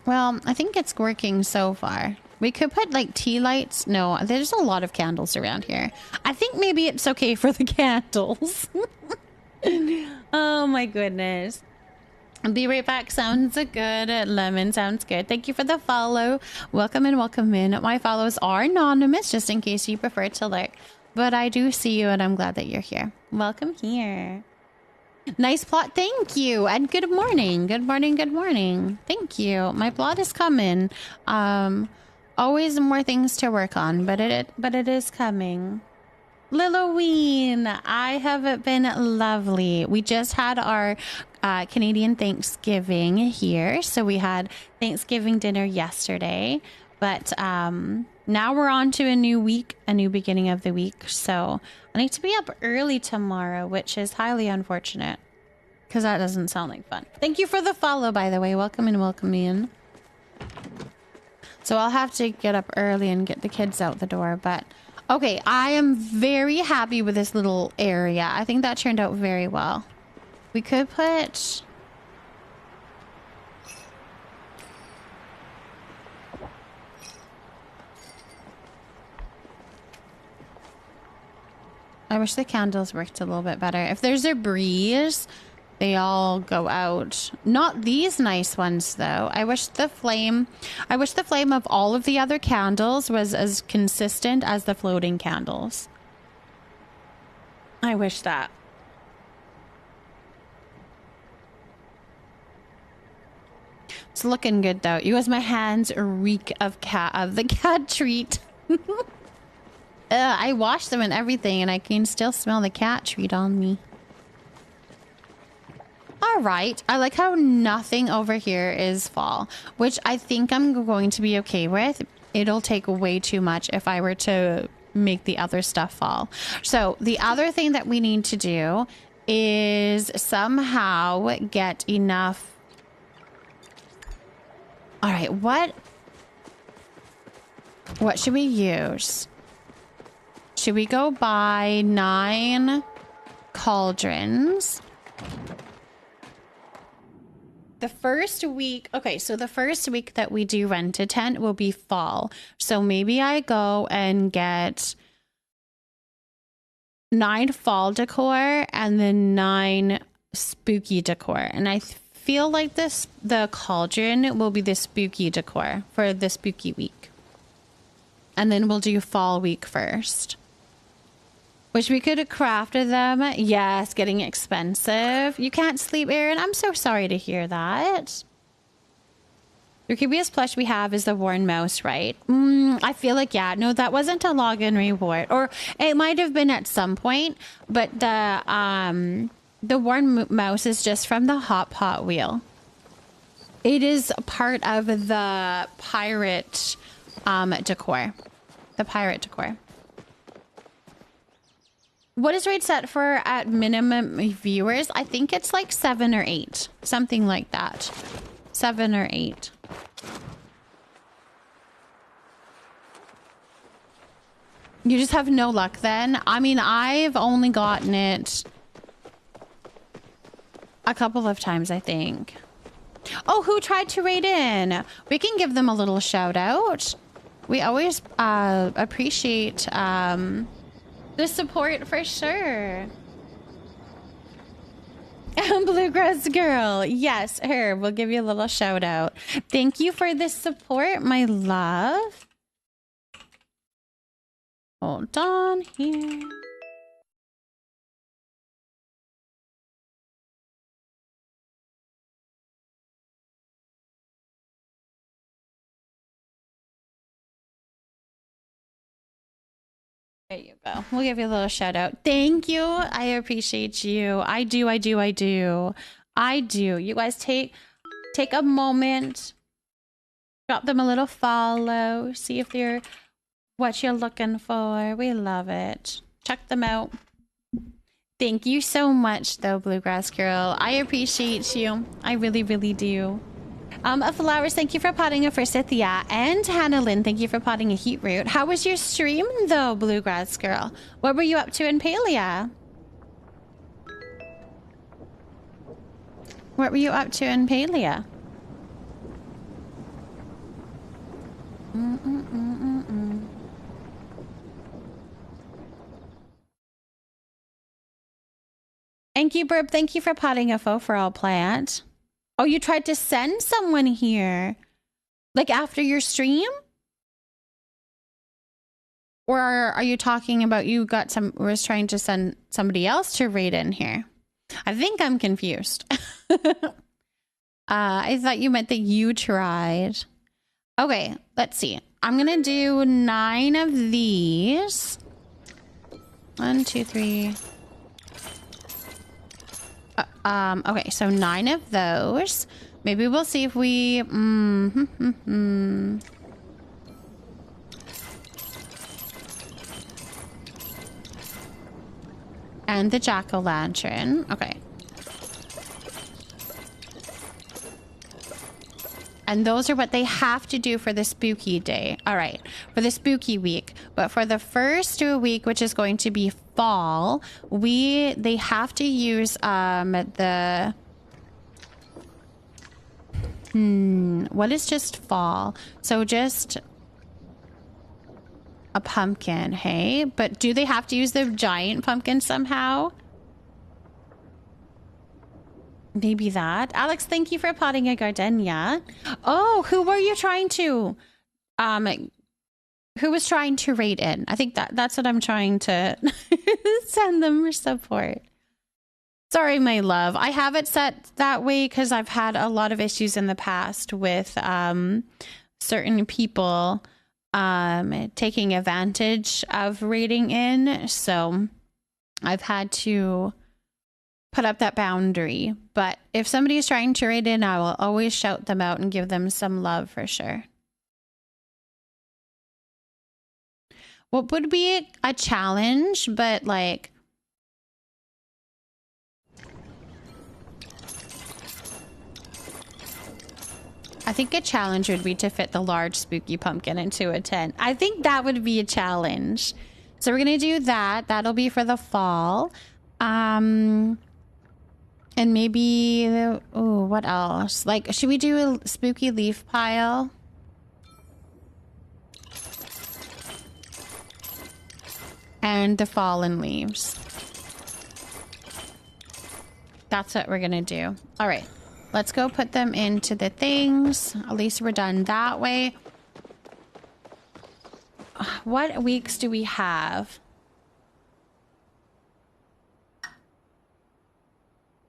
Well, I think it's working so far. We could put like tea lights. No, there's a lot of candles around here. I think maybe it's okay for the candles. Oh my goodness. I'll be right back. Sounds good. Lemon sounds good. Thank you for the follow. Welcome in, welcome in. My follows are anonymous, just in case you prefer to lurk. But I do see you and I'm glad that you're here. Welcome here. Nice plot, thank you, and good morning, good morning, good morning. Thank you. My plot is coming. Always more things to work on, but it is coming. Lilloween, I have been lovely. We just had our Canadian Thanksgiving here, so we had Thanksgiving dinner yesterday. But now we're on to a new week, a new beginning of the week. So I need to be up early tomorrow, which is highly unfortunate because that doesn't sound like fun. Thank you for the follow, by the way. Welcome in, welcome in. So I'll have to get up early and get the kids out the door. But Okay, I am very happy with this little area. I think that turned out very well. We could put... I wish the candles worked a little bit better. If there's a breeze, they all go out. Not these nice ones, though. I wish the flame of all of the other candles was as consistent as the floating candles. I wish that. It's looking good, though. You guys, my hands reek of the cat treat. I washed them and everything, and I can still smell the cat treat on me. All right. I like how nothing over here is fall, which I think I'm going to be okay with. It'll take way too much if I were to make the other stuff fall. So the other thing that we need to do is somehow get enough. All right. What should we use? Should we go buy 9 cauldrons? The first week, okay, so the first week that we do rent a tent will be fall. So maybe I go and get 9 fall decor and then 9 spooky decor. And I feel like the cauldron will be the spooky decor for the spooky week. And then we'll do fall week first. Wish we could have crafted them. Yes, getting expensive. You can't sleep, Aaron. I'm so sorry to hear that. The creepiest plush we have is the worn mouse, right? I feel like, yeah. No, that wasn't a login reward. Or it might have been at some point. But the worn mouse is just from the Hot Wheel. It is part of the pirate decor. The pirate decor. What is raid set for at minimum viewers? I think it's like 7 or 8. Something like that. 7 or 8. You just have no luck then? I mean, I've only gotten it a couple of times, I think. Oh, who tried to raid in? We can give them a little shout out. We always appreciate... the support for sure. Bluegrass girl. Yes, her. We'll give you a little shout out. Thank you for the support, my love. Hold on here. There you go. We'll give you a little shout out. Thank you. I appreciate you. I do. You guys take a moment. Drop them a little follow. See if they're what you're looking for. We love it. Check them out. Thank you so much, though, Bluegrass Girl. I appreciate you. I really, really do. Flowers, thank you for potting a Forsythia. And Hannah Lynn, thank you for potting a Heat Root. How was your stream, though, Bluegrass Girl? What were you up to in Palia? What were you up to in Palia? Thank you, Burb. Thank you for potting a faux for all plant. Oh, you tried to send someone here? Like after your stream? Or are you talking about was trying to send somebody else to raid in here? I think I'm confused. I thought you meant that you tried. Okay, let's see. I'm going to do 9 of these. 1, 2, 3... okay, so 9 of those. Maybe we'll see if we... And the jack-o'-lantern. Okay. And those are what they have to do for the spooky day. All right, for the spooky week. But for the first week, which is going to be fall, they have to use the... what is just fall? So just a pumpkin, hey? But do they have to use the giant pumpkin somehow? Maybe that. Alex, thank you for potting a gardenia. Oh, who were you trying to... who was trying to rate in? I think that's what I'm trying to send them support. Sorry, my love. I have it set that way because I've had a lot of issues in the past with certain people taking advantage of rating in. So I've had to put up that boundary. But if somebody is trying to rate in, I will always shout them out and give them some love for sure. What would be a challenge, but like... I think a challenge would be to fit the large spooky pumpkin into a tent. I think that would be a challenge. So we're going to do that. That'll be for the fall. And maybe, oh, what else? Like, should we do a spooky leaf pile? And the fallen leaves. That's what we're gonna do. All right, let's go put them into the things. At least we're done that way. What weeks do we have?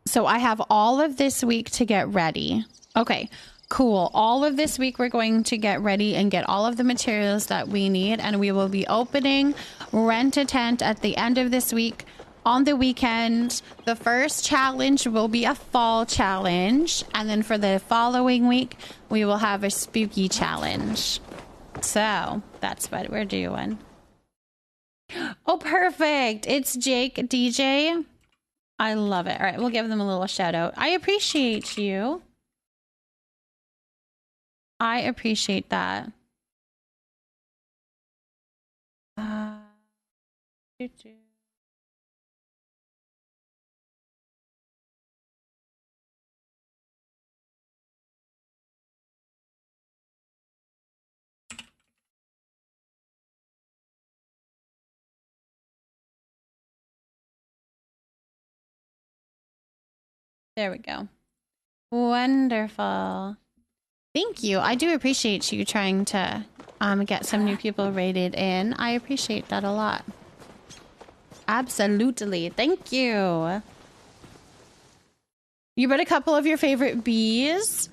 So I have all of this week to get ready. Okay, cool. All of this week we're going to get ready and get all of the materials that we need. And we will be opening Rent a Tent at the end of this week on the weekend. The first challenge will be a fall challenge. And then for the following week, we will have a spooky challenge. So that's what we're doing. Oh, perfect. It's Jake DJ. I love it. All right, we'll give them a little shout out. I appreciate you. I appreciate that. There we go. Wonderful. Thank you. I do appreciate you trying to get some new people rated in. I appreciate that a lot. Absolutely. Thank you. You brought a couple of your favorite bees.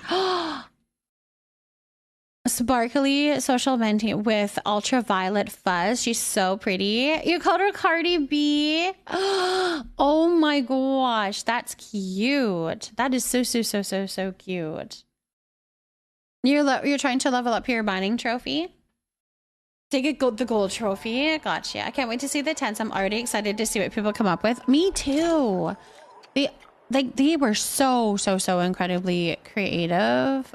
Sparkly social menti with ultraviolet fuzz. She's so pretty. You called her Cardi B. Oh my gosh, that's cute. That is so cute. You're trying to level up your mining trophy. Take the gold trophy. Gotcha. I can't wait to see the tents. I'm already excited to see what people come up with. Me too. They were so incredibly creative.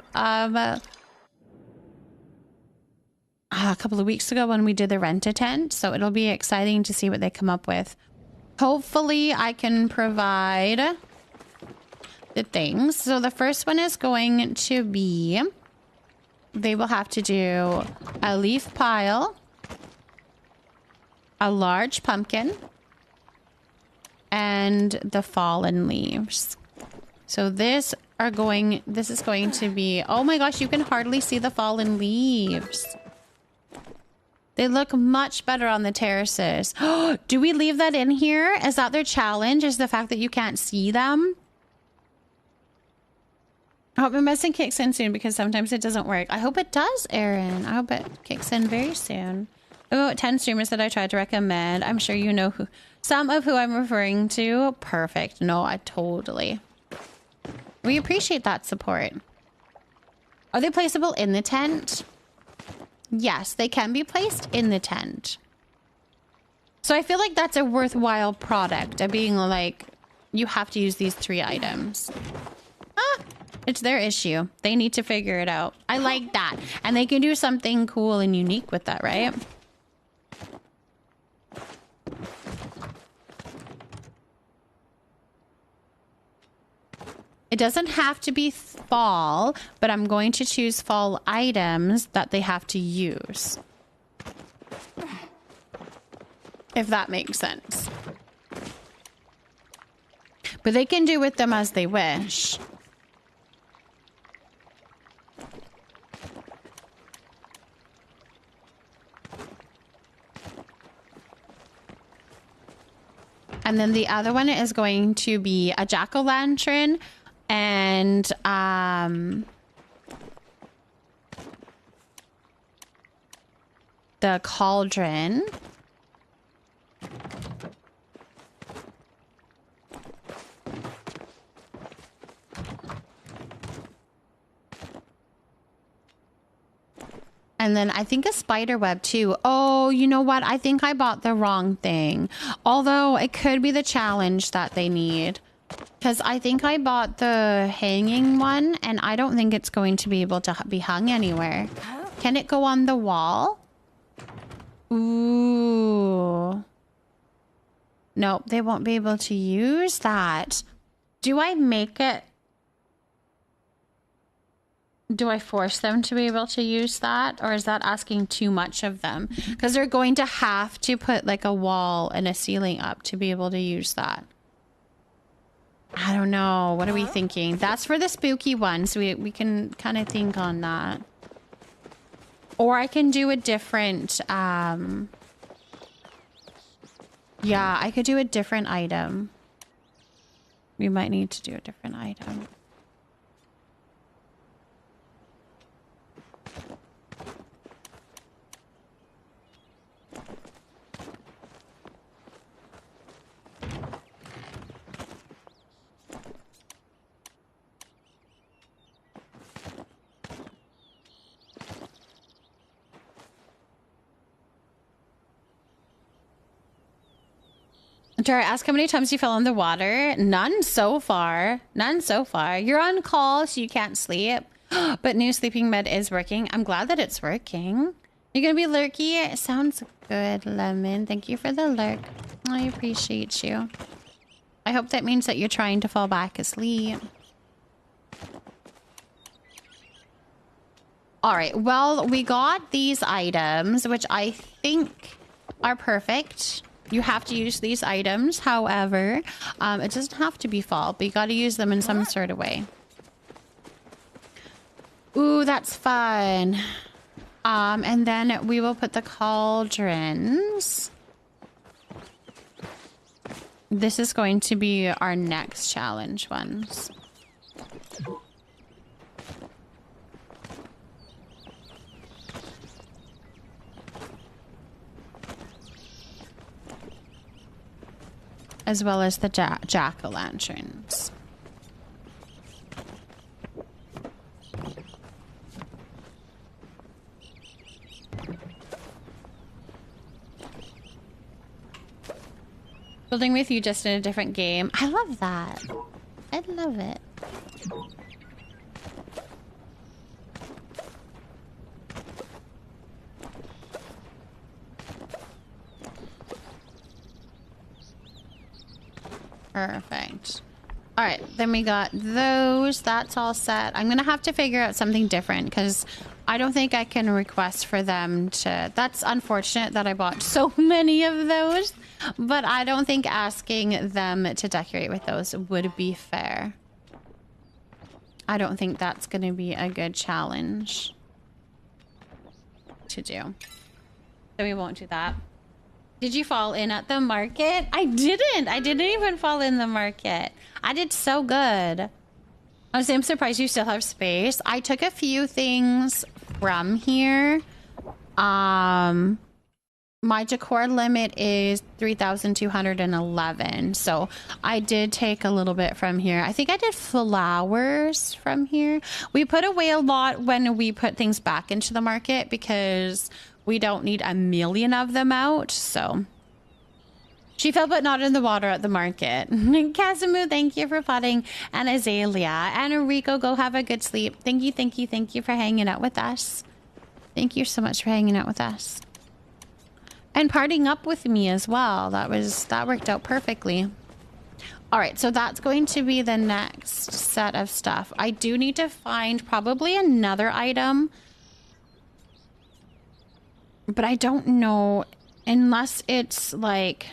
A couple of weeks ago when we did the rent a tent, so it'll be exciting to see what they come up with. Hopefully I can provide the things. So the first one is going to be, they will have to do a leaf pile, a large pumpkin, and the fallen leaves. So this is going to be, oh my gosh, you can hardly see the fallen leaves. They look much better on the terraces. Do we leave that in here? Is that their challenge? Is the fact that you can't see them? I hope my medicine kicks in soon because sometimes it doesn't work. I hope it does, Erin. I hope it kicks in very soon. About 10 streamers that I tried to recommend. I'm sure you know some of who I'm referring to. Perfect. No, I totally. We appreciate that support. Are they placeable in the tent? Yes, they can be placed in the tent. So I feel like that's a worthwhile product of being like, you have to use these 3 items. Ah! It's their issue. They need to figure it out. I like that. And they can do something cool and unique with that, right? It doesn't have to be fall, but I'm going to choose fall items that they have to use. If that makes sense. But they can do with them as they wish. And then the other one is going to be a jack-o'-lantern and the cauldron. And then I think a spider web too. Oh, you know what? I think I bought the wrong thing. Although it could be the challenge that they need. Because I think I bought the hanging one and I don't think it's going to be able to be hung anywhere. Can it go on the wall? Ooh. Nope, they won't be able to use that. Do I make it? Do I force them to be able to use that? Or is that asking too much of them? Because they're going to have to put like a wall and a ceiling up to be able to use that. I don't know. What are we thinking? That's for the spooky one. So we can kind of think on that. Or I can do a different... yeah, I could do a different item. We might need to do a different item. Tara, ask how many times you fell in the water. None so far. None so far. You're on call, so you can't sleep. But new sleeping med is working. I'm glad that it's working. You're gonna be lurky? It sounds good, Lemon. Thank you for the lurk. I appreciate you. I hope that means that you're trying to fall back asleep. Alright, well, we got these items, which I think are perfect. You have to use these items. However, it doesn't have to be fall, but you got to use them in some sort of way. Ooh, that's fun. And then we will put the cauldrons. This is going to be our next challenge ones. As well as the jack-o'-lanterns. Building with you just in a different game. I love that. I love it. Perfect. All right, then we got those. That's all set. I'm gonna have to figure out something different because I don't think I can request for them to... That's unfortunate that I bought so many of those, but I don't think asking them to decorate with those would be fair. I don't think that's gonna be a good challenge to do. So we won't do that. Did you fall in at the market? I didn't. I didn't even fall in the market. I did so good. Honestly, I'm surprised you still have space. I took a few things from here. My decor limit is 3,211. So I did take a little bit from here. I think I did flowers from here. We put away a lot when we put things back into the market because... we don't need a million of them out, so She fell but not in the water at the market. Casimir, thank you for potting. And Azalea. And Enrico, go have a good sleep. Thank you for hanging out with us. Thank you so much for hanging out with us. And partying up with me as well. That worked out perfectly. All right, so that's going to be the next set of stuff. I do need to find probably another item. But I don't know, unless it's like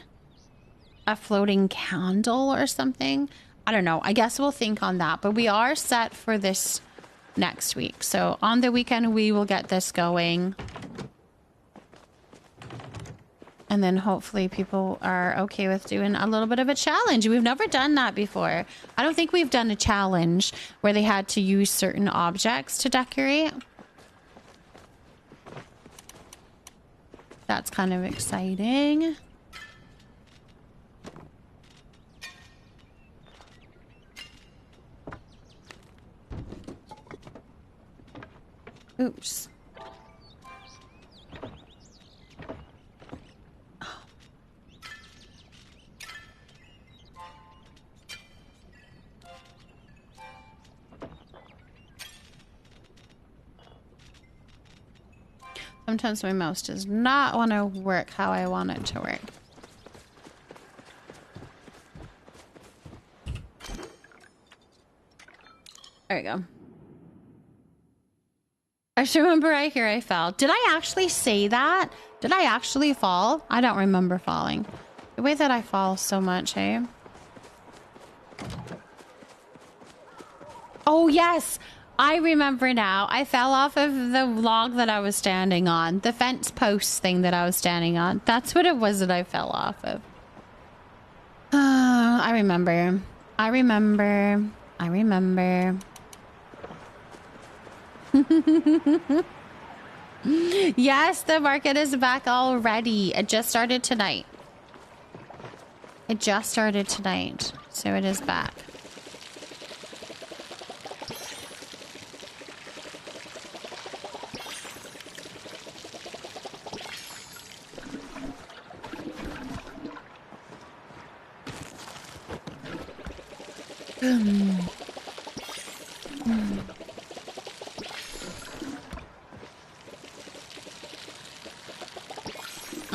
a floating candle or something. I don't know. I guess we'll think on that. But we are set for this next week. So on the weekend, we will get this going. And then hopefully people are okay with doing a little bit of a challenge. We've never done that before. I don't think we've done a challenge where they had to use certain objects to decorate. That's kind of exciting. Oops. Sometimes my mouse does not want to work how I want it to work. There we go. I just remember I fell. Did I actually say that? Did I actually fall? I don't remember falling. The way that I fall so much, hey? Oh, yes. I remember now. I fell off of the log that I was standing on. The fence post thing that I was standing on. That's what it was that I fell off of. I remember. I remember. I remember. Yes, the market is back already. It just started tonight. It just started tonight. So it is back.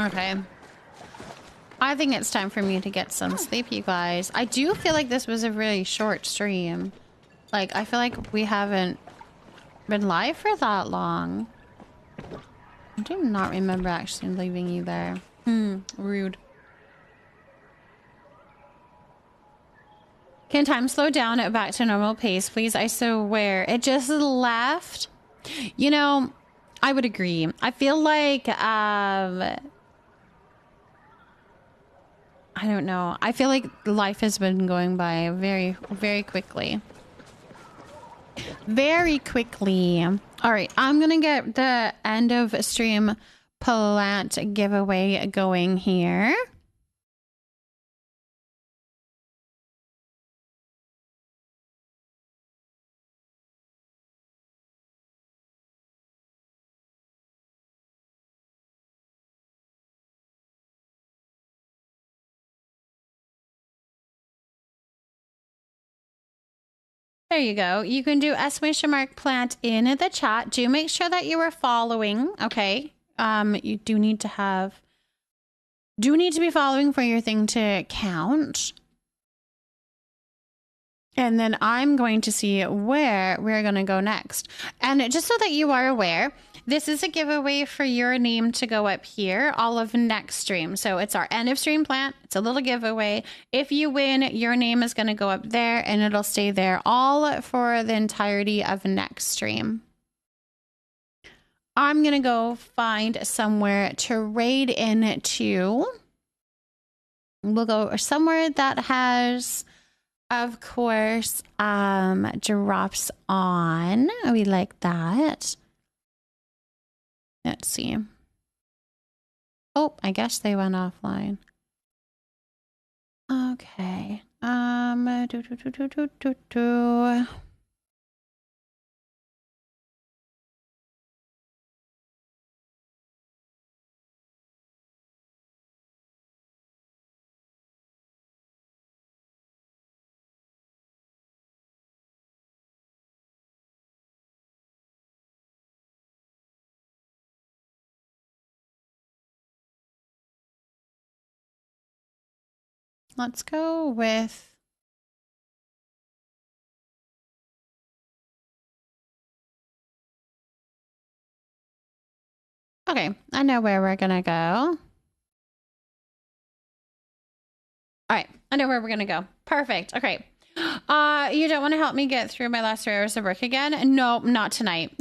Okay. I think it's time for me to get some sleep, you guys. I do feel like this was a really short stream. Like, I feel like we haven't been live for that long. I do not remember actually leaving you there. Rude. Can time slow down at back to normal pace, please? I swear. It just left. You know, I would agree. I feel like, I don't know. I feel like life has been going by very, very quickly. Very quickly. All right, I'm going to get the end of stream plant giveaway going here. There you go. You can do !plant in the chat. Do make sure that you are following, okay? You do need to be following for your thing to count. And then I'm going to see where we're going to go next. And just so that you are aware, this is a giveaway for your name to go up here all of next stream. So it's our end of stream plant. It's a little giveaway. If you win, your name is going to go up there and it'll stay there all for the entirety of next stream. I'm going to go find somewhere to raid into. We'll go somewhere that has, of course, drops on. We like that. Let's see. Oh, I guess they went offline. Okay. Let's go with... Okay, I know where we're gonna go. All right, I know where we're gonna go. Perfect. Okay. You don't want to help me get through my last 3 hours of work again? No, not tonight.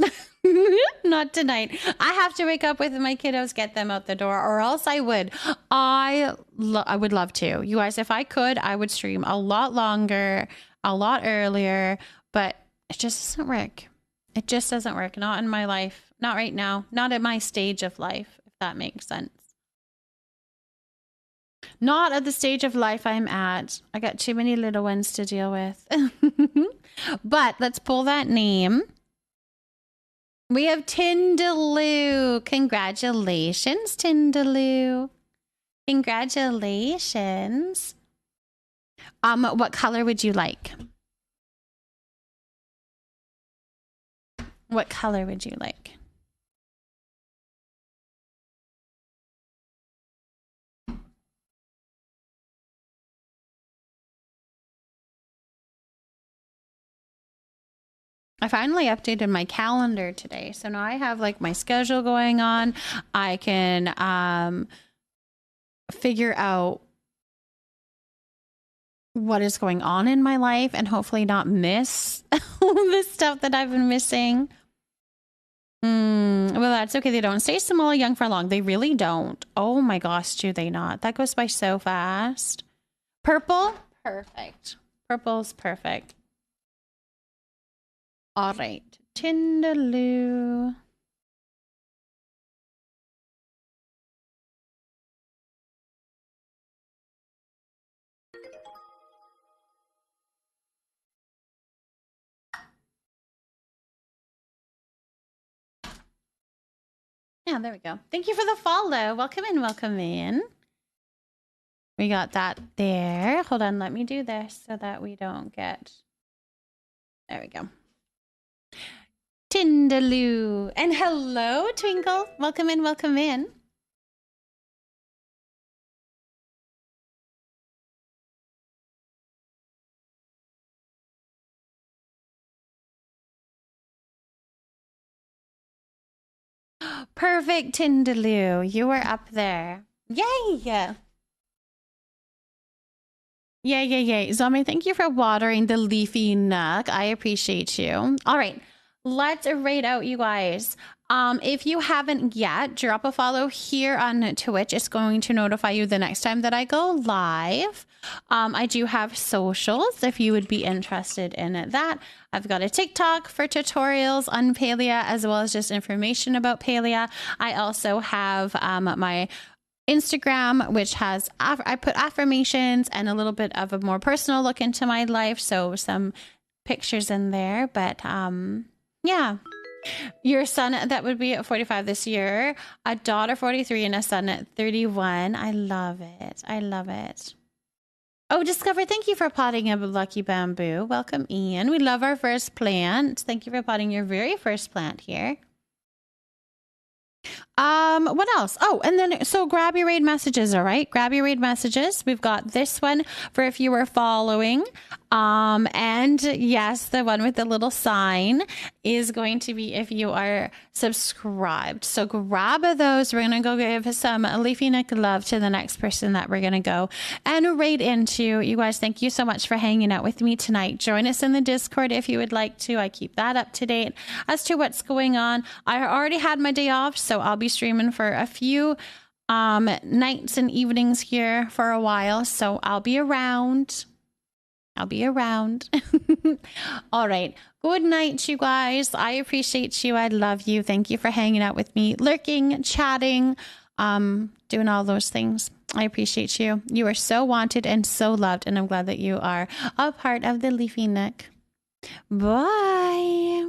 Not tonight. I have to wake up with my kiddos, get them out the door, or else I would. I would love to. You guys, if I could, I would stream a lot longer, a lot earlier, but it just doesn't work. It just doesn't work. Not in my life. Not right now. Not at my stage of life, if that makes sense. Not at the stage of life I'm at. I got too many little ones to deal with. But let's pull that name. We have Tindaloo. Congratulations, Tindaloo. Congratulations. What color would you like? What color would you like? I finally updated my calendar today. So now I have like my schedule going on. I can figure out what is going on in my life and hopefully not miss all the stuff that I've been missing. Well, that's okay. They don't stay small or young for long. They really don't. Oh my gosh, do they not? That goes by so fast. Purple? Perfect. Purple's perfect. All right, Tindaloo. Yeah, there we go. Thank you for the follow. Welcome in, welcome in. We got that there. Hold on, let me do this so that we don't get... There we go. Tindaloo. And hello, Twinkle. Welcome in, welcome in. Perfect, Tindaloo. You are up there. Yay! Yay. Zombie, thank you for watering the leafy nook. I appreciate you. All right. Let's rate out, you guys. If you haven't yet, drop a follow here on Twitch. It's going to notify you the next time that I go live. I do have socials if you would be interested in that. I've got a TikTok for tutorials on Palia as well as just information about Palia. I also have my Instagram, which has I put affirmations and a little bit of a more personal look into my life. So some pictures in there, but yeah. Your son that would be at 45 this year, a daughter 43 and a son at 31. I love it. I love it. Oh, Discover, thank you for potting a lucky bamboo. Welcome, Ian. We love our first plant. Thank you for potting your very first plant here. What else? Oh, and then, so grab your raid messages, all right? Grab your raid messages. We've got this one for if you were following. And yes, the one with the little sign is going to be if you are subscribed. So grab those. We're going to go give some Leafy Nook love to the next person that we're going to go and raid into. You guys, thank you so much for hanging out with me tonight. Join us in the Discord if you would like to. I keep that up to date as to what's going on. I already had my day off, so I'll be streaming for a few nights and evenings here for a while. So I'll be around. All right. Good night, you guys. I appreciate you. I love you. Thank you for hanging out with me, lurking, chatting, doing all those things. I appreciate you. You are so wanted and so loved, and I'm glad that you are a part of the Leafy Nook. Bye.